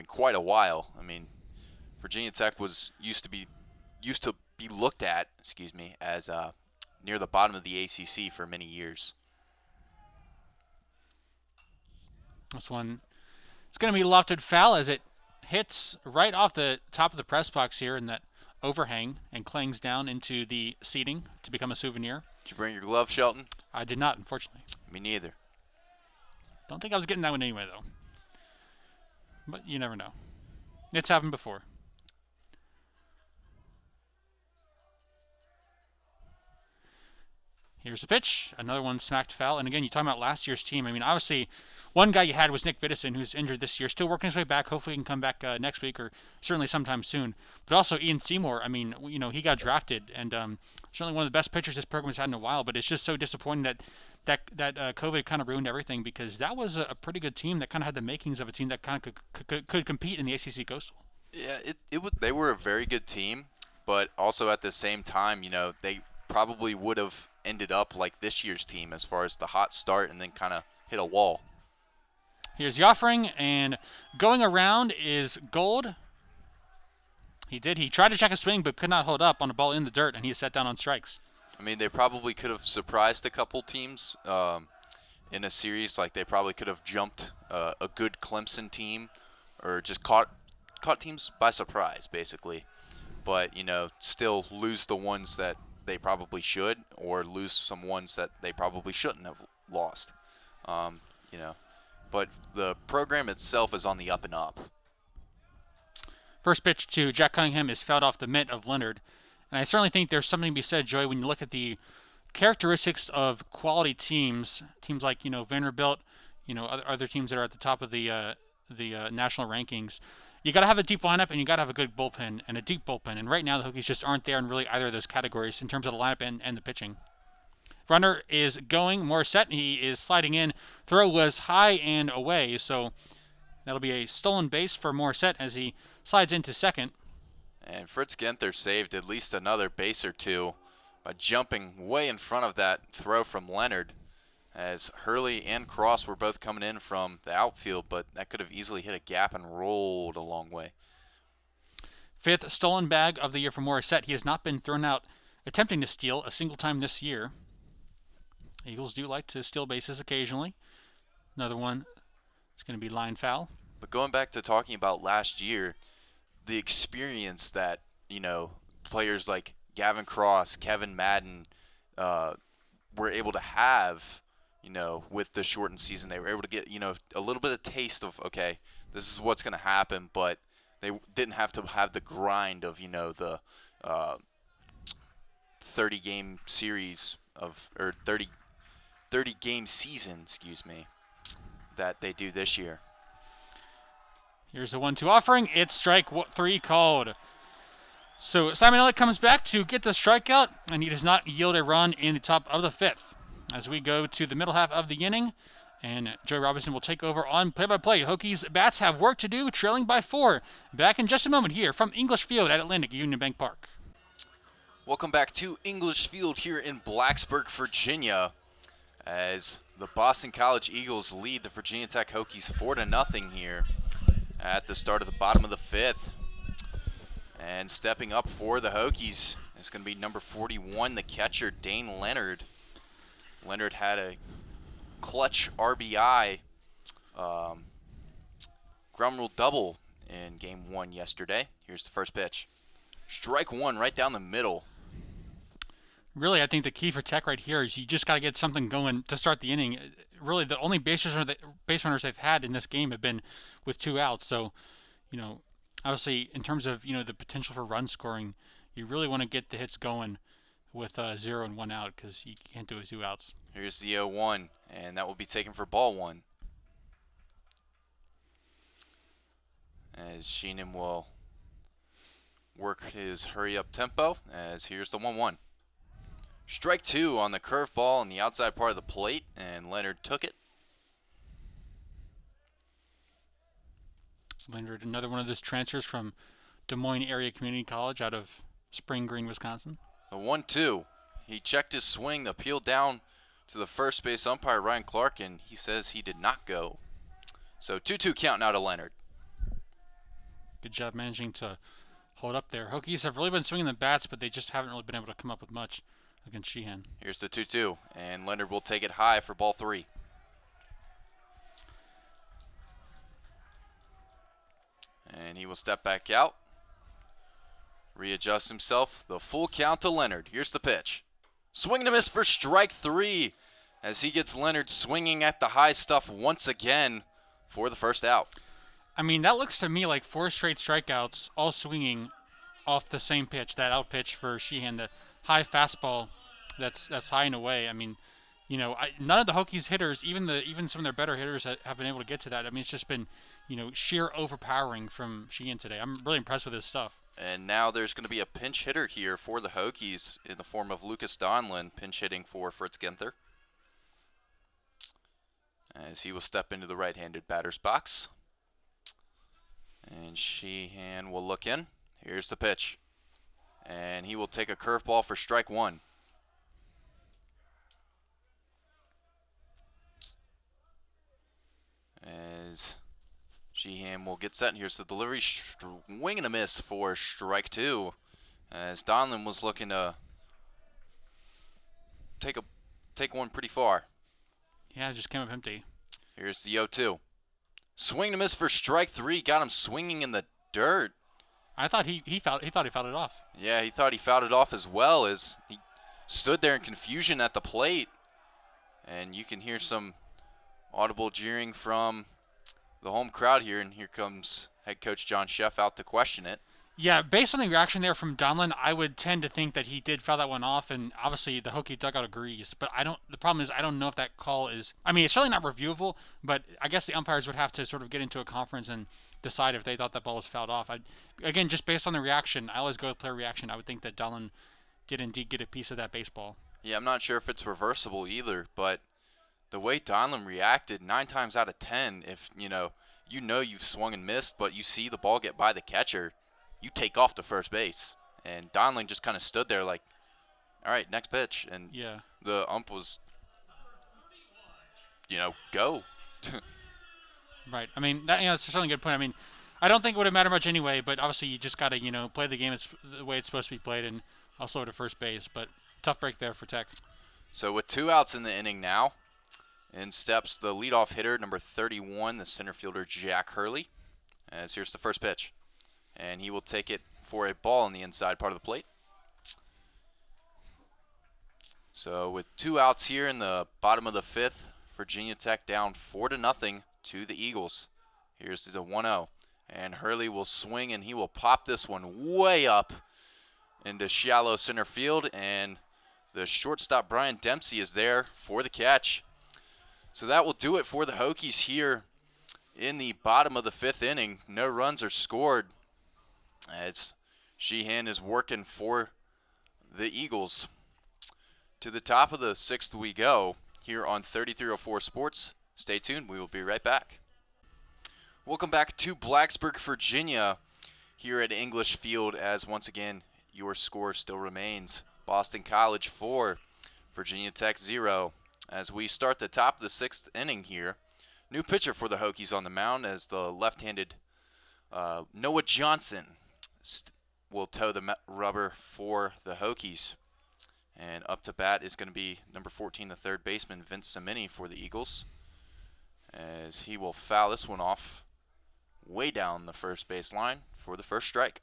quite a while. Virginia Tech used to be looked at, as near the bottom of the ACC for many years. This one, it's going to be lofted foul as it hits right off the top of the press box here in that overhang and clangs down into the seating to become a souvenir. Did you bring your glove, Shelton? I did not, unfortunately. Me neither. Don't think I was getting that one anyway, though. But you never know. It's happened before. Here's the pitch. Another one smacked foul. And again, you're talking about last year's team. I mean, obviously, one guy you had was Nick Vidison, who's injured this year, still working his way back. Hopefully, he can come back next week or certainly sometime soon. But also Ian Seymour. I mean, he got drafted and certainly one of the best pitchers this program has had in a while. But it's just so disappointing that COVID kind of ruined everything, because that was a pretty good team that kind of had the makings of a team that kind of could compete in the ACC Coastal. Yeah, they were a very good team, but also at the same time, they probably would have ended up like this year's team as far as the hot start and then kind of hit a wall. Here's the offering, and going around is Gold. He tried to check his swing but could not hold up on a ball in the dirt, and he sat down on strikes. I mean, they probably could have surprised a couple teams in a series. Like, they probably could have jumped a good Clemson team or just caught teams by surprise, basically. But, still lose the ones that they probably should, or lose some ones that they probably shouldn't have lost. But the program itself is on the up and up. First pitch to Jack Cunningham is fouled off the mitt of Leonard. And I certainly think there's something to be said, Joey, when you look at the characteristics of quality teams like, Vanderbilt, other teams that are at the top of the national rankings. You got to have a deep lineup, and you got to have a good bullpen and a deep bullpen. And right now, the Hokies just aren't there in really either of those categories in terms of the lineup and the pitching. Runner is going. Morissette, he is sliding in. Throw was high and away, so that'll be a stolen base for Morissette as he slides into second. And Fritz Genther saved at least another base or two by jumping way in front of that throw from Leonard, as Hurley and Cross were both coming in from the outfield, but that could have easily hit a gap and rolled a long way. Fifth stolen bag of the year for Morissette. He has not been thrown out attempting to steal a single time this year. Eagles do like to steal bases occasionally. Another one, it's going to be line foul. But going back to talking about last year, the experience that, players like Gavin Cross, Kevin Madden were able to have, with the shortened season. They were able to get, a little bit of taste of, okay, this is what's going to happen, but they didn't have to have the grind of, the 30-game series or 30-game season, that they do this year. Here's the 1-2 offering. It's strike 3 called. So Simon Elliott comes back to get the strikeout, and he does not yield a run in the top of the 5th. As we go to the middle half of the inning, and Joey Robinson will take over on play-by-play. Hokies bats have work to do, trailing by 4. Back in just a moment here from English Field at Atlantic Union Bank Park. Welcome back to English Field here in Blacksburg, Virginia, as the Boston College Eagles lead the Virginia Tech Hokies 4-0 here at the start of the bottom of the 5th. And stepping up for the Hokies is going to be number 41, the catcher, Dane Leonard. Leonard had a clutch RBI ground rule double in Game 1 yesterday. Here's the first pitch. Strike 1 right down the middle. Really, I think the key for Tech right here is you just got to get something going to start the inning. Really, the only base runners they've had in this game have been with 2 outs. So, obviously, in terms of, the potential for run scoring, you really want to get the hits going with 0 and 1 out, because you can't do it with 2 outs. Here's the 0-1, and that will be taken for ball 1. As Sheenan will work his hurry-up tempo, as here's the 1-1. Strike 2 on the curveball on the outside part of the plate, and Leonard took it. Leonard, another one of those transfers from Des Moines Area Community College out of Spring Green, Wisconsin. The 1-2. He checked his swing, appealed down to the first base umpire, Ryan Clark, and he says he did not go. So 2-2 count now to Leonard. Good job managing to hold up there. Hokies have really been swinging the bats, but they just haven't really been able to come up with much against Sheehan. Here's the 2-2, and Leonard will take it high for ball 3. And he will step back out, readjust himself. The full count to Leonard. Here's the pitch. Swing and a miss for strike 3 as he gets Leonard swinging at the high stuff once again for the first out. I mean, that looks to me like 4 straight strikeouts, all swinging off the same pitch, that out pitch for Sheehan, the high fastball that's high and away. I mean, none of the Hokies hitters, even some of their better hitters, have been able to get to that. I mean, it's just been, sheer overpowering from Sheehan today. I'm really impressed with his stuff. And now there's going to be a pinch hitter here for the Hokies in the form of Lucas Donlin, pinch hitting for Fritz Ginther, as he will step into the right-handed batter's box. And Sheehan will look in. Here's the pitch. And he will take a curveball for strike one. As Sheehan will get set. Here's the delivery. Swing and a miss for strike two. As Donlin was looking to take one pretty far. Yeah, it just came up empty. Here's the 0-2. Swing and a miss for strike three. Got him swinging in the dirt. I thought he thought he fouled it off. Yeah, he thought he fouled it off as well, as he stood there in confusion at the plate. And you can hear some audible jeering from the home crowd here, and here comes head coach John Sheff out to question it. Yeah, based on the reaction there from Donlin, I would tend to think that he did foul that one off, and obviously the Hokie dugout agrees. But the problem is I don't know if that call is, I mean, it's certainly not reviewable, but I guess the umpires would have to sort of get into a conference and decide if they thought that ball was fouled off. Again, just based on the reaction, I always go with player reaction. I would think that Donlin did indeed get a piece of that baseball. Yeah, I'm not sure if it's reversible either, but the way Donlin reacted, 9 times out of 10, if you've swung and missed, but you see the ball get by the catcher, you take off to first base. And Donlin just kind of stood there like, all right, next pitch. And yeah, the ump was, go. Right. I mean, that's certainly a good point. I mean, I don't think it would have mattered much anyway, but obviously you just got to, play the game the way it's supposed to be played and also to first base. But tough break there for Tech. So with 2 outs in the inning now, in steps the leadoff hitter, number 31, the center fielder, Jack Hurley. As here's the first pitch. And he will take it for a ball on the inside part of the plate. So with 2 outs here in the bottom of the 5th, Virginia Tech down 4-0 to the Eagles. Here's the 1-0. And Hurley will swing, and he will pop this one way up into shallow center field. And the shortstop, Brian Dempsey, is there for the catch. So that will do it for the Hokies here in the bottom of the 5th inning. No runs are scored, as Sheehan is working for the Eagles. To the top of the 6th we go here on 3304 Sports. Stay tuned. We will be right back. Welcome back to Blacksburg, Virginia, here at English Field, as once again your score still remains Boston College 4, Virginia Tech 0. As we start the top of the 6th inning here, new pitcher for the Hokies on the mound, as the left-handed Noah Johnson will toe the rubber for the Hokies. And up to bat is going to be number 14, the third baseman, Vince Cimini, for the Eagles, as he will foul this one off way down the first base line for the first strike.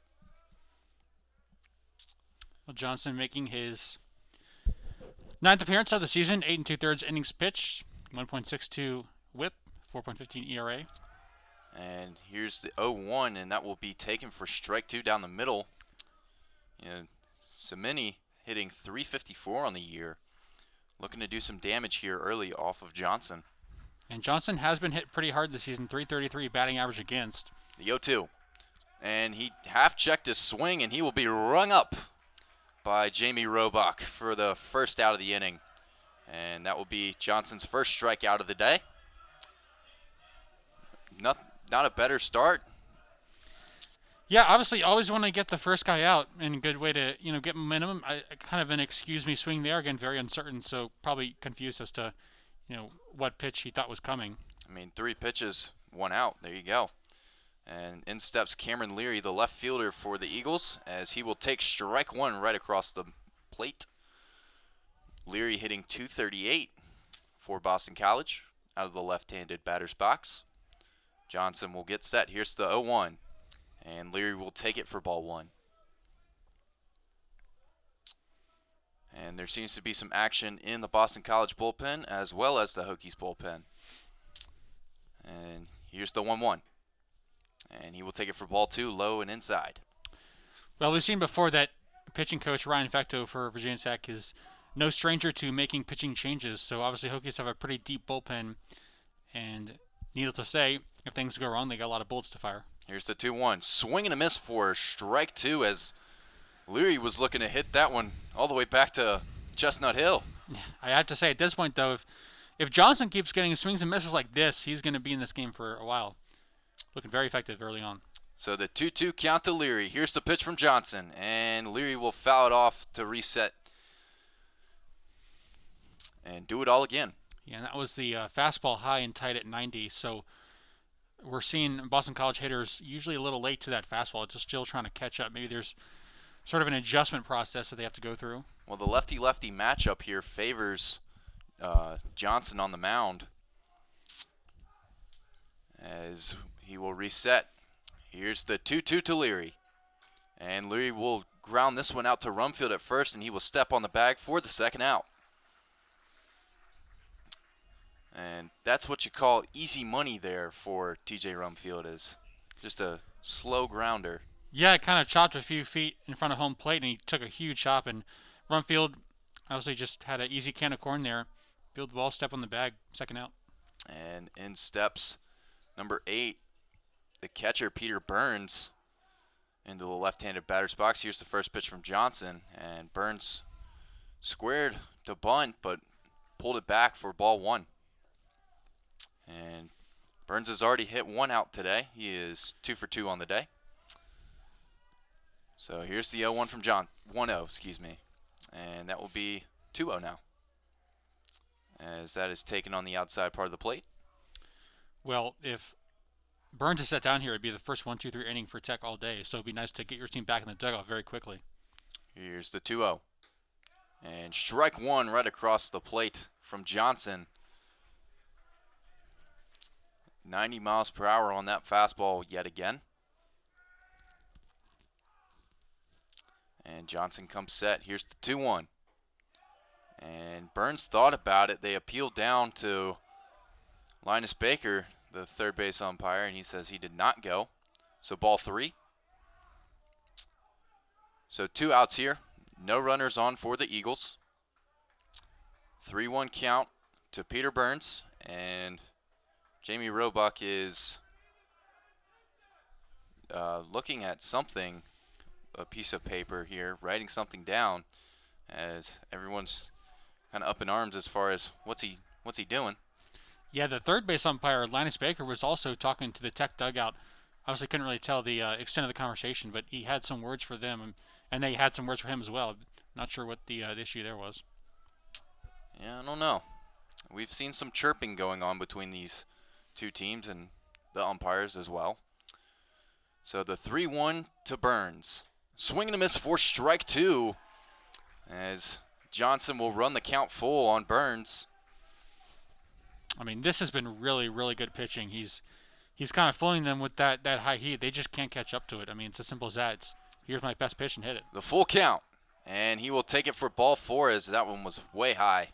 Well, Johnson making his 9th appearance of the season, 8 2/3 innings pitched, 1.62 WHIP, 4.15 ERA. And here's the 0-1, and that will be taken for strike 2 down the middle. Cimini hitting .354 on the year, looking to do some damage here early off of Johnson. And Johnson has been hit pretty hard this season, .333 batting average against. The 0-2. And he half-checked his swing, and he will be rung up by Jamie Robach for the first out of the inning. And that will be Johnson's first strikeout of the day. Not a better start. Yeah, obviously, always want to get the first guy out, and a good way to, get momentum. I kind of an excuse me swing there, again, very uncertain, so probably confused as to, what pitch he thought was coming. I mean, 3 pitches, 1 out. There you go. And in steps Cameron Leary, the left fielder for the Eagles, as he will take strike 1 right across the plate. Leary hitting .238 for Boston College out of the left-handed batter's box. Johnson will get set. Here's the 0-1. And Leary will take it for ball 1. And there seems to be some action in the Boston College bullpen as well as the Hokies bullpen. And here's the 1-1. And he will take it for ball 2, low and inside. Well, we've seen before that pitching coach Ryan Fecto for Virginia Tech is no stranger to making pitching changes. So obviously Hokies have a pretty deep bullpen, and needless to say, if things go wrong, they got a lot of bullets to fire. Here's the 2-1. Swing and a miss for strike two as Leary was looking to hit that one all the way back to Chestnut Hill. I have to say, at this point, though, if Johnson keeps getting swings and misses like this, he's going to be in this game for a while. Looking very effective early on. So the 2-2 count to Leary. Here's the pitch from Johnson, and Leary will foul it off to reset and do it all again. Yeah, and that was the fastball high and tight at 90. So we're seeing Boston College hitters usually a little late to that fastball, just still trying to catch up. Maybe there's sort of an adjustment process that they have to go through. Well, the lefty-lefty matchup here favors Johnson on the mound as he will reset. Here's the 2-2 to Leary. And Leary will ground this one out to Rumfield at first, and he will step on the bag for the second out. And that's what you call easy money there for TJ Rumfield, is just a slow grounder. Yeah, it kind of chopped a few feet in front of home plate, and he took a huge chop. And Rumfield obviously just had an easy can of corn there. Field the ball, step on the bag, second out. And in steps number 8, the catcher, Peter Burns, into the left-handed batter's box. Here's the first pitch from Johnson, and Burns squared to bunt, but pulled it back for ball 1. And Burns has already hit 1 out today. He is 2 for 2 on the day. So here's the 0-1 from 1-0, excuse me. And that will be 2-0 now, as that is taken on the outside part of the plate. Well, if Burns is set down here, it'd be the first 1-2-3 inning for Tech all day. So it'd be nice to get your team back in the dugout very quickly. Here's the 2-0. And strike 1 right across the plate from Johnson. 90 miles per hour on that fastball yet again. And Johnson comes set. Here's the 2-1. And Burns thought about it. They appealed down to Linus Baker, the third base umpire, and he says he did not go. So ball 3. So 2 outs here. No runners on for the Eagles. 3-1 count to Peter Burns, and Jamie Roebuck is looking at something, a piece of paper here, writing something down, as everyone's kind of up in arms as far as what's he doing. Yeah, the third base umpire, Linus Baker, was also talking to the Tech dugout. Obviously couldn't really tell the extent of the conversation, but he had some words for them, and they had some words for him as well. Not sure what the issue there was. Yeah, I don't know. We've seen some chirping going on between these two teams and the umpires as well. So the 3-1 to Burns. Swing and a miss for strike 2, as Johnson will run the count full on Burns. I mean, this has been really, really good pitching. He's kind of fooling them with that high heat. They just can't catch up to it. I mean, it's as simple as that. It's, here's my best pitch and hit it. The full count, and he will take it for ball 4, as that one was way high.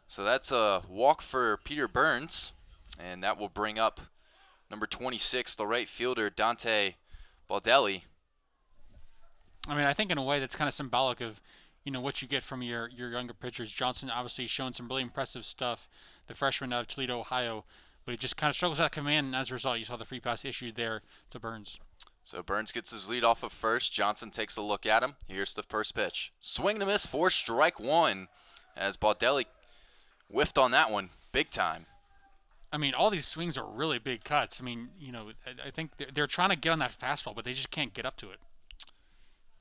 So that's a walk for Peter Burns, and that will bring up number 26, the right fielder, Dante Baldelli. I mean, I think in a way that's kind of symbolic of, what you get from your younger pitchers. Johnson obviously showing some really impressive stuff, the freshman out of Toledo, Ohio, but he just kind of struggles at command, and as a result, you saw the free pass issued there to Burns. So Burns gets his lead off of first. Johnson takes a look at him. Here's the first pitch. Swing and a miss for strike 1, as Baldelli whiffed on that one big time. I mean, all these swings are really big cuts. I mean, I think they're trying to get on that fastball, but they just can't get up to it.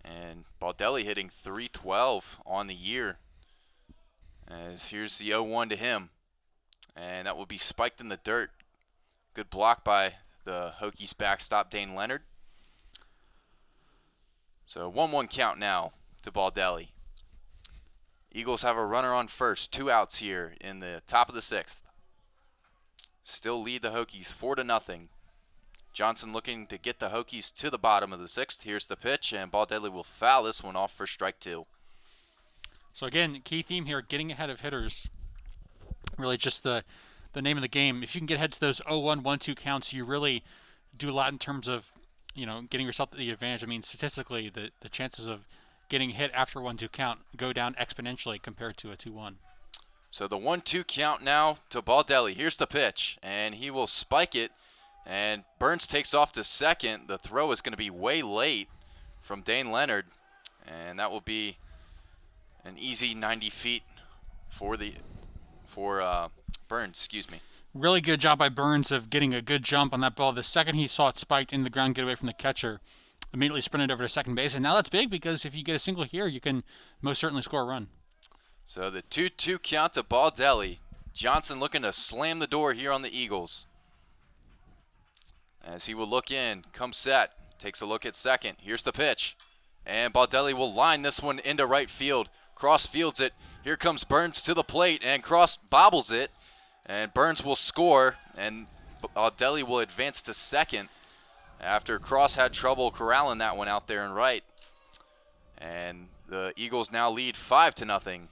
And Baldelli hitting .312 on the year. As here's the 0-1 to him. And that will be spiked in the dirt. Good block by the Hokies backstop, Dane Leonard. So 1-1 count now to Baldelli. Eagles have a runner on first. 2 outs here in the top of the 6th. Still lead the Hokies 4-0. Johnson looking to get the Hokies to the bottom of the 6th. Here's the pitch, and Baldelli will foul this one off for strike 2. So again, key theme here, getting ahead of hitters. Really just the name of the game. If you can get ahead to those 0-1, 1-2 counts, you really do a lot in terms of, getting yourself the advantage. I mean, statistically, the chances of getting hit after 1-2 count go down exponentially compared to a 2-1. So the 1-2 count now to Baldelli. Here's the pitch, and he will spike it, and Burns takes off to second. The throw is going to be way late from Dane Leonard, and that will be an easy 90 feet for Burns. Excuse me. Really good job by Burns of getting a good jump on that ball. The second he saw it spiked in the ground, get away from the catcher, immediately sprinted over to second base. And now that's big because if you get a single here, you can most certainly score a run. So the 2-2 count to Baldelli. Johnson looking to slam the door here on the Eagles. As he will look in, comes set, takes a look at second. Here's the pitch. And Baldelli will line this one into right field. Cross fields it. Here comes Burns to the plate, and Cross bobbles it. And Burns will score, and Baldelli will advance to second after Cross had trouble corralling that one out there in right. And the Eagles now lead 5-0.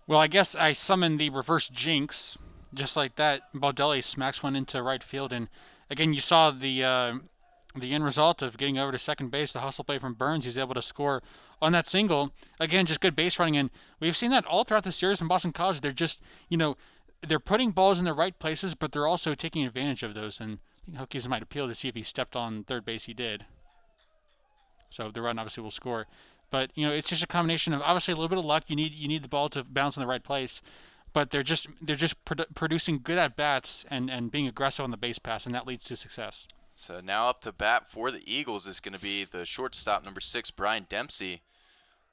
Well, I guess I summoned the reverse jinx. Just like that, Baldelli smacks one into right field. And again, you saw the end result of getting over to second base, the hustle play from Burns. He's able to score on that single. Again, just good base running. And we've seen that all throughout the series from Boston College. They're just, they're putting balls in the right places, but they're also taking advantage of those. And I think Hokies might appeal to see if he stepped on third base. He did. So the run obviously will score. But, it's just a combination of obviously a little bit of luck. You need the ball to bounce in the right place. But they're just producing good at-bats and being aggressive on the base pass, and that leads to success. So now up to bat for the Eagles is going to be the shortstop, number 6, Brian Dempsey,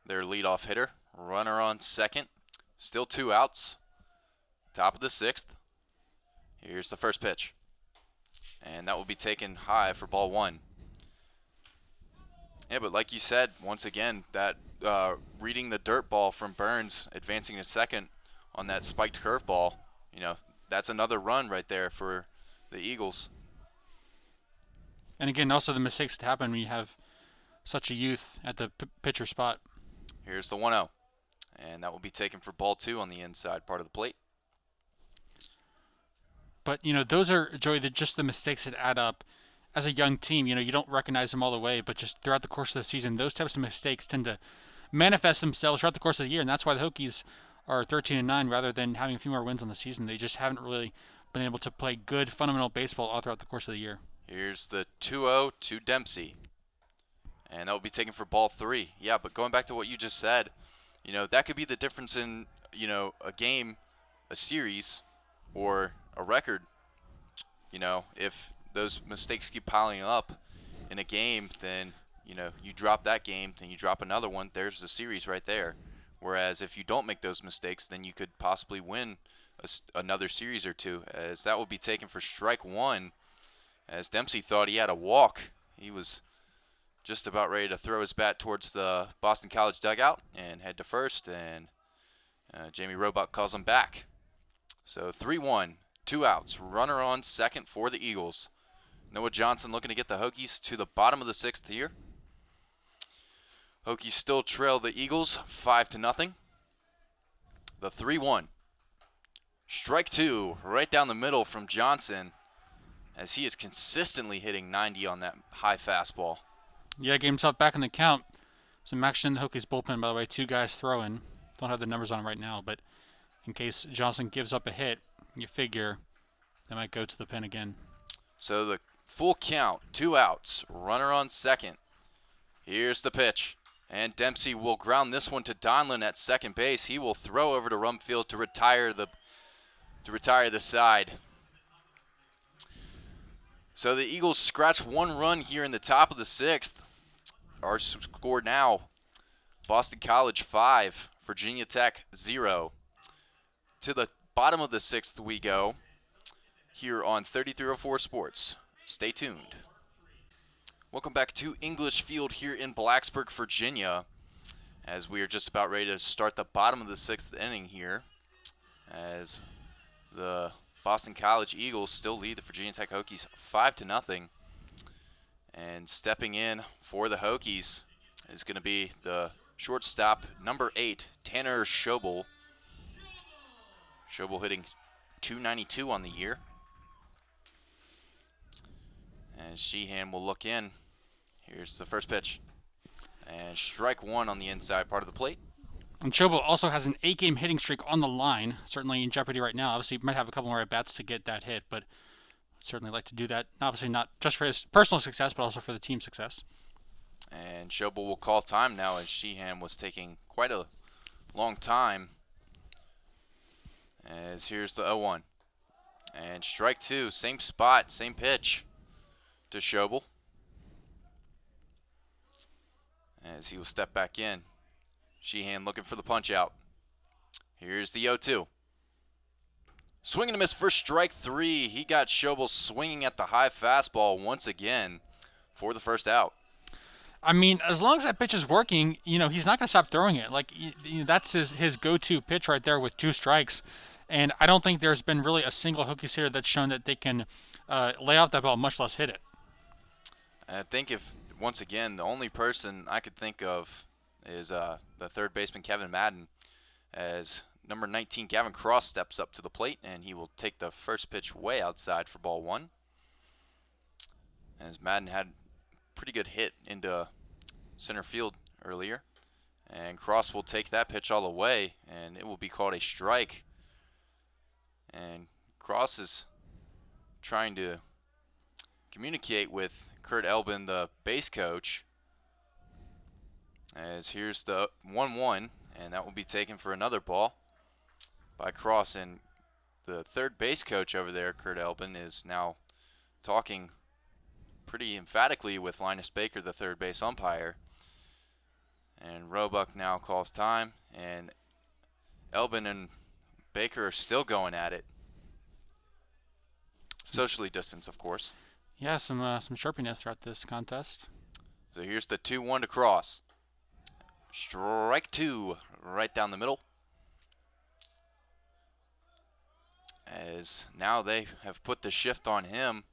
their leadoff hitter. Runner on second. Still 2 outs. Top of the 6th. Here's the first pitch. And that will be taken high for ball 1. Yeah, but like you said, once again, that reading the dirt ball from Burns, advancing to second on that spiked curveball, that's another run right there for the Eagles. And again, also the mistakes that happen when you have such a youth at the pitcher spot. Here's the 1-0. And that will be taken for ball 2 on the inside part of the plate. But, those are, Joey, just the mistakes that add up. As a young team, you don't recognize them all the way, but just throughout the course of the season, those types of mistakes tend to manifest themselves throughout the course of the year, and that's why the Hokies are 13-9 rather than having a few more wins on the season. They just haven't really been able to play good fundamental baseball all throughout the course of the year. Here's the 2-0 to Dempsey, and that will be taken for ball 3. Yeah, but going back to what you just said, that could be the difference in, a game, a series, or a record. If those mistakes keep piling up in a game, then, you drop that game, then you drop another one, there's the series right there. Whereas if you don't make those mistakes, then you could possibly win another series or two, as that will be taken for strike 1, as Dempsey thought he had a walk. He was just about ready to throw his bat towards the Boston College dugout and head to first, and Jamie Robach calls him back. So 3-1, 2 outs, runner on second for the Eagles. Noah Johnson looking to get the Hokies to the bottom of the 6th here. Hokies still trail the Eagles 5-0. The 3-1. Strike 2 right down the middle from Johnson, as he is consistently hitting 90 on that high fastball. Yeah, game himself back in the count. Some action in the Hokies bullpen, by the way. 2 guys throwing. Don't have the numbers on right now, but in case Johnson gives up a hit, you figure they might go to the pen again. So the full count, 2 outs, runner on second. Here's the pitch, and Dempsey will ground this one to Donlin at second base. He will throw over to Rumfield to retire the side. So the Eagles scratch 1 run here in the top of the 6th. Our score now, Boston College 5, Virginia Tech 0. To the bottom of the 6th we go here on 3304 Sports. Stay tuned. Welcome back to English Field here in Blacksburg, Virginia, as we are just about ready to start the bottom of the 6th inning here, as the Boston College Eagles still lead the Virginia Tech Hokies 5-0. And stepping in for the Hokies is going to be the shortstop, number 8, Tanner Shobel. Shobel hitting .292 on the year. And Sheehan will look in. Here's the first pitch. And strike one on the inside part of the plate. And Shobel also has an 8-game hitting streak on the line, certainly in jeopardy right now. Obviously, he might have a couple more at-bats to get that hit, but certainly like to do that. Obviously not just for his personal success, but also for the team success. And Shobel will call time now, as Sheehan was taking quite a long time. As here's the 0-1. And strike two, same spot, same pitch to Shobel. As he will step back in. Sheehan looking for the punch out. Here's the 0-2. Swing and a miss for strike three. He got Shobel swinging at the high fastball once again for the first out. I mean, as long as that pitch is working, he's not going to stop throwing it. Like, that's his go-to pitch right there with 2 strikes. And I don't think there's been really a single Hokies hitter that's shown that they can lay off that ball, much less hit it. I think once again, the only person I could think of is the third baseman, Kevin Madden, as number 19, Gavin Cross, steps up to the plate, and he will take the first pitch way outside for ball one. As Madden had a pretty good hit into center field earlier. And Cross will take that pitch all the way, and it will be called a strike. And Cross is trying to communicate with Kurt Elbin, the base coach. As here's the 1-1, and that will be taken for another ball by Cross. And the third base coach over there, Kurt Elbin, is now talking pretty emphatically with Linus Baker, the third base umpire. And Roebuck now calls time, and Elbin and Baker are still going at it. Socially distanced, of course. Yeah, some sharpiness throughout this contest. So here's the 2-1 to Cross. Strike two, right down the middle. As now they have put the shift on him,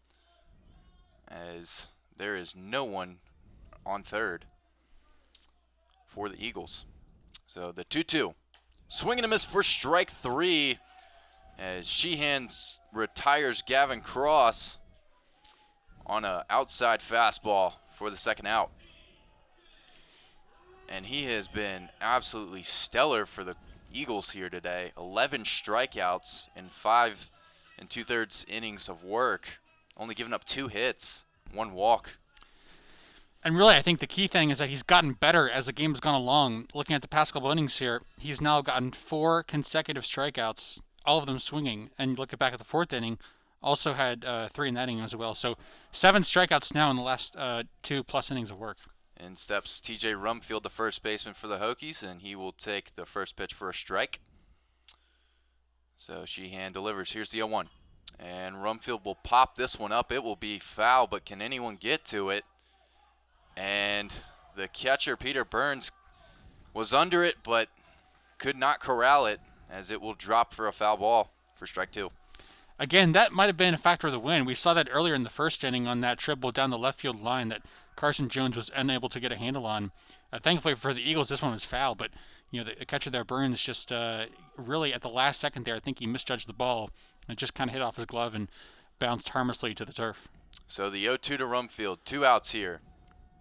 as there is no one on third for the Eagles. So the 2-2. Swing and a miss for strike three, as Sheehan retires Gavin Cross on an outside fastball for the second out. And he has been absolutely stellar for the Eagles here today. 11 strikeouts in 5 2/3 innings of work. Only giving up 2 hits, 1 walk. And really, I think the key thing is that he's gotten better as the game's gone along. Looking at the past couple innings here, he's now gotten 4 consecutive strikeouts, all of them swinging. And looking back at the 4th inning, also had 3 in that inning as well. So 7 strikeouts now in the last 2+ innings of work. In steps TJ Rumfield, the first baseman for the Hokies, and he will take the first pitch for a strike. So Sheehan delivers. Here's the 0-1. And Rumfield will pop this one up. It will be foul, but can anyone get to it? And the catcher, Peter Burns, was under it, but could not corral it, as it will drop for a foul ball for strike 2. Again, that might have been a factor of the win. We saw that earlier in the first inning on that triple down the left field line that Carson Jones was unable to get a handle on. Thankfully for the Eagles, this one was foul, but the catcher there, Burns, just really at the last second there, I think he misjudged the ball and just kind of hit off his glove and bounced harmlessly to the turf. So the 0-2 to Rumfield, 2 outs here.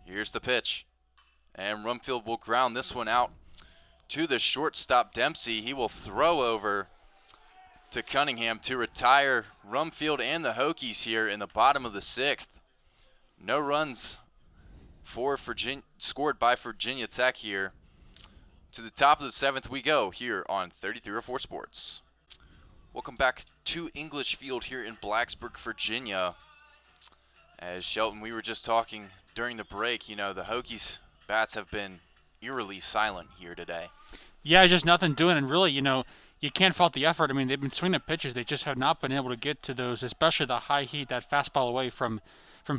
Here's the pitch, and Rumfield will ground this one out to the shortstop, Dempsey. He will throw over to Cunningham to retire Rumfield and the Hokies here in the bottom of the 6th. No runs scored by Virginia Tech here. To the top of the 7th we go here on 3304 Sports. Welcome back to English Field here in Blacksburg, Virginia. As Shelton, we were just talking during the break, the Hokies bats have been eerily silent here today. Yeah, just nothing doing, and really, you can't fault the effort. I mean, they've been swinging at pitches. They just have not been able to get to those, especially the high heat. That fastball away from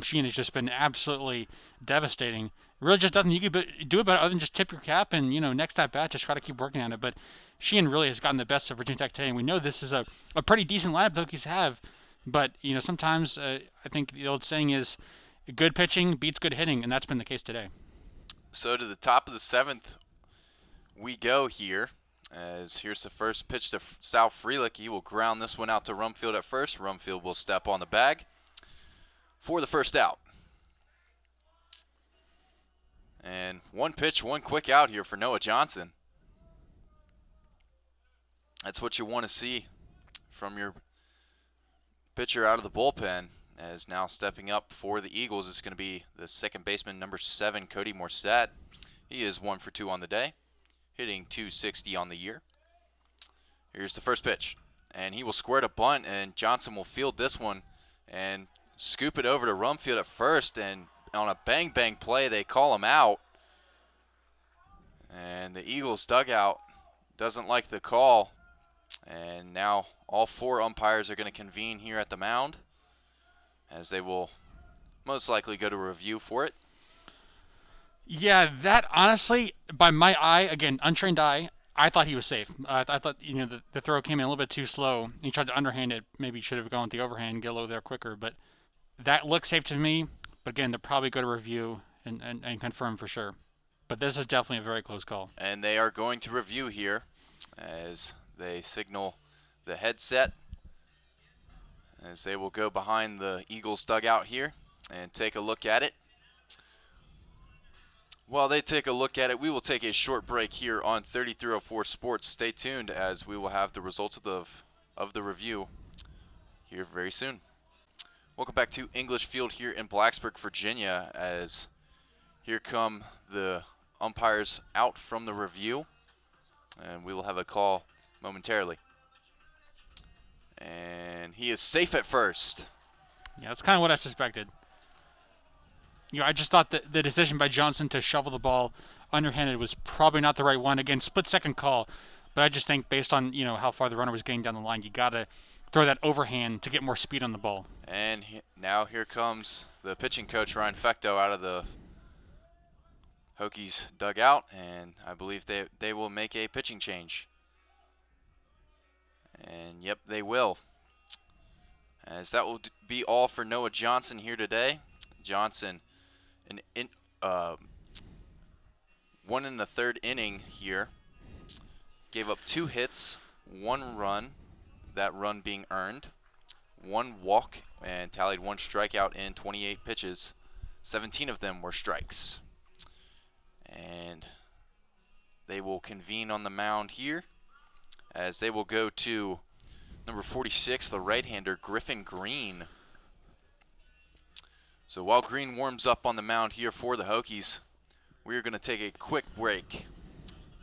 Sheehan has just been absolutely devastating. Really just nothing you could do about it other than just tip your cap and, next at bat, just try to keep working on it. But Sheehan really has gotten the best of Virginia Tech today, and we know this is a pretty decent lineup the Hokies have. But, sometimes I think the old saying is good pitching beats good hitting, and that's been the case today. So to the top of the 7th we go here. As here's the first pitch to Sal Frelick. He will ground this one out to Rumfield at first. Rumfield will step on the bag for the first out. And one pitch, one quick out here for Noah Johnson. That's what you want to see from your pitcher out of the bullpen. As now stepping up for the Eagles is going to be the second baseman, number 7, Cody Morset. He is 1 for 2 on the day, hitting .260 on the year. Here's the first pitch, and he will square to bunt, and Johnson will field this one and scoop it over to Rumfield at first, and on a bang-bang play, they call him out. And the Eagles dugout doesn't like the call, and now all 4 umpires are going to convene here at the mound, as they will most likely go to review for it. Yeah, that honestly, by my eye, again, untrained eye, I thought he was safe. I thought, the throw came in a little bit too slow. He tried to underhand it. Maybe he should have gone with the overhand, get a little there quicker. But that looks safe to me. But again, they'll probably go to review and confirm for sure. But this is definitely a very close call. And they are going to review here as they signal the headset, as they will go behind the Eagles dugout here and take a look at it. While they take a look at it, we will take a short break here on 3304 Sports. Stay tuned, as we will have the results of the review here very soon. Welcome back to English Field here in Blacksburg, Virginia, as here come the umpires out from the review, and we will have a call momentarily. And he is safe at first. Yeah, that's kind of what I suspected. I just thought that the decision by Johnson to shovel the ball underhanded was probably not the right one. Again, split-second call, but I just think based on how far the runner was getting down the line, you got to throw that overhand to get more speed on the ball. And now here comes the pitching coach, Ryan Fecto, out of the Hokies dugout, and I believe they will make a pitching change. And yep, they will. As that will be all for Noah Johnson here today. Johnson, one in the third inning here, gave up 2 hits, 1 run, that run being earned, 1 walk, and tallied 1 strikeout in 28 pitches. 17 of them were strikes. And they will convene on the mound here, as they will go to number 46, the right-hander, Griffin Green. So while Green warms up on the mound here for the Hokies, we are going to take a quick break.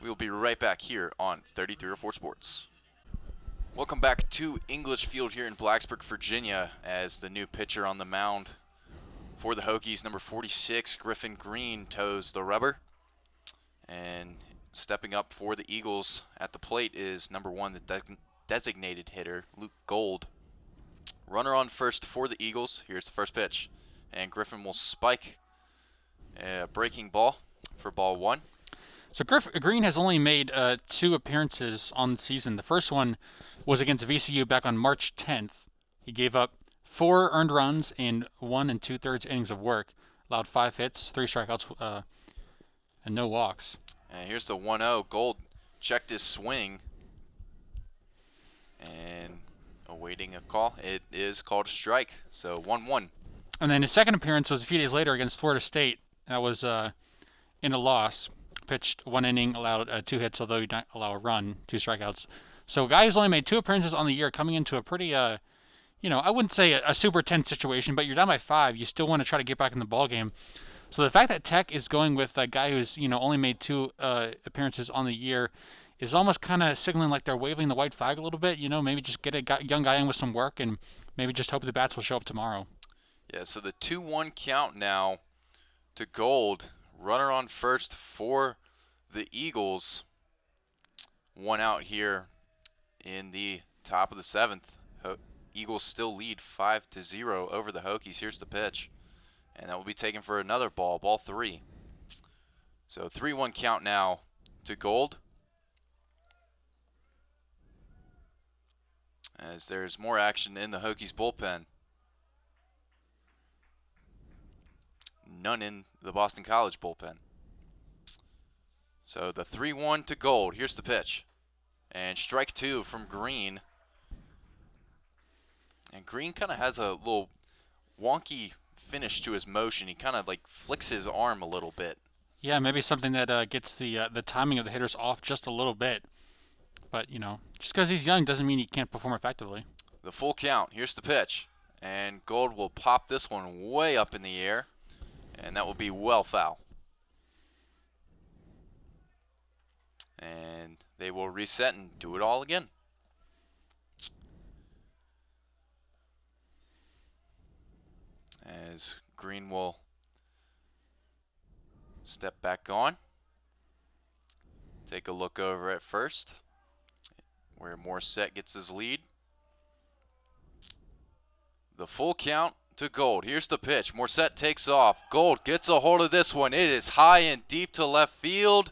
We will be right back here on 3304 Sports. Welcome back to English Field here in Blacksburg, Virginia, as the new pitcher on the mound for the Hokies, number 46, Griffin Green, toes the rubber. And stepping up for the Eagles at the plate is number 1, the designated hitter, Luke Gold. Runner on first for the Eagles. Here's the first pitch. And Griffin will spike a breaking ball for ball 1. So Green has only made 2 appearances on the season. The first one was against VCU back on March 10th. He gave up 4 earned runs in 1 2/3 innings of work, allowed 5 hits, 3 strikeouts, and no walks. And here's the 1-0. Gold checked his swing and awaiting a call. It is called a strike, so 1-1. And then his second appearance was a few days later against Florida State. That was in a loss. Pitched 1 inning, allowed 2 hits, although he didn't allow a run, 2 strikeouts. So a guy who's only made 2 appearances on the year, coming into a pretty, I wouldn't say a super tense situation, but you're down by 5. You still want to try to get back in the ball game. So the fact that Tech is going with a guy who's only made 2 appearances on the year is almost kind of signaling like they're waving the white flag a little bit. Maybe just get a young guy in with some work and maybe just hope the bats will show up tomorrow. Yeah, so the 2-1 count now to Gold. Runner on first for the Eagles. 1 out here in the top of the 7th. Eagles still lead 5-0 over the Hokies. Here's the pitch. And that will be taken for another ball, ball 3. So 3-1 count now to Gold. As there's more action in the Hokies bullpen. None in the Boston College bullpen. So the 3-1 to Gold. Here's the pitch. And strike 2 from Green. And Green kind of has a little wonky finish to his motion. He kind of like flicks his arm a little bit. Yeah, maybe something that gets the timing of the hitters off just a little bit. But just because he's young doesn't mean he can't perform effectively. The full count. Here's the pitch. And Gold will pop this one way up in the air. And that will be well foul. And they will reset and do it all again. As Green will step back on. Take a look over at first, where Morissette gets his lead. The full count to Gold. Here's the pitch. Morissette takes off. Gold gets a hold of this one. It is high and deep to left field,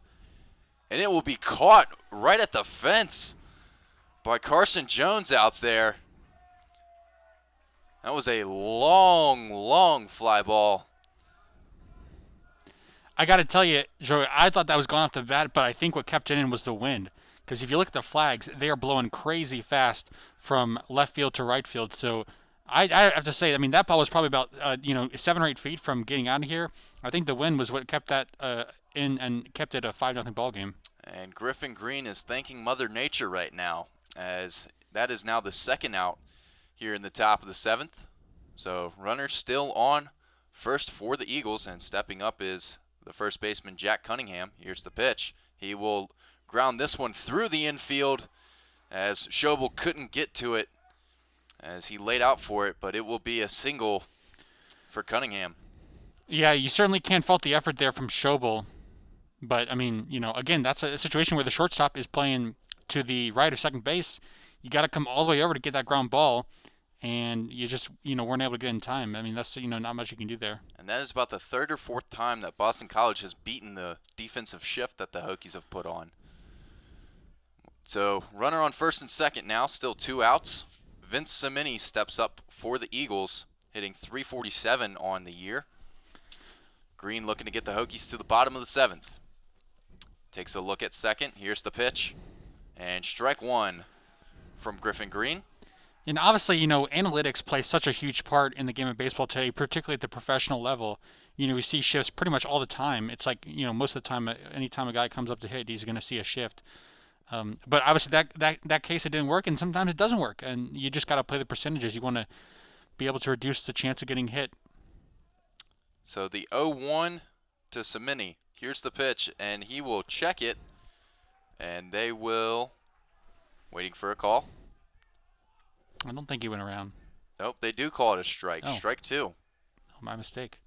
and it will be caught right at the fence by Carson Jones out there. That was a long, long fly ball. I got to tell you, Joey, I thought that was going off the bat, but I think what kept it in was the wind. Because if you look at the flags, they are blowing crazy fast from left field to right field. So I have to say, I mean, that ball was probably about 7 or 8 feet from getting out of here. I think the wind was what kept that in and kept it a 5-0 ball game. And Griffin Green is thanking Mother Nature right now, as that is now the second out here in the top of the 7th. So runners still on first for the Eagles, and stepping up is the first baseman, Jack Cunningham. Here's the pitch. He will ground this one through the infield, as Shobel couldn't get to it as he laid out for it, but it will be a single for Cunningham. Yeah, you certainly can't fault the effort there from Shobel. But, I mean, again, that's a situation where the shortstop is playing to the right of second base. You got to come all the way over to get that ground ball, and you just, weren't able to get in time. I mean, that's, not much you can do there. And that is about the third or fourth time that Boston College has beaten the defensive shift that the Hokies have put on. So, runner on first and second now, still 2 outs. Vince Cimini steps up for the Eagles, hitting .347 on the year. Green looking to get the Hokies to the bottom of the 7th. Takes a look at second. Here's the pitch. And strike one from Griffin Green. And obviously, analytics play such a huge part in the game of baseball today, particularly at the professional level. We see shifts pretty much all the time. It's like, most of the time, anytime a guy comes up to hit, he's going to see a shift. But obviously, that case, it didn't work, and sometimes it doesn't work. And you just got to play the percentages. You want to be able to reduce the chance of getting hit. So the 0-1 to Cimini. Here's the pitch, and he will check it, and they will, waiting for a call. I don't think he went around. Nope, they do call it a strike. Oh. Strike 2. Oh, my mistake.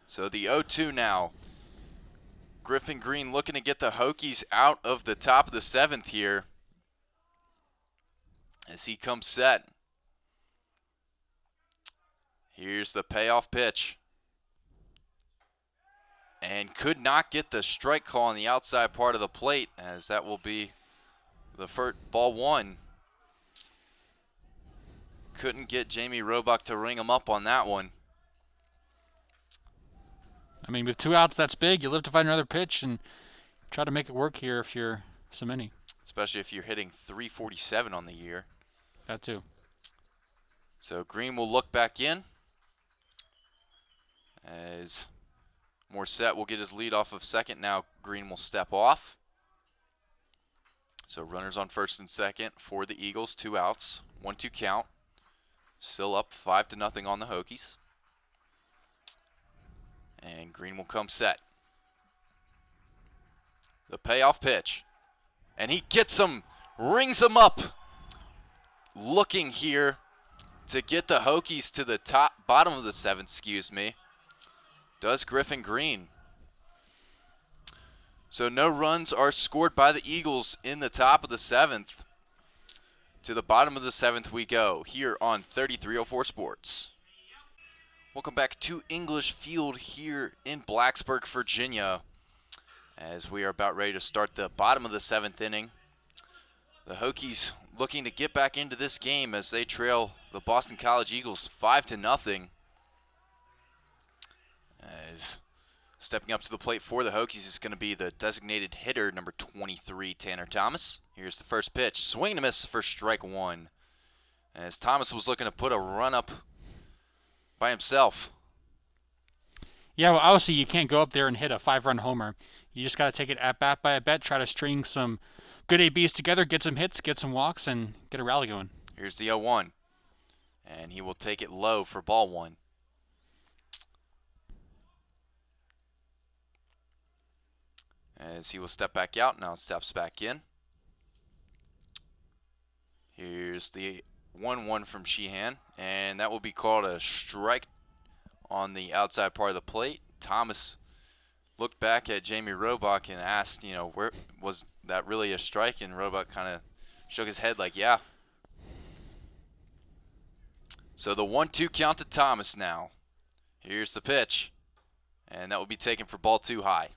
So the 0-2 now. Griffin Green looking to get the Hokies out of the top of the 7th here as he comes set. Here's the payoff pitch. And could not get the strike call on the outside part of the plate, as that will be the first ball 1. Couldn't get Jamie Roebuck to ring him up on that one. I mean, with 2 outs, that's big. You live to find another pitch and try to make it work here if you're Cimini. Especially if you're hitting .347 on the year. That too. So Green will look back in, as Morissette will get his lead off of second. Now Green will step off. So runners on first and second for the Eagles. 2 outs. 1-2 count. Still up 5-0 on the Hokies. And Green will come set. The payoff pitch. And he gets him, rings him up. Looking here to get the Hokies to the bottom of the 7th, does Griffin Green. So no runs are scored by the Eagles in the top of the 7th. To the bottom of the 7th we go here on 3304 Sports. Welcome back to English Field here in Blacksburg, Virginia, as we are about ready to start the bottom of the 7th inning. The Hokies looking to get back into this game as they trail the Boston College Eagles 5-0. As stepping up to the plate for the Hokies is going to be the designated hitter, number 23, Tanner Thomas. Here's the first pitch. Swing and a miss for strike 1. As Thomas was looking to put a run up by himself. Yeah, well, obviously you can't go up there and hit a 5-run homer. You just got to take it at bat by a bat, try to string some good ABs together, get some hits, get some walks, and get a rally going. Here's the 0-1, and he will take it low for ball one. As he will step back out, now steps back in. Here's the 1-1 from Sheehan, and that will be called a strike on the outside part of the plate. Thomas looked back at Jamie Robach and asked, where was that really a strike? And Robach kind of shook his head like, yeah. So the 1-2 count to Thomas now. Here's the pitch, and that will be taken for ball 2 high.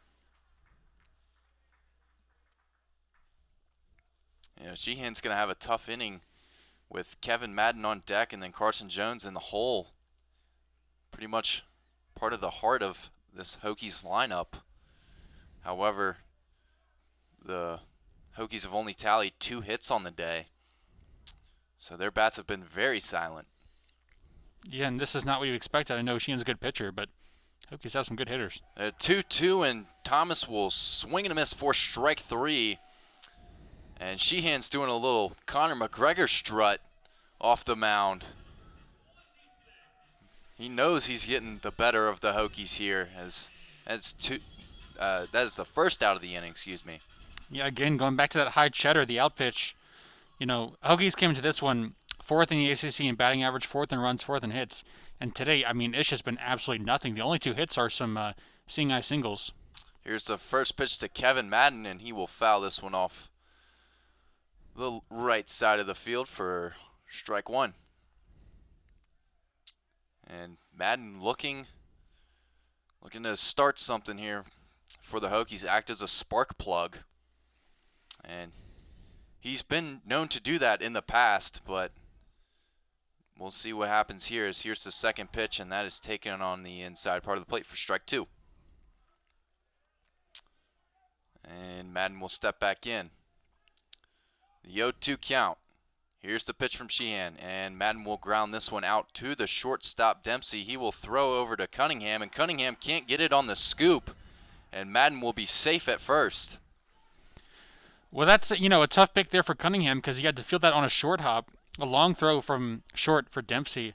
Sheehan's going to have a tough inning with Kevin Madden on deck and then Carson Jones in the hole. Pretty much part of the heart of this Hokies lineup. However, the Hokies have only tallied 2 hits on the day, so their bats have been very silent. Yeah, and this is not what you expected. I know Sheehan's a good pitcher, but Hokies have some good hitters. 2-2, and Thomas will swing and a miss for strike 3. And Sheehan's doing a little Conor McGregor strut off the mound. He knows he's getting the better of the Hokies here that is the first out of the inning, excuse me. Yeah, again, going back to that high cheddar, the out pitch. Hokies came into this one 4th in the ACC in batting average, 4th in runs, 4th in hits. And today, it's just been absolutely nothing. The only 2 hits are some seeing eye singles. Here's the first pitch to Kevin Madden, and he will foul this one off the right side of the field for strike 1. And Madden looking to start something here for the Hokies, act as a spark plug. And he's been known to do that in the past, but we'll see what happens here. Here's the second pitch, and that is taken on the inside part of the plate for strike 2. And Madden will step back in. The 0-2 count. Here's the pitch from Sheehan, and Madden will ground this one out to the shortstop Dempsey. He will throw over to Cunningham, and Cunningham can't get it on the scoop, and Madden will be safe at first. Well, that's a tough pick there for Cunningham because he had to field that on a short hop, a long throw from short for Dempsey.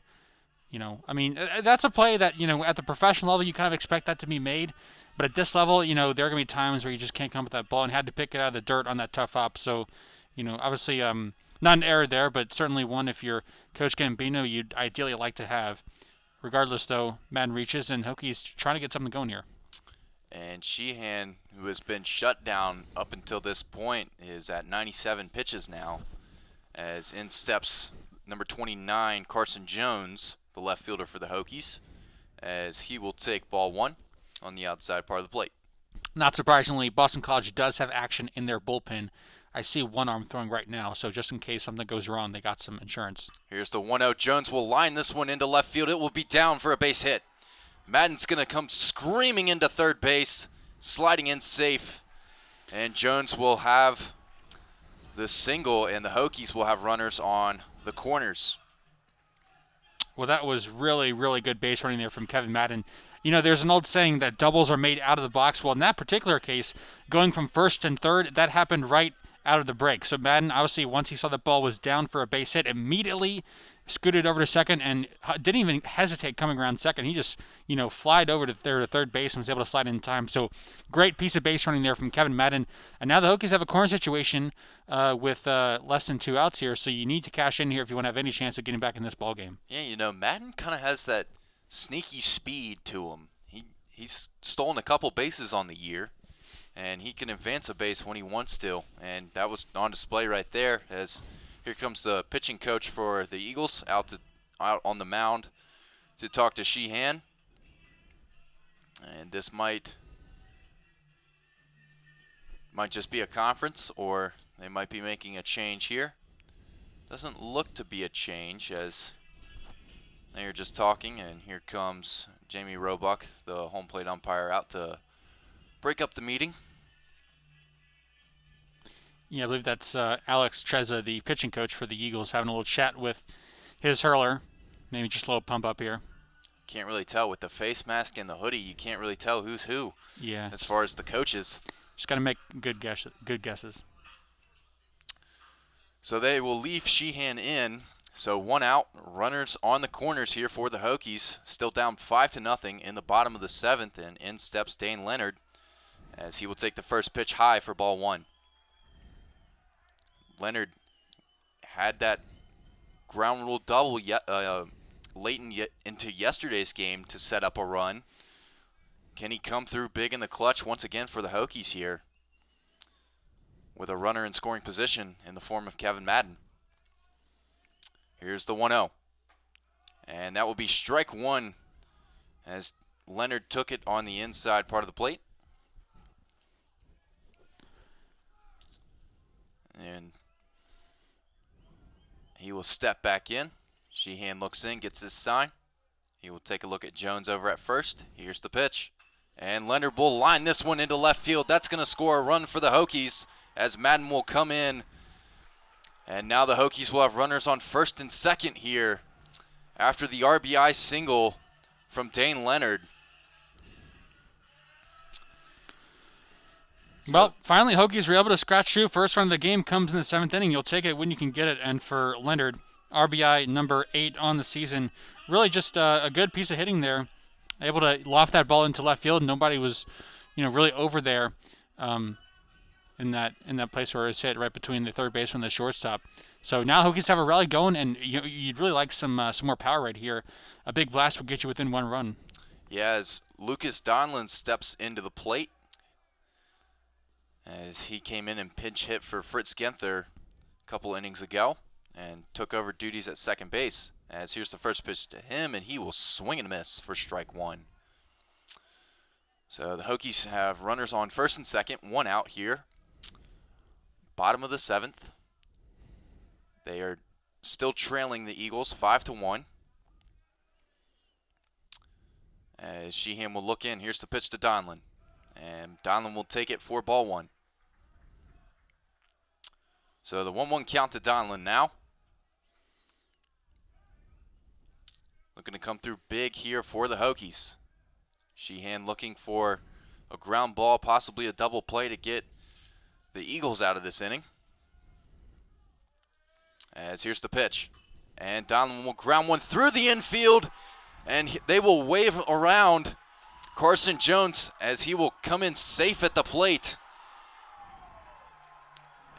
That's a play that at the professional level you kind of expect that to be made, but at this level, there are going to be times where you just can't come with that ball and had to pick it out of the dirt on that tough hop. So, obviously, not an error there, but certainly one if you're Coach Gambino, you'd ideally like to have. Regardless, though, Madden reaches, and Hokies trying to get something going here. And Sheehan, who has been shut down up until this point, is at 97 pitches now, as in steps number 29, Carson Jones, the left fielder for the Hokies, as he will take ball 1 on the outside part of the plate. Not surprisingly, Boston College does have action in their bullpen. I see one arm throwing right now, so just in case something goes wrong, they got some insurance. Here's the 1-0. Jones will line this one into left field. It will be down for a base hit. Madden's going to come screaming into third base, sliding in safe, and Jones will have the single, and the Hokies will have runners on the corners. Well, that was really, really good base running there from Kevin Madden. There's an old saying that doubles are made out of the box. Well, in that particular case, going from first and third, that happened right out of the break. So Madden, obviously, once he saw the ball was down for a base hit, immediately scooted over to second and didn't even hesitate coming around second. He just, flied over to third base and was able to slide in time. So great piece of base running there from Kevin Madden. And now the Hokies have a corner situation with less than 2 outs here, so you need to cash in here if you want to have any chance of getting back in this ball game. Yeah, Madden kind of has that sneaky speed to him. He's stolen a couple bases on the year, and he can advance a base when he wants to, and that was on display right there. As here comes the pitching coach for the Eagles out on the mound to talk to Sheehan, and this might just be a conference, or they might be making a change here. Doesn't look to be a change, as they are just talking, and here comes Jamie Robach, the home plate umpire, out to break up the meeting. Yeah, I believe that's Alex Trezza, the pitching coach for the Eagles, having a little chat with his hurler. Maybe just a little pump up here. can't really tell with the face mask and the hoodie. You can't really tell who's who. Yeah. As far as the coaches. Just got to make good guesses. So they will leave Sheehan in. So 1 out, runners on the corners here for the Hokies. Still down 5-0 in the bottom of the 7th, and in steps Dane Leonard as he will take the first pitch high for ball 1. Leonard had that ground rule double late into yesterday's game to set up a run. Can he come through big in the clutch once again for the Hokies here with a runner in scoring position in the form of Kevin Madden? Here's the 1-0. And that will be strike 1 as Leonard took it on the inside part of the plate. And he will step back in. Sheehan looks in, gets his sign. He will take a look at Jones over at first. Here's the pitch. And Leonard will line this one into left field. That's going to score a run for the Hokies as Madden will come in. And now the Hokies will have runners on first and second here after the RBI single from Dane Leonard. Well, finally, Hokies were able to scratch through. First run of the game comes in the 7th inning. You'll take it when you can get it. And for Leonard, RBI number 8 on the season. Really just a good piece of hitting there. Able to loft that ball into left field. Nobody was, really over there in that place where it was hit right between the third baseman and the shortstop. So now Hokies have a rally going, and you'd really like some more power right here. A big blast will get you within 1 run. Yeah, as Lucas Donlin steps into the plate, as he came in and pinch hit for Fritz Genther a couple innings ago and took over duties at second base. As here's the first pitch to him, and he will swing and miss for strike 1. So the Hokies have runners on first and second, 1 out here. Bottom of the 7th. They are still trailing the Eagles 5-1. As Sheehan will look in, here's the pitch to Donlin. And Donlin will take it for ball 1. So the 1-1 count to Donlin now. Looking to come through big here for the Hokies. Sheehan looking for a ground ball, possibly a double play to get the Eagles out of this inning. As here's the pitch. And Donlin will ground one through the infield. And they will wave around Carson Jones as he will come in safe at the plate.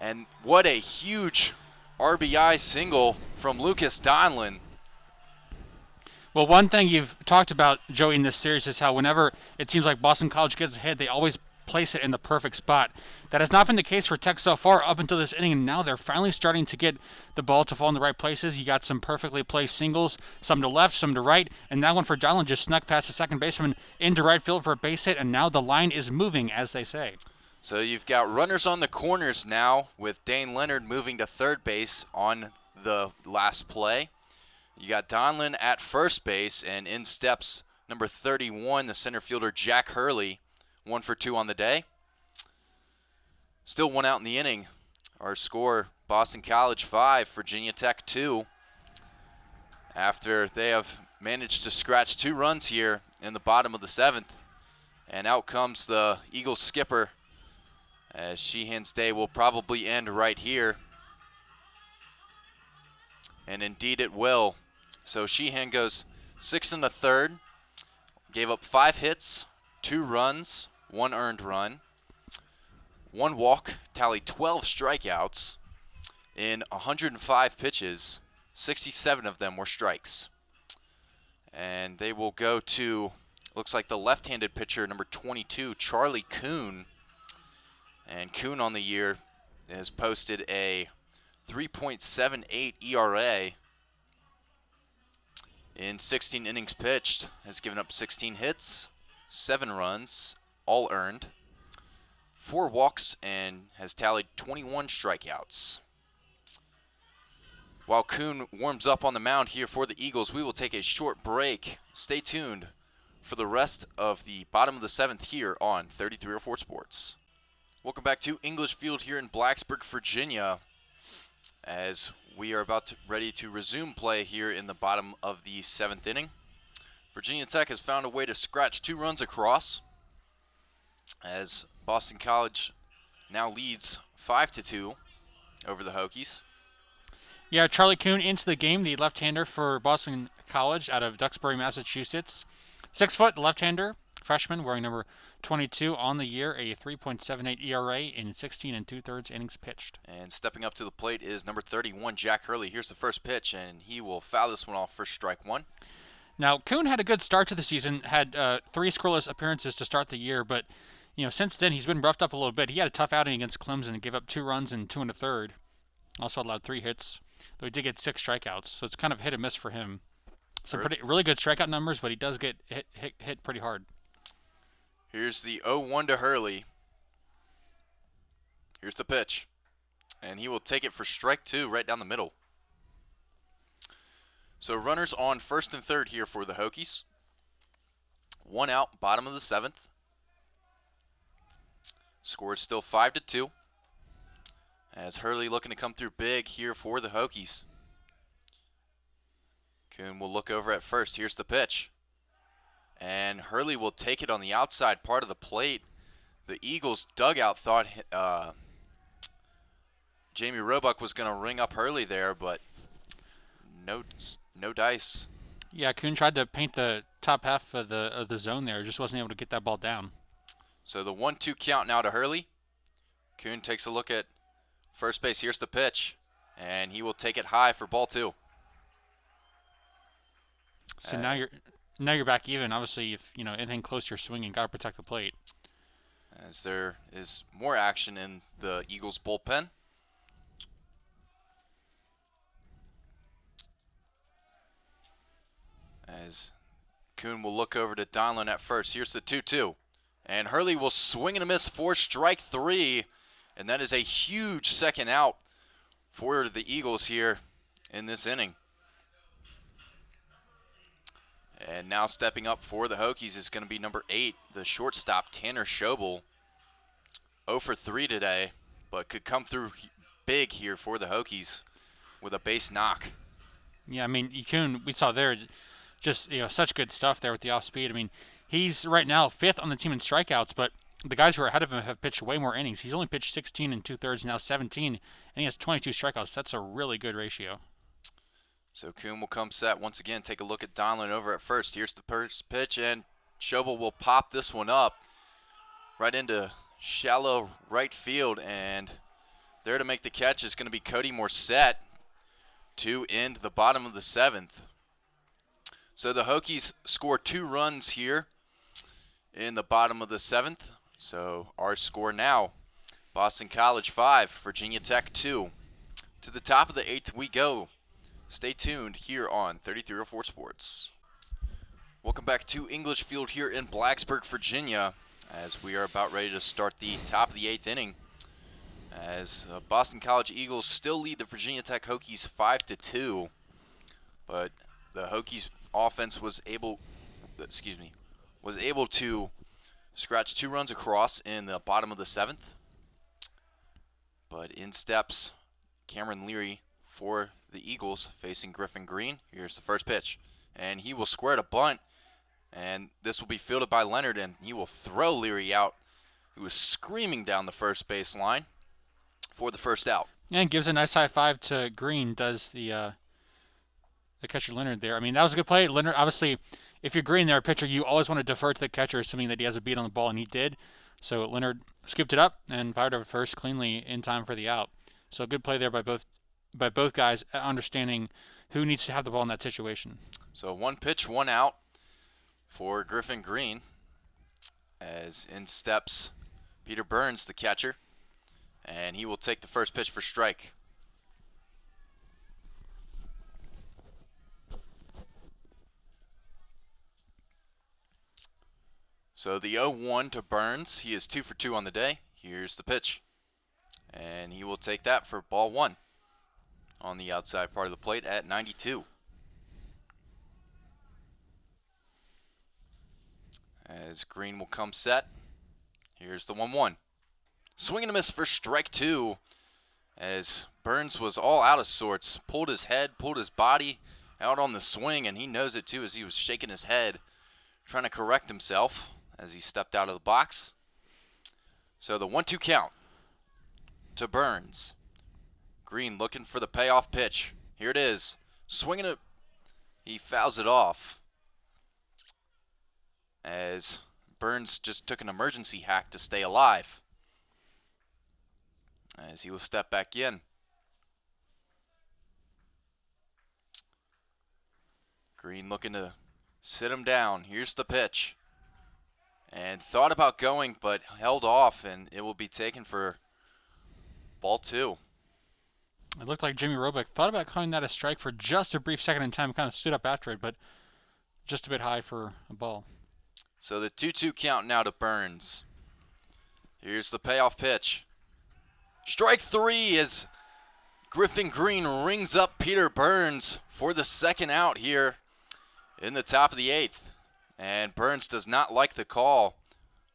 And what a huge RBI single from Lucas Donlin. Well, one thing you've talked about, Joey, in this series is how whenever it seems like Boston College gets ahead, they always place it in the perfect spot. That has not been the case for Tech so far up until this inning, and now they're finally starting to get the ball to fall in the right places. You got some perfectly placed singles, some to left, some to right, and that one for Donlin just snuck past the second baseman into right field for a base hit, and now the line is moving, as they say. So you've got runners on the corners now with Dane Leonard moving to third base on the last play. You got Donlin at first base, and in steps number 31, the center fielder Jack Hurley, 1 for 2 on the day. Still 1 out in the inning. Our score, Boston College 5, Virginia Tech 2. After they have managed to scratch 2 runs here in the bottom of the 7th. And out comes the Eagles skipper, as Sheehan's day will probably end right here. And indeed it will. So Sheehan goes 6 1/3, gave up 5 hits, 2 runs, 1 earned run, 1 walk, tallied 12 strikeouts in 105 pitches. 67 of them were strikes. And they will go to, looks like the left-handed pitcher, number 22, Charlie Kuhn. And Kuhn on the year has posted a 3.78 ERA. In 16 innings pitched, has given up 16 hits, 7 runs, all earned, 4 walks, and has tallied 21 strikeouts. While Kuhn warms up on the mound here for the Eagles, we will take a short break. Stay tuned for the rest of the bottom of the 7th here on 3304 Sports. Welcome back to English Field here in Blacksburg, Virginia, as we are ready to resume play here in the bottom of the 7th inning. Virginia Tech has found a way to scratch 2 runs across as Boston College now leads 5-2 over the Hokies. Yeah, Charlie Kuhn into the game, the left-hander for Boston College out of Duxbury, Massachusetts. 6 foot left-hander, freshman, wearing number 22 on the year, a 3.78 ERA in 16 2/3 innings pitched. And stepping up to the plate is number 31, Jack Hurley. Here's the first pitch, and he will foul this one off for strike 1. Now, Kuhn had a good start to the season, had 3 scoreless appearances to start the year, but since then he's been roughed up a little bit. He had a tough outing against Clemson and gave up 2 runs in 2 1/3. Also allowed 3 hits, though he did get 6 strikeouts, so it's kind of hit and miss for him. Some really good strikeout numbers, but he does get hit pretty hard. Here's the 0-1 to Hurley. Here's the pitch, and he will take it for strike 2 right down the middle. So runners on first and third here for the Hokies. 1 out, bottom of the 7th. Score is still 5-2. As Hurley looking to come through big here for the Hokies. Kuhn will look over at first. Here's the pitch. And Hurley will take it on the outside part of the plate. The Eagles dugout thought Jamie Roebuck was going to ring up Hurley there, but no dice. Yeah, Kuhn tried to paint the top half of the zone there. Just wasn't able to get that ball down. So the 1-2 count now to Hurley. Kuhn takes a look at first base. Here's the pitch, and he will take it high for ball 2. So now you're back even. Obviously, if anything close to your swinging, got to protect the plate. As there is more action in the Eagles bullpen. As Kuhn will look over to Donlin at first. Here's the 2-2. And Hurley will swing and a miss for strike 3. And that is a huge second out for the Eagles here in this inning. And now stepping up for the Hokies is going to be number 8, the shortstop, Tanner Shobel. 0 for 3 today, but could come through big here for the Hokies with a base knock. Yeah, I mean, Kuhn, we saw there, just such good stuff there with the off speed. I mean, he's right now 5th on the team in strikeouts, but the guys who are ahead of him have pitched way more innings. He's only pitched 16 2/3, now 17, and he has 22 strikeouts. That's a really good ratio. So Kuhn will come set once again. Take a look at Donlin over at first. Here's the first pitch, and Shobel will pop this one up right into shallow right field, and there to make the catch is going to be Cody Morset to end the bottom of the 7th. So the Hokies score 2 runs here in the bottom of the 7th. So our score now, Boston College 5, Virginia Tech 2. To the top of the 8th we go. Stay tuned here on 3304 Sports. Welcome back to English Field here in Blacksburg, Virginia, as we are about ready to start the top of the 8th inning. As Boston College Eagles still lead the Virginia Tech Hokies 5-2, but the Hokies offense was able to scratch 2 runs across in the bottom of the 7th. But in steps Cameron Leary for the Eagles facing Griffin Green. Here's the first pitch, and he will square to bunt, and this will be fielded by Leonard, and he will throw Leary out, who was screaming down the first base line for the first out. And gives a nice high five to Green, does the catcher Leonard there. I mean, that was a good play. Leonard, obviously, if you're Green there, a pitcher, you always want to defer to the catcher, assuming that he has a beat on the ball, and he did. So Leonard scooped it up and fired over first cleanly in time for the out. So a good play there by both guys, understanding who needs to have the ball in that situation. So 1 pitch, 1 out for Griffin Green, as in steps Peter Burns, the catcher, and he will take the first pitch for strike. So the 0-1 to Burns. He is 2 for 2 on the day. Here's the pitch, and he will take that for ball 1 on the outside part of the plate at 92. As Green will come set. Here's the 1-1. Swing and a miss for strike 2, as Burns was all out of sorts. Pulled his head, pulled his body, out on the swing, and he knows it too as he was shaking his head, trying to correct himself as he stepped out of the box. So the 1-2 count to Burns. Green looking for the payoff pitch. Here it is. Swinging it. He fouls it off as Burns just took an emergency hack to stay alive, as he will step back in. Green looking to sit him down. Here's the pitch. And thought about going, but held off, and it will be taken for ball 2. It looked like Jimmy Robick thought about calling that a strike for just a brief second in time, kind of stood up after it, but just a bit high for a ball. So the 2-2 count now to Burns. Here's the payoff pitch. Strike 3 as Griffin Green rings up Peter Burns for the second out here in the top of the 8th. And Burns does not like the call,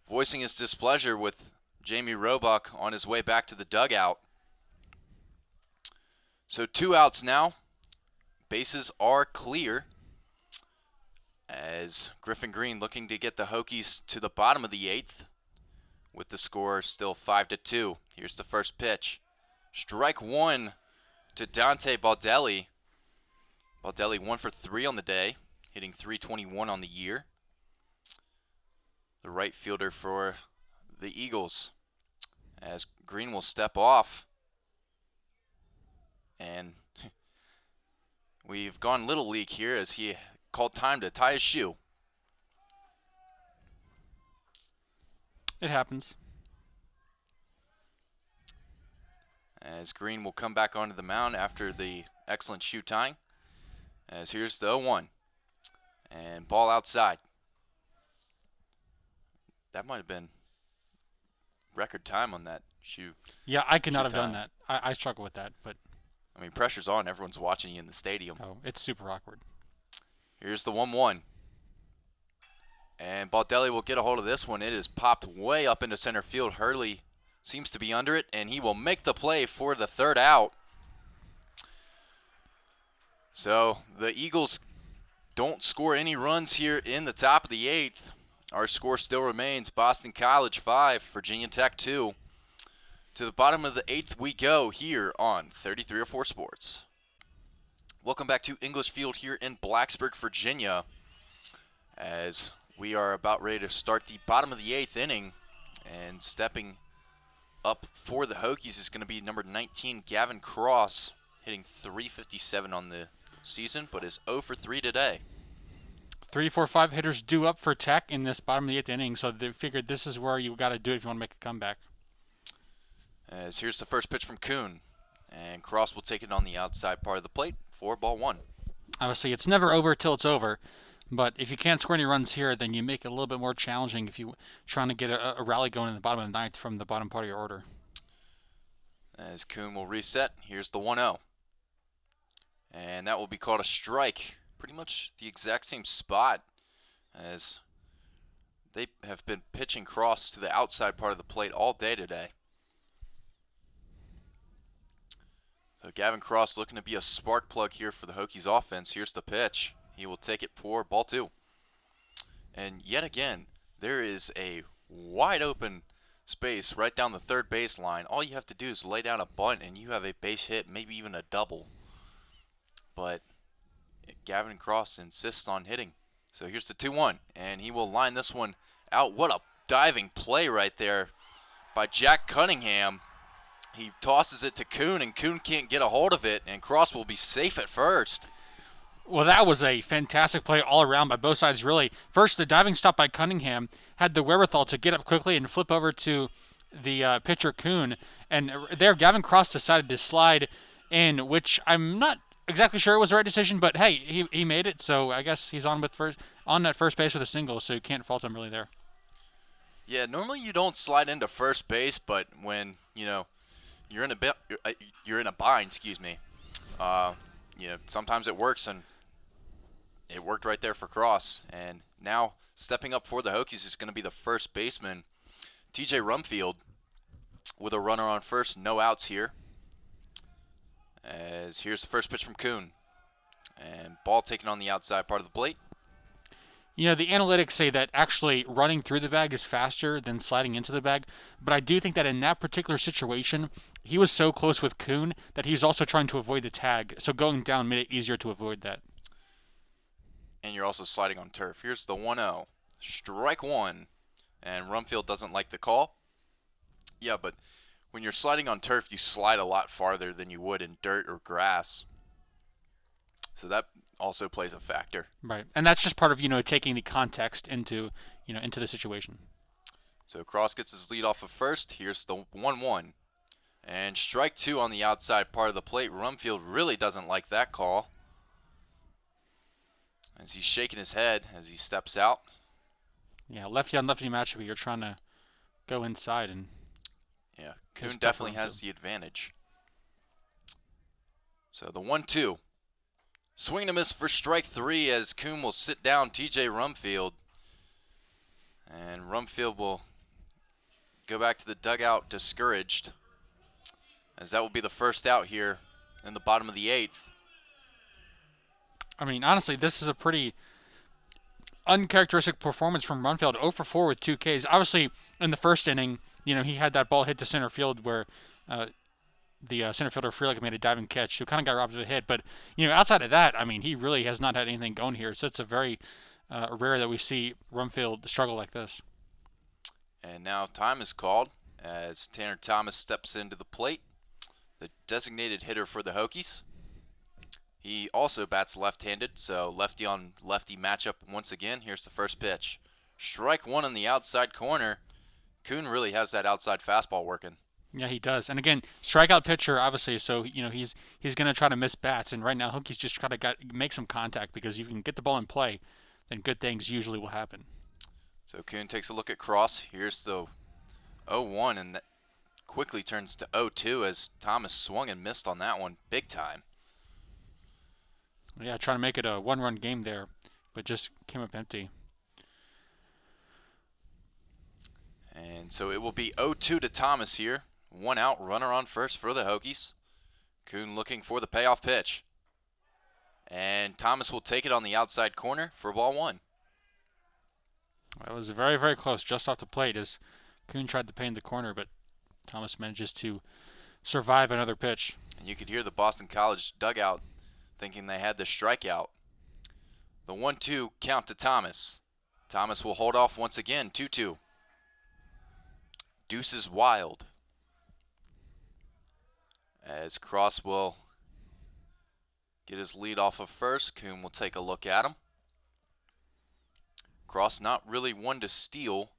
voicing his displeasure with Jamie Roebuck on his way back to the dugout. So 2 outs now. Bases are clear as Griffin Green looking to get the Hokies to the bottom of the 8th with the score still 5-2. Here's the first pitch. Strike 1 to Dante Baldelli. Baldelli 1 for 3 on the day, hitting .321 on the year. The right fielder for the Eagles, as Green will step off. And we've gone Little League here as he called time to tie his shoe. It happens. As Green will come back onto the mound after the excellent shoe tying. As here's the 0-1. And ball outside. That might have been record time on that shoe. Yeah, I could not have done that. I struggle with that, but I mean, pressure's on. Everyone's watching you in the stadium. oh, it's super awkward. Here's the 1-1. And Baldelli will get a hold of this one. It is popped way up into center field. Hurley seems to be under it, and he will make the play for the third out. So the Eagles don't score any runs here in the top of the 8th. Our score still remains Boston College 5, Virginia Tech 2. To the bottom of the 8th we go here on 3304 Sports. Welcome back to English Field here in Blacksburg, Virginia, as we are about ready to start the bottom of the 8th inning. And stepping up for the Hokies is going to be number 19, Gavin Cross, hitting .357 on the season, but is 0 for 3 today. 3, 4, 5 hitters due up for Tech in this bottom of the 8th inning, so they figured this is where you got to do it if you want to make a comeback. As here's the first pitch from Kuhn, and Cross will take it on the outside part of the plate for ball 1. Obviously, it's never over till it's over, but if you can't score any runs here, then you make it a little bit more challenging if you're trying to get a rally going in the bottom of the 9th from the bottom part of your order. As Kuhn will reset, here's the 1-0. And that will be called a strike. Pretty much the exact same spot as they have been pitching Cross to the outside part of the plate all day today. So Gavin Cross looking to be a spark plug here for the Hokies offense. Here's the pitch. He will take it for ball 2. And yet again, there is a wide open space right down the third base line. All you have to do is lay down a bunt and you have a base hit, maybe even a double. But Gavin Cross insists on hitting. So here's the 2-1, and he will line this one out. What a diving play right there by Jack Cunningham. He tosses it to Kuhn, and Kuhn can't get a hold of it, and Cross will be safe at first. Well, that was a fantastic play all around by both sides, really. First, the diving stop by Cunningham had the wherewithal to get up quickly and flip over to the pitcher Kuhn. And there, Gavin Cross decided to slide in, which I'm not exactly sure it was the right decision, but hey, he made it, so I guess he's on at first base with a single, so you can't fault him really there. Yeah, normally you don't slide into first base, but when you're in a bind, sometimes it works, and it worked right there for Cross. And now stepping up for the Hokies is going to be the first baseman, TJ Rumfield, with a runner on first, no outs here. As here's the first pitch from Kuhn. And ball taken on the outside part of the plate. You know, the analytics say that actually running through the bag is faster than sliding into the bag, but I do think that in that particular situation, he was so close with Kuhn that he was also trying to avoid the tag, so going down made it easier to avoid that. And you're also sliding on turf. Here's the 1-0. Strike one. And Rumfield doesn't like the call. Yeah, but when you're sliding on turf, you slide a lot farther than you would in dirt or grass. So that also plays a factor. Right. And that's just part of, taking the context into the situation. So Cross gets his lead off of first. Here's the 1-1. And strike two on the outside part of the plate. Rumfield really doesn't like that call, as he's shaking his head as he steps out. Yeah, lefty on lefty matchup. You're trying to go inside, and yeah, Kuhn definitely has the advantage. So the 1-2. Swing and a miss for strike three, as Kuhn will sit down TJ Rumfield. And Rumfield will go back to the dugout discouraged, as that will be the first out here in the bottom of the eighth. I mean, honestly, this is a pretty uncharacteristic performance from Rumfield. 0 for 4 with 2 Ks. Obviously, in the first inning, he had that ball hit to center field where the center fielder Freeland made a diving catch, so kind of got robbed of a hit. But, outside of that, I mean, he really has not had anything going here. So it's a very rare that we see Rumfield struggle like this. And now time is called as Tanner Thomas steps into the plate, the designated hitter for the Hokies. He also bats left-handed, so lefty on lefty matchup once again. Here's the first pitch. Strike one on the outside corner. Kuhn really has that outside fastball working. Yeah, he does. And again, strikeout pitcher, obviously, so he's going to try to miss bats. And right now, Hokies just try to make some contact, because if you can get the ball in play, then good things usually will happen. So Kuhn takes a look at Cross. Here's the 0-1, and that quickly turns to 0-2 as Thomas swung and missed on that one big time. Yeah, trying to make it a one-run game there, but just came up empty. And so it will be 0-2 to Thomas here. One out, runner on first for the Hokies. Kuhn looking for the payoff pitch. And Thomas will take it on the outside corner for ball one. That was very, very close, just off the plate, as Kuhn tried to paint the corner, but Thomas manages to survive another pitch. And you could hear the Boston College dugout thinking they had the strikeout. The 1-2 count to Thomas. Thomas will hold off once again, 2-2. Deuce is wild, as Cross will get his lead off of first. Kuhn will take a look at him. Cross not really one to steal,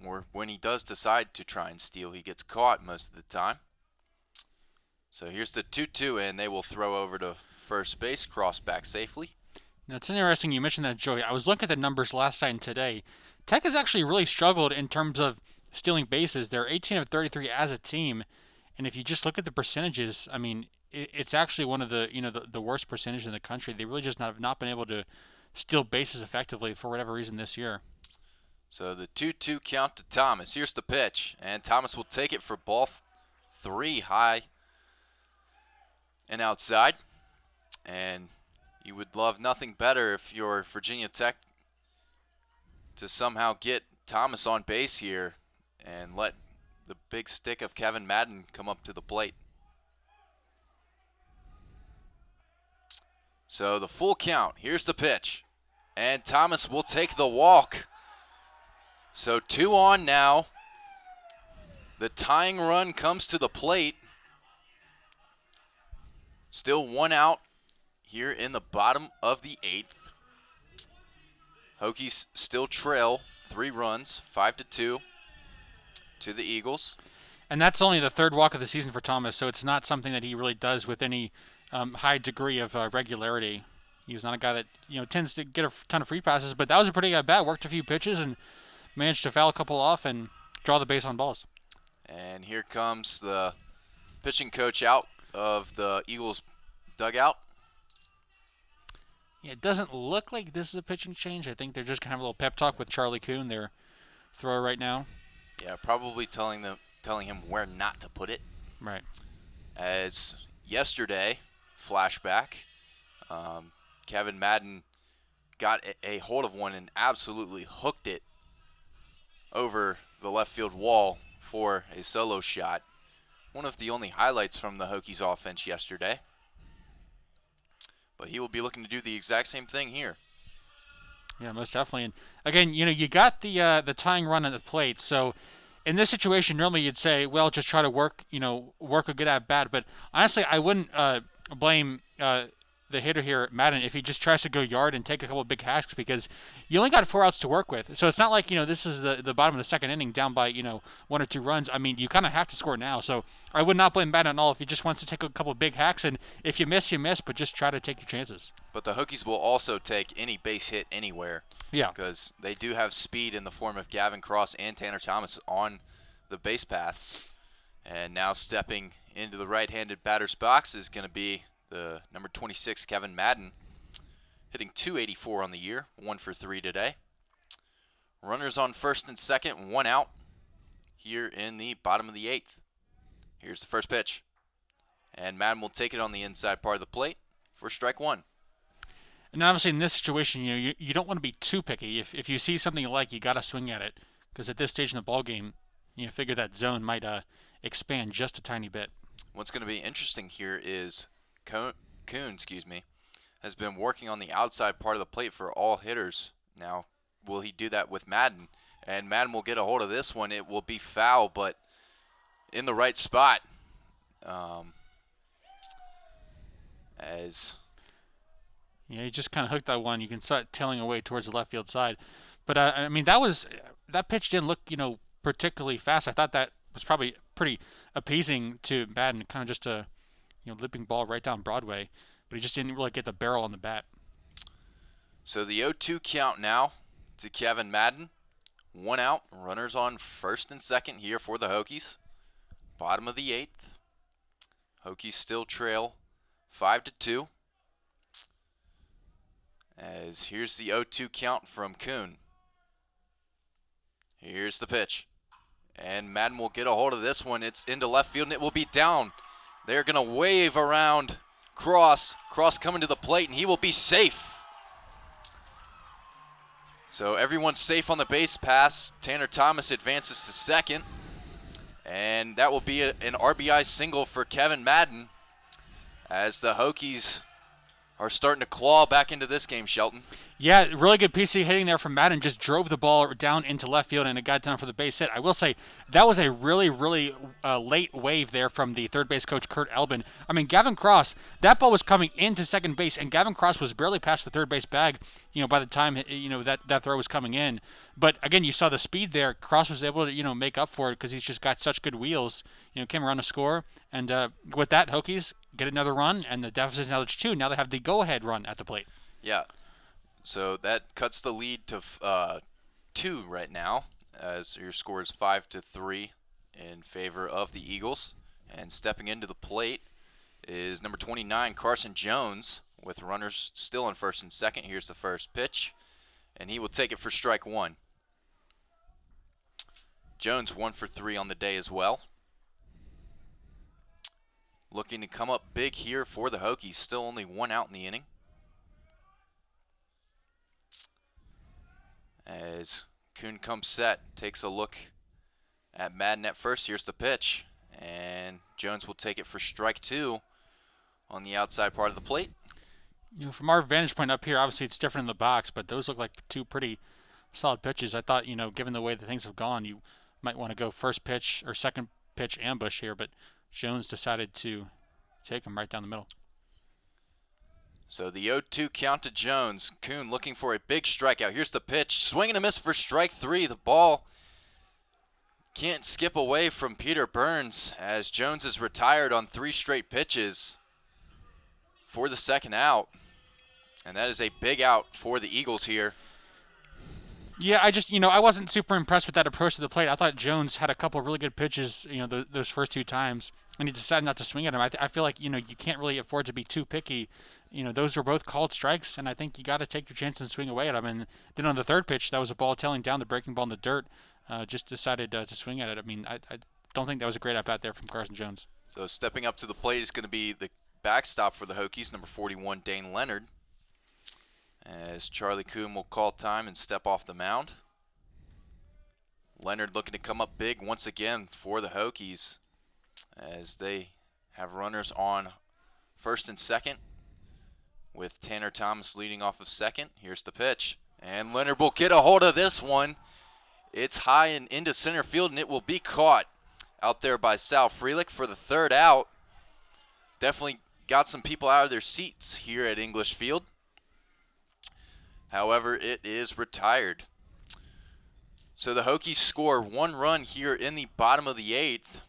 or when he does decide to try and steal, he gets caught most of the time. So here's the 2-2, and they will throw over to first base. Cross back safely. Now, it's interesting you mentioned that, Joey. I was looking at the numbers last night and today. Tech has actually really struggled in terms of stealing bases. They're 18 of 33 as a team, and if you just look at the percentages, I mean, it's actually one of the the worst percentage in the country. They really just have not been able to steal bases effectively for whatever reason this year. So the 2-2 count to Thomas. Here's the pitch, and Thomas will take it for ball three, high and outside. And you would love nothing better if you're Virginia Tech to somehow get Thomas on base here and let the big stick of Kevin Madden come up to the plate. So the full count. Here's the pitch, and Thomas will take the walk. So 2 on now. The tying run comes to the plate. Still 1 out here in the bottom of the 8th. Hokies still trail 3 runs, 5-2 to the Eagles. And that's only the 3rd walk of the season for Thomas, so it's not something that he really does with any high degree of regularity. He's not a guy that tends to get a ton of free passes, but that was a pretty good bat. Worked a few pitches and managed to foul a couple off and draw the base on balls. And here comes the pitching coach out of the Eagles dugout. Yeah, it doesn't look like this is a pitching change. I think they're just going to have a little pep talk with Charlie Kuhn, their thrower right now. Yeah, probably telling him where not to put it. Right. As yesterday, flashback, Kevin Madden got a hold of one and absolutely hooked it over the left field wall for a solo shot. One of the only highlights from the Hokies offense yesterday. But he will be looking to do the exact same thing here. Yeah, most definitely. And again, you got the tying run at the plate. So in this situation, normally you'd say, well, just try to work a good at bat. But honestly, I wouldn't blame the hitter here, Madden, if he just tries to go yard and take a couple of big hacks, because you only got 4 outs to work with. So it's not like, this is the bottom of the second inning down by, 1 or 2 runs. I mean, you kind of have to score now. So I would not blame Madden at all if he just wants to take a couple of big hacks. And if you miss, you miss, but just try to take your chances. But the Hokies will also take any base hit anywhere. Yeah. Because they do have speed in the form of Gavin Cross and Tanner Thomas on the base paths. And now stepping into the right-handed batter's box is going to be the number 26, Kevin Madden, hitting .284 on the year, 1 for 3 today. Runners on first and second, 1 out here in the bottom of the 8th. Here's the first pitch. And Madden will take it on the inside part of the plate for strike 1. And obviously in this situation, you don't want to be too picky. If you see something you like, you got to swing at it. Because at this stage in the ball game, you figure that zone might expand just a tiny bit. What's going to be interesting here is Kuhn, has been working on the outside part of the plate for all hitters. Now, will he do that with Madden? And Madden will get a hold of this one. It will be foul, but in the right spot. He just kind of hooked that one. You can start tailing away towards the left field side. But, that pitch didn't look, particularly fast. I thought that was probably pretty appeasing to Madden, kind of just a lipping ball right down Broadway, but he just didn't really get the barrel on the bat. So the 0-2 count now to Kevin Madden. 1 out, runners on first and second here for the Hokies. Bottom of the 8th. Hokies still trail 5-2. As here's the 0-2 count from Kuhn. Here's the pitch. And Madden will get a hold of this one. It's into left field, and it will be down. They're going to wave around Cross. Cross coming to the plate, and he will be safe. So everyone's safe on the base pass. Tanner Thomas advances to second. And that will be an RBI single for Kevin Madden as the Hokies are starting to claw back into this game, Shelton. Yeah, really good PC hitting there from Madden. Just drove the ball down into left field, and it got down for the base hit. I will say that was a really, really late wave there from the third base coach, Kurt Albin. I mean, Gavin Cross, that ball was coming into second base, and Gavin Cross was barely past the third base bag, by the time, that throw was coming in. But, again, you saw the speed there. Cross was able to, make up for it because he's just got such good wheels. Came around to score. And with that, Hokies get another run, and the deficit is now 2. Now they have the go-ahead run at the plate. Yeah. So that cuts the lead to 2 right now, as your score is 5-3 in favor of the Eagles. And stepping into the plate is number 29, Carson Jones, with runners still in first and second. Here's the first pitch, and he will take it for strike 1. Jones 1 for 3 on the day as well. Looking to come up big here for the Hokies. Still only 1 out in the inning. As Kuhn comes set, takes a look at Madden at first. Here's the pitch, and Jones will take it for strike 2 on the outside part of the plate. From our vantage point up here, obviously it's different in the box, but those look like 2 pretty solid pitches. I thought, given the way that things have gone, you might want to go first pitch or second pitch ambush here, but Jones decided to take him right down the middle. So the 0-2 count to Jones. Kuhn looking for a big strikeout. Here's the pitch. Swing and a miss for strike 3. The ball can't skip away from Peter Burns as Jones is retired on 3 straight pitches for the second out. And that is a big out for the Eagles here. Yeah, I wasn't super impressed with that approach to the plate. I thought Jones had a couple of really good pitches, those first 2 times, and he decided not to swing at him. I feel like, you can't really afford to be too picky. Those were both called strikes, and I think you got to take your chance and swing away at them. And then on the third pitch, that was a ball tailing down, the breaking ball in the dirt, just decided to swing at it. I mean, I don't think that was a great at-bat there from Carson Jones. So stepping up to the plate is going to be the backstop for the Hokies, number 41, Dane Leonard. As Charlie Kuhn will call time and step off the mound. Leonard looking to come up big once again for the Hokies as they have runners on first and second with Tanner Thomas leading off of second. Here's the pitch, and Leonard will get a hold of this one. It's high and into center field, and it will be caught out there by Sal Freelick for the third out. Definitely got some people out of their seats here at English Field. However, it is retired. So the Hokies score 1 run here in the bottom of the 8th.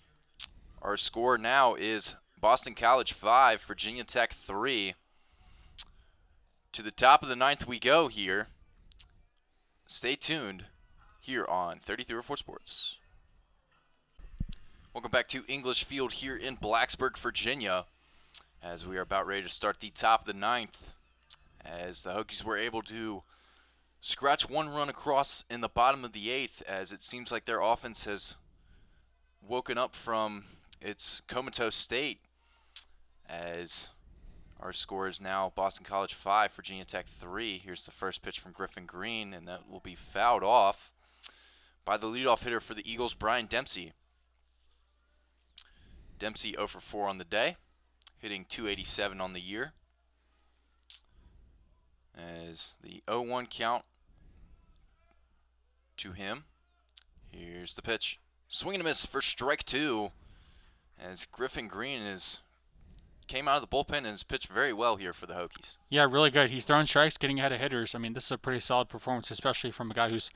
Our score now is Boston College 5, Virginia Tech 3. To the top of the 9th we go here. Stay tuned here on 3304 Sports. Welcome back to English Field here in Blacksburg, Virginia, as we are about ready to start the top of the 9th. As the Hokies were able to scratch 1 run across in the bottom of the 8th, as it seems like their offense has woken up from its comatose state, as our score is now Boston College 5, Virginia Tech 3. Here's the first pitch from Griffin Green, and that will be fouled off by the leadoff hitter for the Eagles, Brian Dempsey. Dempsey 0 for 4 on the day, hitting .287 on the year. As the 0-1 count to him. Here's the pitch. Swing and a miss for strike 2. As Griffin Green came out of the bullpen and has pitched very well here for the Hokies. Yeah, really good. He's throwing strikes, getting ahead of hitters. I mean, this is a pretty solid performance, especially from a guy who's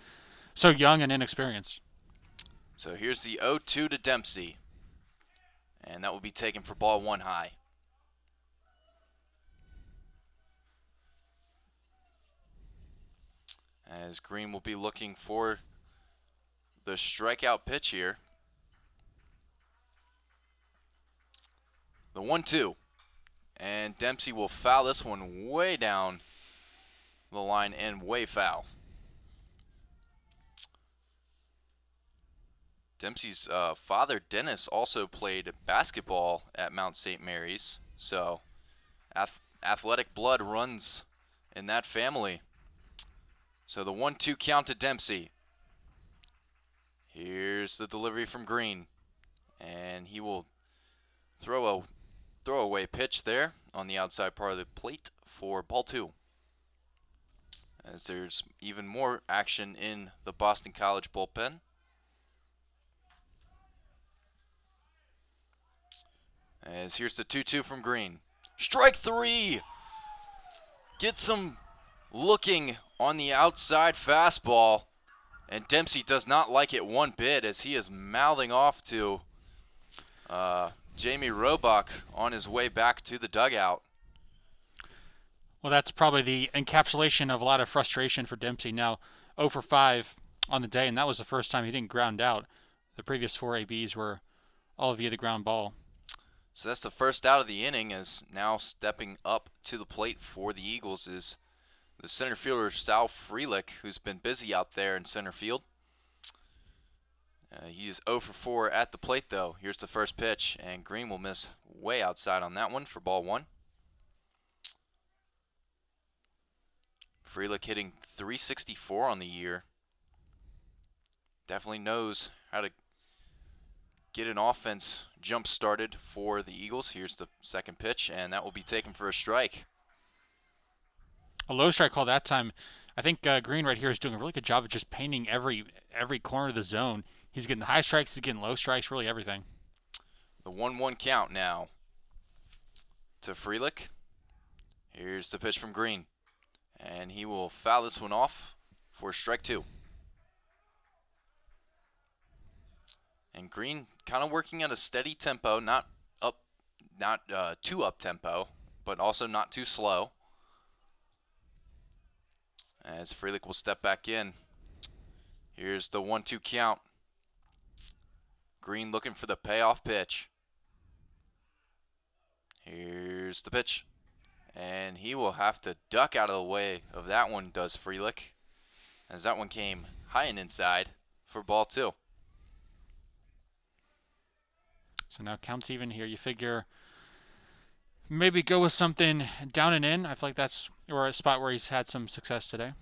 so young and inexperienced. So here's the 0-2 to Dempsey. And that will be taken for ball 1 high. As Green will be looking for the strikeout pitch here. The 1-2. And Dempsey will foul this one way down the line and way foul. Dempsey's father, Dennis, also played basketball at Mount St. Mary's. So athletic blood runs in that family. So the 1-2 count to Dempsey. Here's the delivery from Green. And he will throw a throwaway pitch there on the outside part of the plate for ball 2. As there's even more action in the Boston College bullpen. As here's the 2-2 from Green. Strike 3! Gets him looking on the outside fastball. And Dempsey does not like it one bit as he is mouthing off to Jamie Robach on his way back to the dugout. Well, that's probably the encapsulation of a lot of frustration for Dempsey. Now 0 for 5 on the day, and that was the first time he didn't ground out. The previous 4 ABs were all via the ground ball. So that's the first out of the inning, as now stepping up to the plate for the Eagles is the center fielder Sal Freelick, who's been busy out there in center field. He's 0 for 4 at the plate, though. Here's the first pitch, and Green will miss way outside on that one for ball 1. Freelick hitting .364 on the year. Definitely knows how to get an offense jump started for the Eagles. Here's the second pitch, and that will be taken for a strike. A low strike call that time. I think Green right here is doing a really good job of just painting every corner of the zone. He's getting the high strikes, he's getting low strikes, really everything. The 1-1 count now to Freelick. Here's the pitch from Green, and he will foul this one off for strike 2. And Green kind of working at a steady tempo, not too up tempo, but also not too slow. As Freelick will step back in. Here's the 1-2 count. Green looking for the payoff pitch. Here's the pitch. And he will have to duck out of the way of that one, does Freelick, as that one came high and inside for ball 2. So now counts even here. You figure Maybe go with something down and in. I feel like that's or a spot where he's had some success today.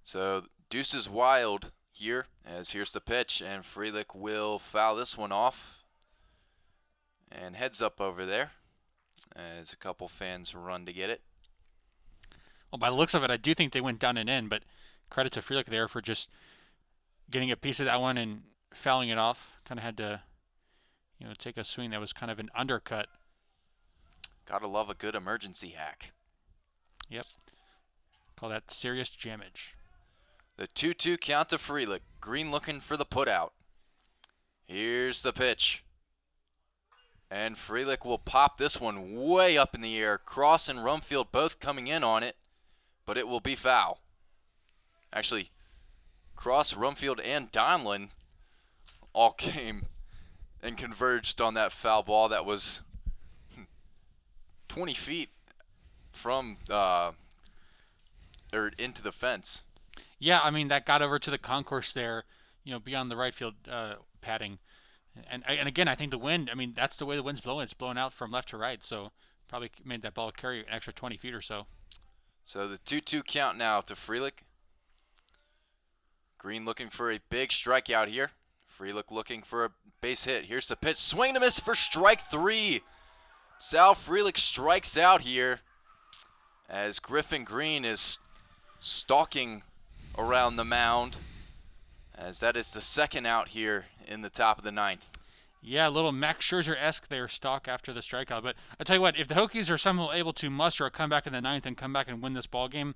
So deuce is wild here, as here's the pitch, and Freelick will foul this one off. And heads up over there as a couple fans run to get it. Well, by the looks of it, I do think they went down and in, but credit to Freelick there for just getting a piece of that one and fouling it off. Kind of had to, take a swing that was kind of an undercut. Gotta love a good emergency hack. Yep. Call that serious damage. The 2-2 count to Freelick. Green looking for the putout. Here's the pitch. And Freelick will pop this one way up in the air. Cross and Rumfield both coming in on it, but it will be foul. Actually, Cross, Rumfield, and Donlin all came and converged on that foul ball that was 20 feet from or into the fence. Yeah, I mean, that got over to the concourse there, beyond the right field padding. And again, I think the wind, I mean, that's the way the wind's blowing. It's blowing out from left to right, so probably made that ball carry an extra 20 feet or so. So the 2-2 count now to Freelick. Green looking for a big strikeout here. Freelick looking for a base hit. Here's the pitch. Swing and a miss for strike 3. Sal Freelick strikes out here as Griffin Green is stalking around the mound, as that is the second out here in the top of the ninth. Yeah, a little Max Scherzer-esque there, stalk after the strikeout. But I tell you what, if the Hokies are somehow able to muster a comeback in the ninth and come back and win this ball game,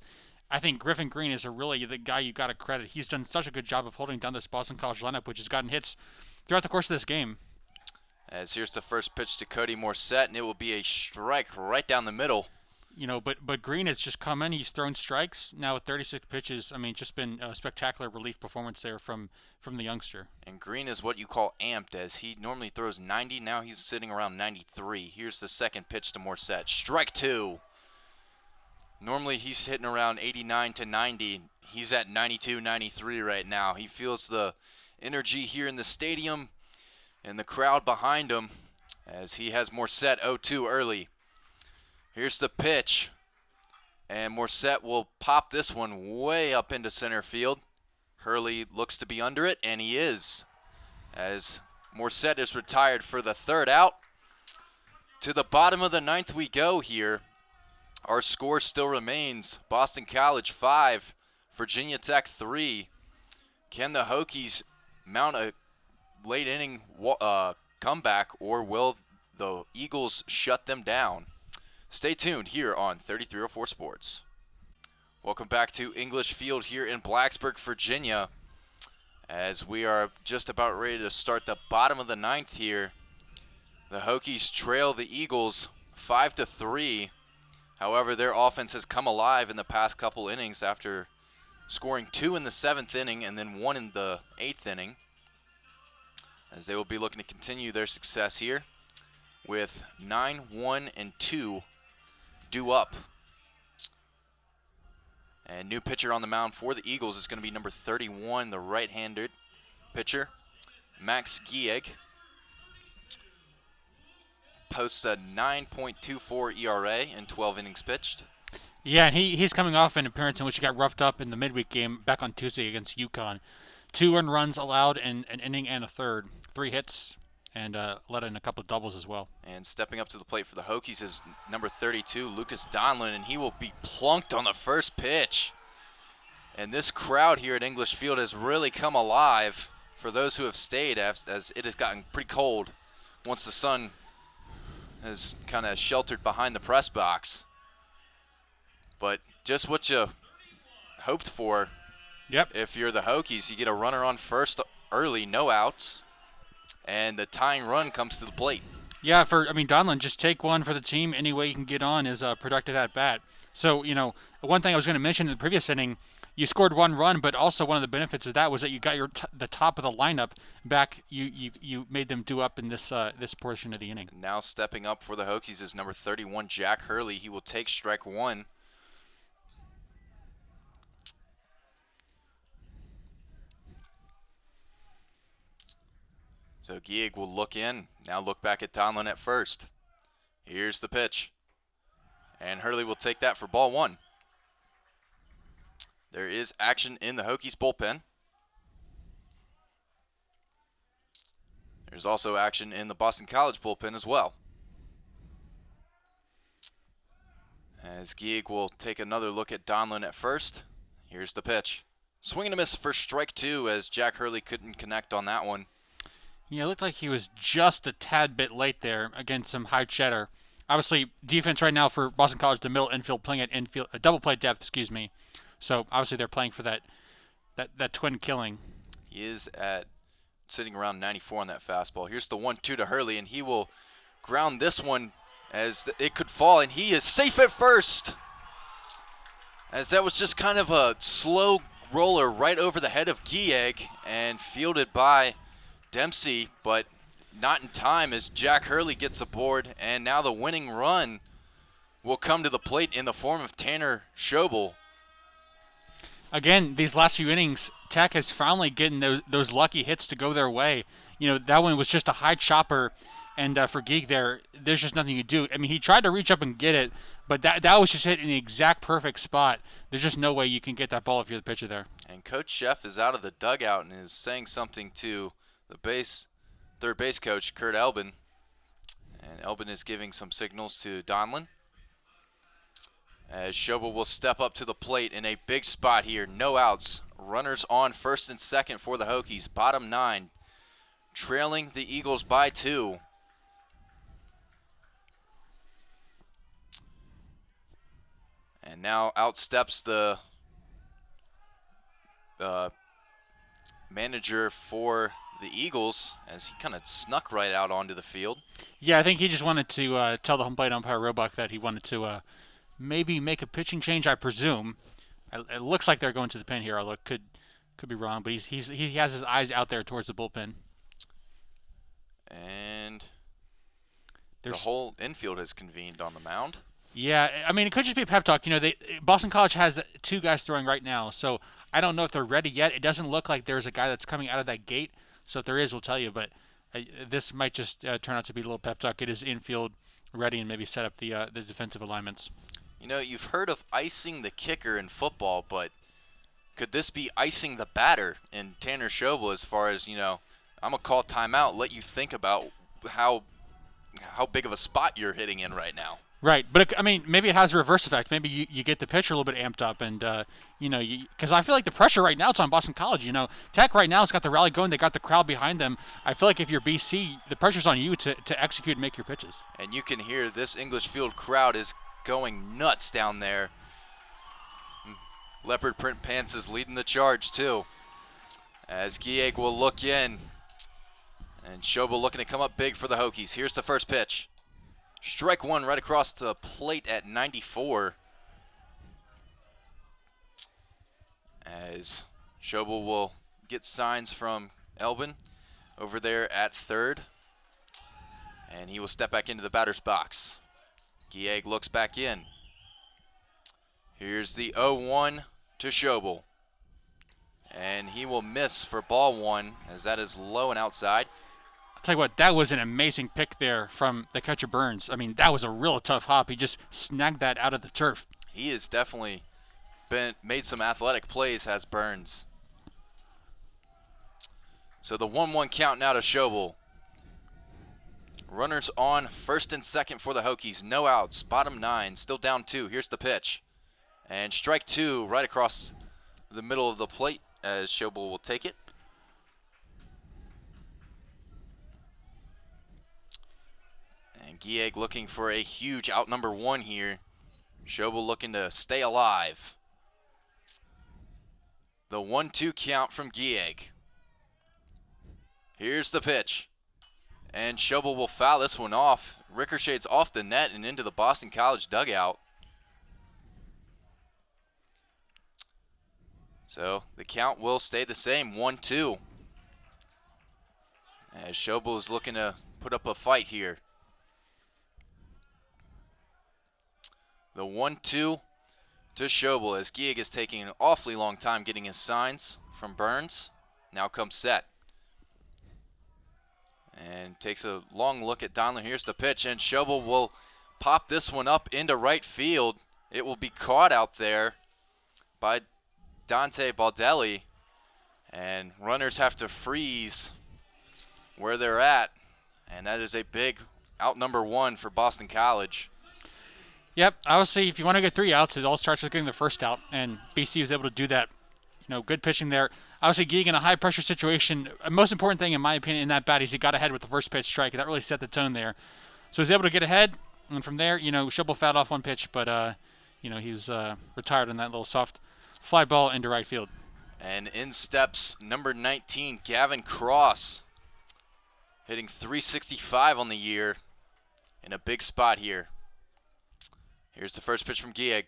I think Griffin Green is really the guy you got to credit. He's done such a good job of holding down this Boston College lineup, which has gotten hits throughout the course of this game. As here's the first pitch to Cody Morissette, and it will be a strike right down the middle. But Green has just come in. He's thrown strikes now with 36 pitches. I mean, just been a spectacular relief performance there from the youngster. And Green is what you call amped, as he normally throws 90. Now he's sitting around 93. Here's the second pitch to Morissette. Strike 2. Normally he's hitting around 89 to 90. He's at 92, 93 right now. He feels the energy here in the stadium and the crowd behind him, as he has Morissette 0-2 early. Here's the pitch, and Morissette will pop this one way up into center field. Hurley looks to be under it, and he is, as Morissette is retired for the third out. To the bottom of the ninth we go here. Our score still remains Boston College 5, Virginia Tech 3. Can the Hokies mount a late inning comeback, or will the Eagles shut them down? Stay tuned here on 3304 Sports. Welcome back to English Field here in Blacksburg, Virginia, as we are just about ready to start the bottom of the ninth here. The Hokies trail the Eagles 5-3. However, their offense has come alive in the past couple innings after scoring 2 in the 7th inning and then 1 in the 8th inning, as they will be looking to continue their success here with 9-1-2 due up. And new pitcher on the mound for the Eagles is going to be number 31, the right-handed pitcher, Max Gieg. Posts a 9.24 ERA in 12 innings pitched. Yeah, and he's coming off an appearance in which he got roughed up in the midweek game back on Tuesday against UConn. 2 earned runs allowed in an inning and a third. 3 hits, and let in a couple of doubles as well. And stepping up to the plate for the Hokies is number 32, Lucas Donlin, and he will be plunked on the first pitch. And this crowd here at English Field has really come alive for those who have stayed, as it has gotten pretty cold once the sun has kind of sheltered behind the press box. But just what you hoped for. Yep. If you're the Hokies, you get a runner on first early, no outs, and the tying run comes to the plate. Yeah, Donlin, just take one for the team. Any way you can get on is productive at bat. So, one thing I was going to mention in the previous inning, you scored 1 run, but also one of the benefits of that was that you got the top of the lineup back. You made them do up in this portion of the inning. Now stepping up for the Hokies is number 31, Jack Hurley. He will take strike 1. So Gieg will look in, now look back at Donlin at first. Here's the pitch. And Hurley will take that for ball 1. There is action in the Hokies bullpen. There's also action in the Boston College bullpen as well. As Gieg will take another look at Donlin at first. Here's the pitch. Swing and a miss for strike 2 as Jack Hurley couldn't connect on that one. Yeah, it looked like he was just a tad bit late there against some high cheddar. Obviously, defense right now for Boston College, the middle infield playing at infield, double play depth, excuse me. So obviously they're playing for that twin killing. He is at sitting around 94 on that fastball. Here's the 1-2 to Hurley, and he will ground this one as it could fall, and he is safe at first. As that was just kind of a slow roller right over the head of Gieg and fielded by Dempsey, but not in time as Jack Hurley gets aboard, and now the winning run will come to the plate in the form of Tanner Shobel. Again, these last few innings, Tech is finally getting those lucky hits to go their way. You know, that one was just a high chopper, and for Gieg there's just nothing you do. I mean, he tried to reach up and get it, but that was just hit in the exact perfect spot. There's just no way you can get that ball if you're the pitcher there. And Coach Sheff is out of the dugout and is saying something to the third base coach, Kurt Elbin. And Elbin is giving some signals to Donlin. As Shobel will step up to the plate in a big spot here. No outs. Runners on first and second for the Hokies. Bottom 9. Trailing the Eagles by 2. And now out steps the manager for the Eagles as he kind of snuck right out onto the field. Yeah, I think he just wanted to tell the home plate umpire Roebuck that he wanted to maybe make a pitching change, I presume. It looks like they're going to the pen here, although could be wrong, but he has his eyes out there towards the bullpen. And the whole infield has convened on the mound. Yeah, I mean, it could just be a pep talk. You know, Boston College has 2 guys throwing right now, so I don't know if they're ready yet. It doesn't look like there's a guy that's coming out of that gate, so if there is, we'll tell you. But this might just turn out to be a little pep talk. It is infield ready and maybe set up the defensive alignments. You know, you've heard of icing the kicker in football, but could this be icing the batter in Tanner Shobel as far as, you know, I'm going to call timeout, let you think about how big of a spot you're hitting in right now. Right, but I mean, maybe it has a reverse effect. Maybe you get the pitcher a little bit amped up, and because I feel like the pressure right now it's on Boston College. You know, Tech right now has got the rally going. They got the crowd behind them. I feel like if you're BC, the pressure's on you to execute and make your pitches. And you can hear this English Field crowd is going nuts down there. Leopard print pants is leading the charge too. As Gieg will look in, and Shobel looking to come up big for the Hokies. Here's the first pitch. Strike 1 right across the plate at 94. As Shobel will get signs from Elbin over there at third. And he will step back into the batter's box. Gieg looks back in. Here's the 0-1 to Shobel. And he will miss for ball 1 as that is low and outside. Tell you what, that was an amazing pick there from the catcher Burns. I mean, that was a real tough hop. He just snagged that out of the turf. He has definitely made some athletic plays, has Burns. So the 1-1 count now to Shobel. Runners on first and second for the Hokies. No outs. Bottom 9, still down 2. Here's the pitch. And strike 2 right across the middle of the plate as Shobel will take it. And Gieg looking for a huge out number 1 here. Shobel looking to stay alive. The 1-2 count from Gieg. Here's the pitch. And Shobel will foul this one off. Ricochets off the net and into the Boston College dugout. So the count will stay the same, 1-2. As Shobel is looking to put up a fight here. The 1-2 to Shobel as Gieg is taking an awfully long time getting his signs from Burns. Now comes set. And takes a long look at Donlin. Here's the pitch, and Shobel will pop this one up into right field. It will be caught out there by Dante Baldelli, and runners have to freeze where they're at, and that is a big out number 1 for Boston College. Yep, obviously if you want to get 3 outs, it all starts with getting the first out, and BC was able to do that. Good pitching there. Obviously, Geig in a high-pressure situation, the most important thing, in my opinion, in that bat is he got ahead with the first pitch strike. That really set the tone there. So he was able to get ahead, and from there, Shobel fouled off one pitch, but, he was retired on that little soft fly ball into right field. And in steps number 19, Gavin Cross, hitting .365 on the year in a big spot here. Here's the first pitch from Geig,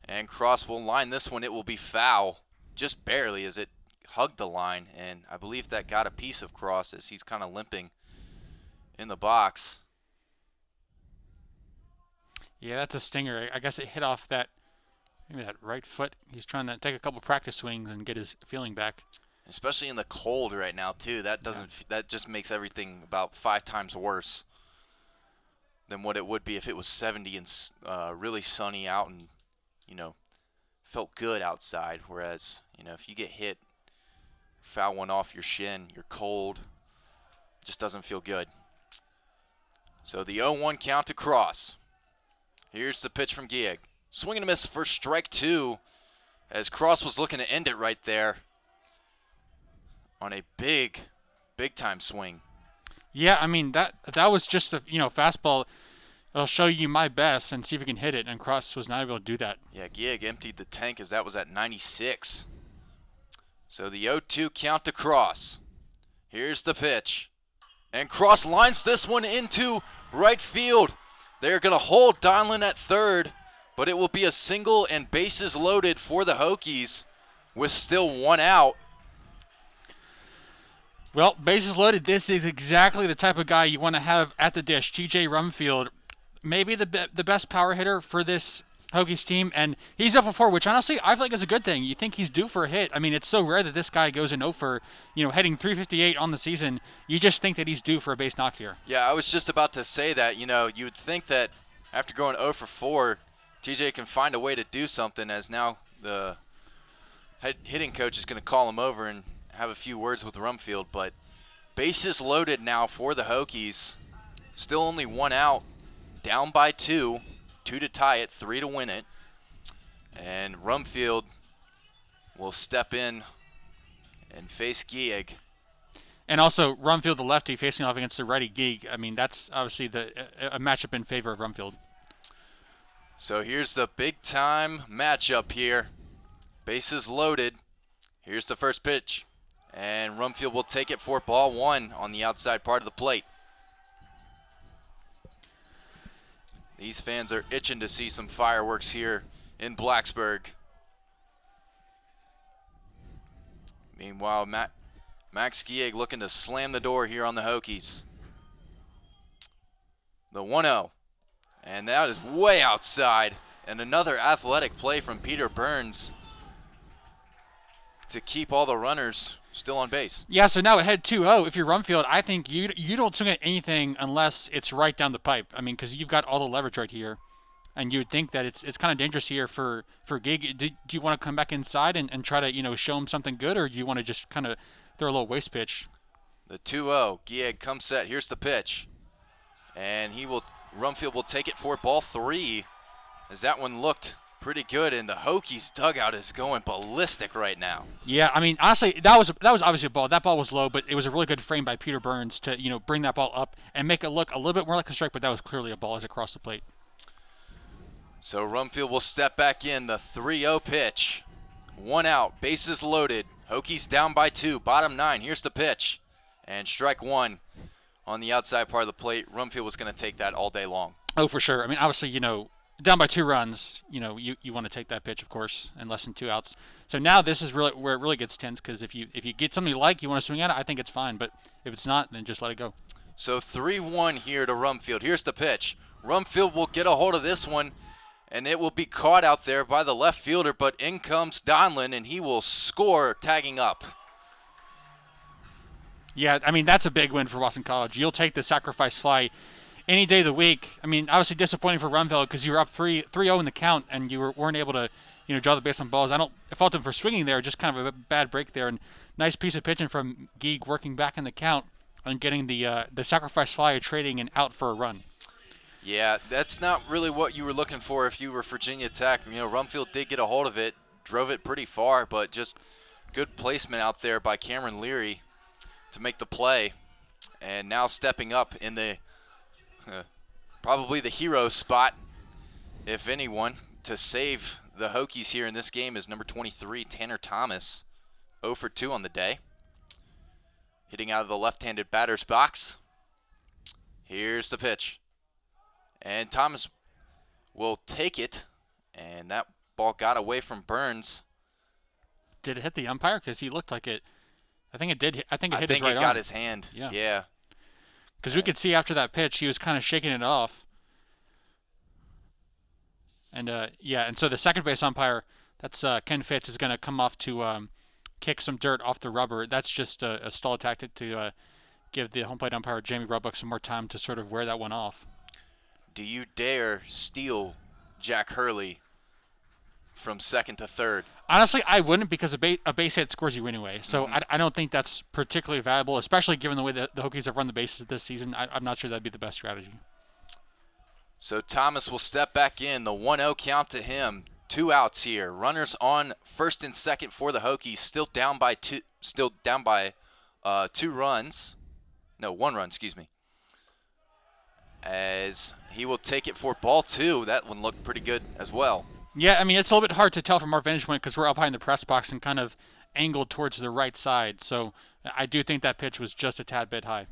and Cross will line this one. It will be foul, just barely, as it hugged the line, and I believe that got a piece of Cross as he's kind of limping in the box. Yeah, that's a stinger. I guess it hit off maybe that right foot. He's trying to take a couple practice swings and get his feeling back. Especially in the cold right now too. That just makes everything about 5 times worse than what it would be if it was 70 and really sunny out and felt good outside. Whereas if you get hit, foul one off your shin, you're cold, it just doesn't feel good. So the 0-1 count to Cross. Here's the pitch from Geig. Swing and a miss for strike 2 as Cross was looking to end it right there on a big time swing. Yeah, I mean, that was just a fastball. I'll show you my best and see if you can hit it, and Cross was not able to do that. Yeah, Geig emptied the tank as that was at 96. So the 0-2 count to Cross. Here's the pitch. And Cross lines this one into right field. They're going to hold Donlin at third, but it will be a single and bases loaded for the Hokies with still 1 out. Well, bases loaded, this is exactly the type of guy you want to have at the dish. TJ Rumfield, maybe the best power hitter for this Hokies team, and he's 0 for 4, which honestly I feel like is a good thing. You think he's due for a hit. I mean, it's so rare that this guy goes in 0 for, heading .358 on the season. You just think that he's due for a base knock here. Yeah, I was just about to say that. You would think that after going 0 for 4, TJ can find a way to do something, as now the hitting coach is going to call him over and have a few words with Rumfield. But bases loaded now for the Hokies. Still only 1 out, down by 2. 2 to tie it, 3 to win it. And Rumfield will step in and face Geig. And also Rumfield, the lefty, facing off against the righty Geig. I mean, that's obviously a matchup in favor of Rumfield. So here's the big-time matchup here. Bases loaded. Here's the first pitch. And Rumfield will take it for ball 1 on the outside part of the plate. These fans are itching to see some fireworks here in Blacksburg. Meanwhile, Max Geig looking to slam the door here on the Hokies. The 1-0. And that is way outside. And another athletic play from Peter Burns to keep all the runners still on base. Yeah, so now ahead 2-0. If you're Rumfield, I think you don't swing at anything unless it's right down the pipe. I mean, because you've got all the leverage right here. And you would think that it's kind of dangerous here for Geig. Do you want to come back inside and try to, show him something good, or do you want to just kind of throw a little waste pitch? The 2-0. Geig comes set. Here's the pitch. And Rumfield will take it for ball 3, as that one looked pretty good, and the Hokies dugout is going ballistic right now. Yeah, I mean, honestly, that was obviously a ball. That ball was low, but it was a really good frame by Peter Burns to, bring that ball up and make it look a little bit more like a strike, but that was clearly a ball as it crossed the plate. So Rumfield will step back in. The 3-0 pitch. 1 out, bases loaded. Hokies down by 2, bottom 9. Here's the pitch. And strike 1 on the outside part of the plate. Rumfield was going to take that all day long. Oh, for sure. I mean, obviously, down by 2 runs, you want to take that pitch, of course, and less than 2 outs. So now this is really where it really gets tense, because if you get something you like, you want to swing at it, I think it's fine. But if it's not, then just let it go. So 3-1 here to Rumfield. Here's the pitch. Rumfield will get a hold of this one, and it will be caught out there by the left fielder, but in comes Donlin, and he will score tagging up. Yeah, I mean, that's a big win for Boston College. You'll take the sacrifice fly any day of the week. I mean, obviously disappointing for Rumfeld because you were up 3-0 in the count and you weren't able to, draw the base on balls. I fault him for swinging there, just kind of a bad break there. And nice piece of pitching from Geeg working back in the count and getting the sacrifice fly of trading and out for a run. Yeah, that's not really what you were looking for if you were Virginia Tech. Rumfield did get a hold of it, drove it pretty far, but just good placement out there by Cameron Leary to make the play. And now stepping up in the probably the hero spot, if anyone, to save the Hokies here in this game is number 23, Tanner Thomas, 0 for 2 on the day. Hitting out of the left-handed batter's box. Here's the pitch. And Thomas will take it, and that ball got away from Burns. Did it hit the umpire? Because he looked like it. I think it did. I think it hit his right arm. I think it got his hand. Yeah. Because we could see after that pitch, he was kind of shaking it off. And, and so the second base umpire, that's Ken Fitz, is going to come off to kick some dirt off the rubber. That's just a stall tactic to give the home plate umpire, Jamie Roebuck, some more time to sort of wear that one off. Do you dare steal Jack Hurley from second to third? Honestly, I wouldn't, because a base hit scores you anyway. So I don't think that's particularly valuable, especially given the way that the Hokies have run the bases this season. I'm not sure that'd be the best strategy. So Thomas will step back in. The 1-0 count to him. 2 outs here. Runners on first and second for the Hokies. Still down by 2 runs. No, 1 run, excuse me. As he will take it for ball 2. That one looked pretty good as well. Yeah, I mean, it's a little bit hard to tell from our vantage point because we're up high in the press box and kind of angled towards the right side. So I do think that pitch was just a tad bit high.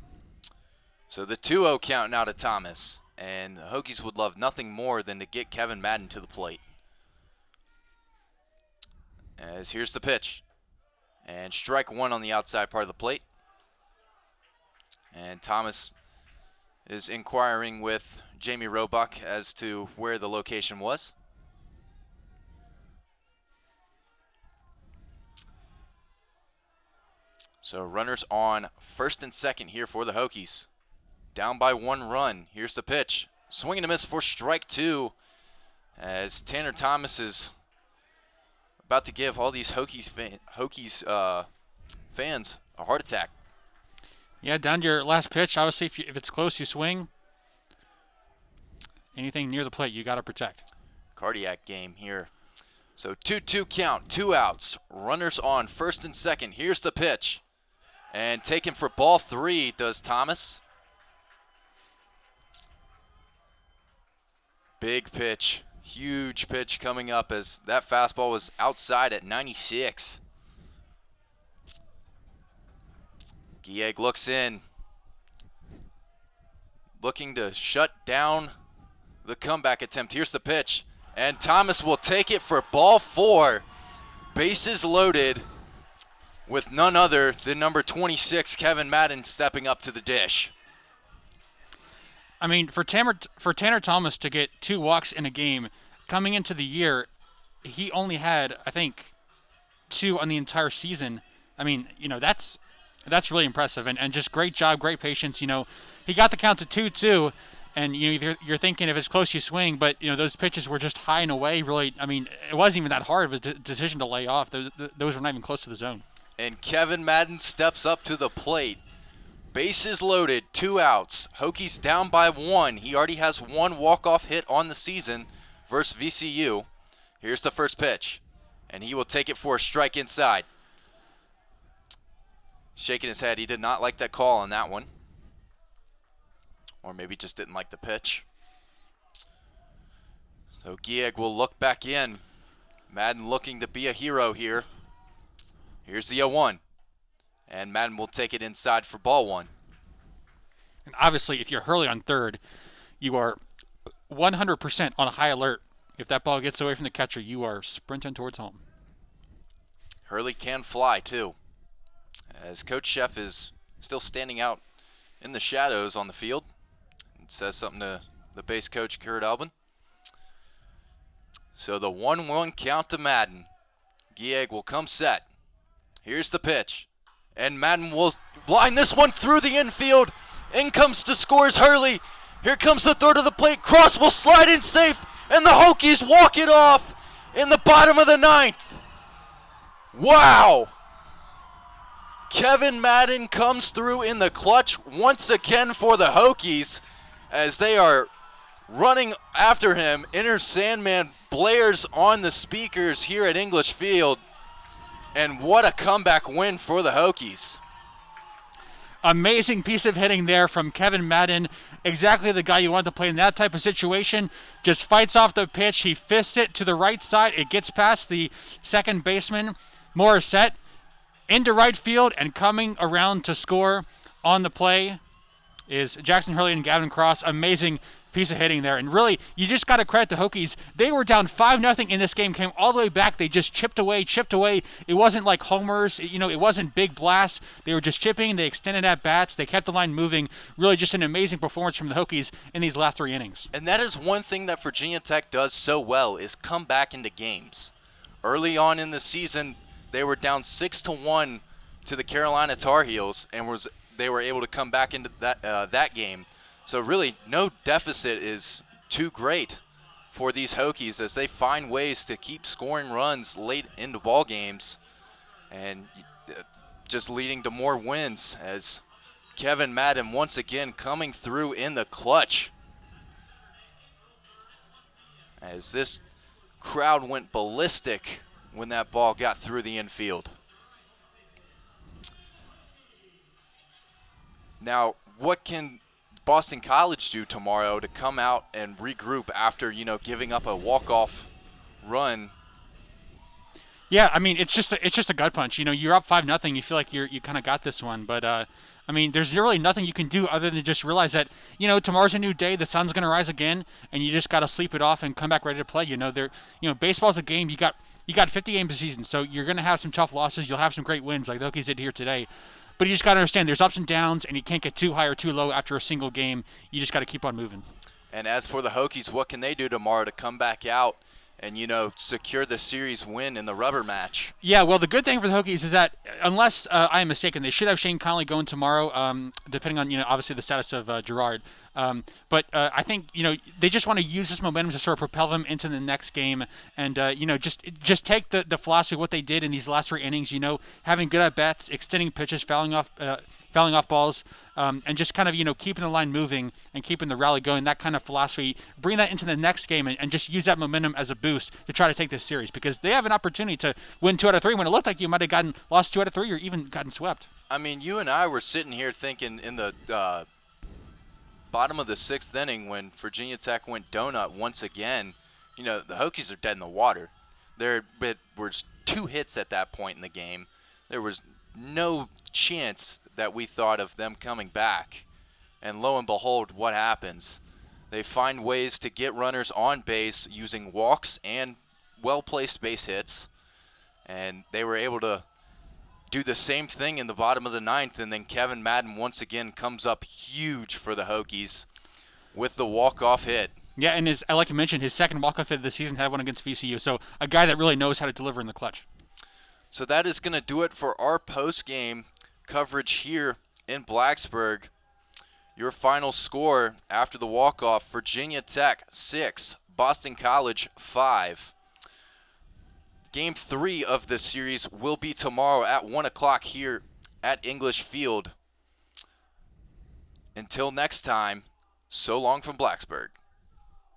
So the 2-0 count now to Thomas. And the Hokies would love nothing more than to get Kevin Madden to the plate. As here's the pitch. And strike 1 on the outside part of the plate. And Thomas is inquiring with Jamie Roebuck as to where the location was. So runners on first and second here for the Hokies. Down by 1 run. Here's the pitch. Swing and a miss for strike 2. As Tanner Thomas is about to give all these Hokies fans a heart attack. Yeah, down to your last pitch. Obviously, if it's close, you swing. Anything near the plate, you got to protect. Cardiac game here. So 2-2 count, 2 outs. Runners on first and second. Here's the pitch. And taken for ball 3 does Thomas. Big pitch, huge pitch coming up as that fastball was outside at 96. Gieg looks in, looking to shut down the comeback attempt. Here's the pitch, and Thomas will take it for ball 4. Bases loaded with none other than number 26, Kevin Madden, stepping up to the dish. I mean, for Tanner Thomas to get 2 walks in a game, coming into the year, he only had, I think, 2 on the entire season. I mean, that's really impressive, and just great job, great patience. He got the count to 2-2, and you're thinking if it's close, you swing, but those pitches were just high and away. Really, I mean, it wasn't even that hard of a decision to lay off. Those were not even close to the zone. And Kevin Madden steps up to the plate. Bases loaded, 2 outs. Hokies down by 1. He already has 1 walk-off hit on the season versus VCU. Here's the first pitch, and he will take it for a strike inside. Shaking his head. He did not like that call on that one. Or maybe just didn't like the pitch. So Gieg will look back in. Madden looking to be a hero here. Here's the 0-1. And Madden will take it inside for ball 1. And obviously, if you're Hurley on third, you are 100% on a high alert. If that ball gets away from the catcher, you are sprinting towards home. Hurley can fly, too. As Coach Sheff is still standing out in the shadows on the field. It says something to the base coach, Kurt Albin. So the 1-1 count to Madden. Gieg will come set. Here's the pitch. And Madden will line this one through the infield. In comes to scores Hurley. Here comes the throw to the plate. Cross will slide in safe, and the Hokies walk it off in the bottom of the 9th. Wow! Kevin Madden comes through in the clutch once again for the Hokies as they are running after him. Inner Sandman blares on the speakers here at English Field. And what a comeback win for the Hokies. Amazing piece of hitting there from Kevin Madden. Exactly the guy you want to play in that type of situation. Just fights off the pitch. He fists it to the right side. It gets past the second baseman, Morissette, into right field, and coming around to score on the play is Jackson Hurley and Gavin Cross. Amazing piece of hitting there. And really, you just got to credit the Hokies. They were down 5-0 in this game, came all the way back. They just chipped away. It wasn't like homers. It wasn't big blasts. They were just chipping. They extended at bats. They kept the line moving. Really just an amazing performance from the Hokies in these last 3 innings. And that is one thing that Virginia Tech does so well, is come back into games. Early on in the season, they were down 6-1 to the Carolina Tar Heels, and they were able to come back into that game. So really, no deficit is too great for these Hokies as they find ways to keep scoring runs late into ball games, and just leading to more wins as Kevin Madden once again coming through in the clutch. As this crowd went ballistic when that ball got through the infield. Now, what can Boston College do tomorrow to come out and regroup after, giving up a walk-off run? Yeah, I mean, it's just a gut punch. You're up 5-0. You feel like you kind of got this one, but there's really nothing you can do other than just realize that tomorrow's a new day. The sun's gonna rise again, and you just gotta sleep it off and come back ready to play. Baseball's a game. You got 50 games a season, so you're gonna have some tough losses. You'll have some great wins like the Hokies did here today. But you just got to understand there's ups and downs, and you can't get too high or too low after a single game. You just got to keep on moving. And as for the Hokies, what can they do tomorrow to come back out and, secure the series win in the rubber match? Yeah, well, the good thing for the Hokies is that, unless I am mistaken, they should have Shane Conley going tomorrow, depending on, obviously the status of Gerard. But I think, they just want to use this momentum to sort of propel them into the next game and, just take the philosophy of what they did in these last 3 innings, having good at-bats, extending pitches, fouling off balls, and just kind of, keeping the line moving and keeping the rally going, that kind of philosophy, bring that into the next game and just use that momentum as a boost to try to take this series because they have an opportunity to win 2 out of 3 when it looked like you might have lost 2 out of 3 or even gotten swept. I mean, you and I were sitting here thinking in the bottom of the 6th inning when Virginia Tech went donut once again, the Hokies are dead in the water. There were 2 hits at that point in the game. There was no chance that we thought of them coming back. And lo and behold, what happens? They find ways to get runners on base using walks and well-placed base hits. And they were able to do the same thing in the bottom of the 9th, and then Kevin Madden once again comes up huge for the Hokies with the walk-off hit. Yeah, and I like to mention, his second walk-off hit of the season had one against VCU, so a guy that really knows how to deliver in the clutch. So that is going to do it for our post-game coverage here in Blacksburg. Your final score after the walk-off, Virginia Tech 6, Boston College 5. Game 3 of this series will be tomorrow at 1 o'clock here at English Field. Until next time, so long from Blacksburg.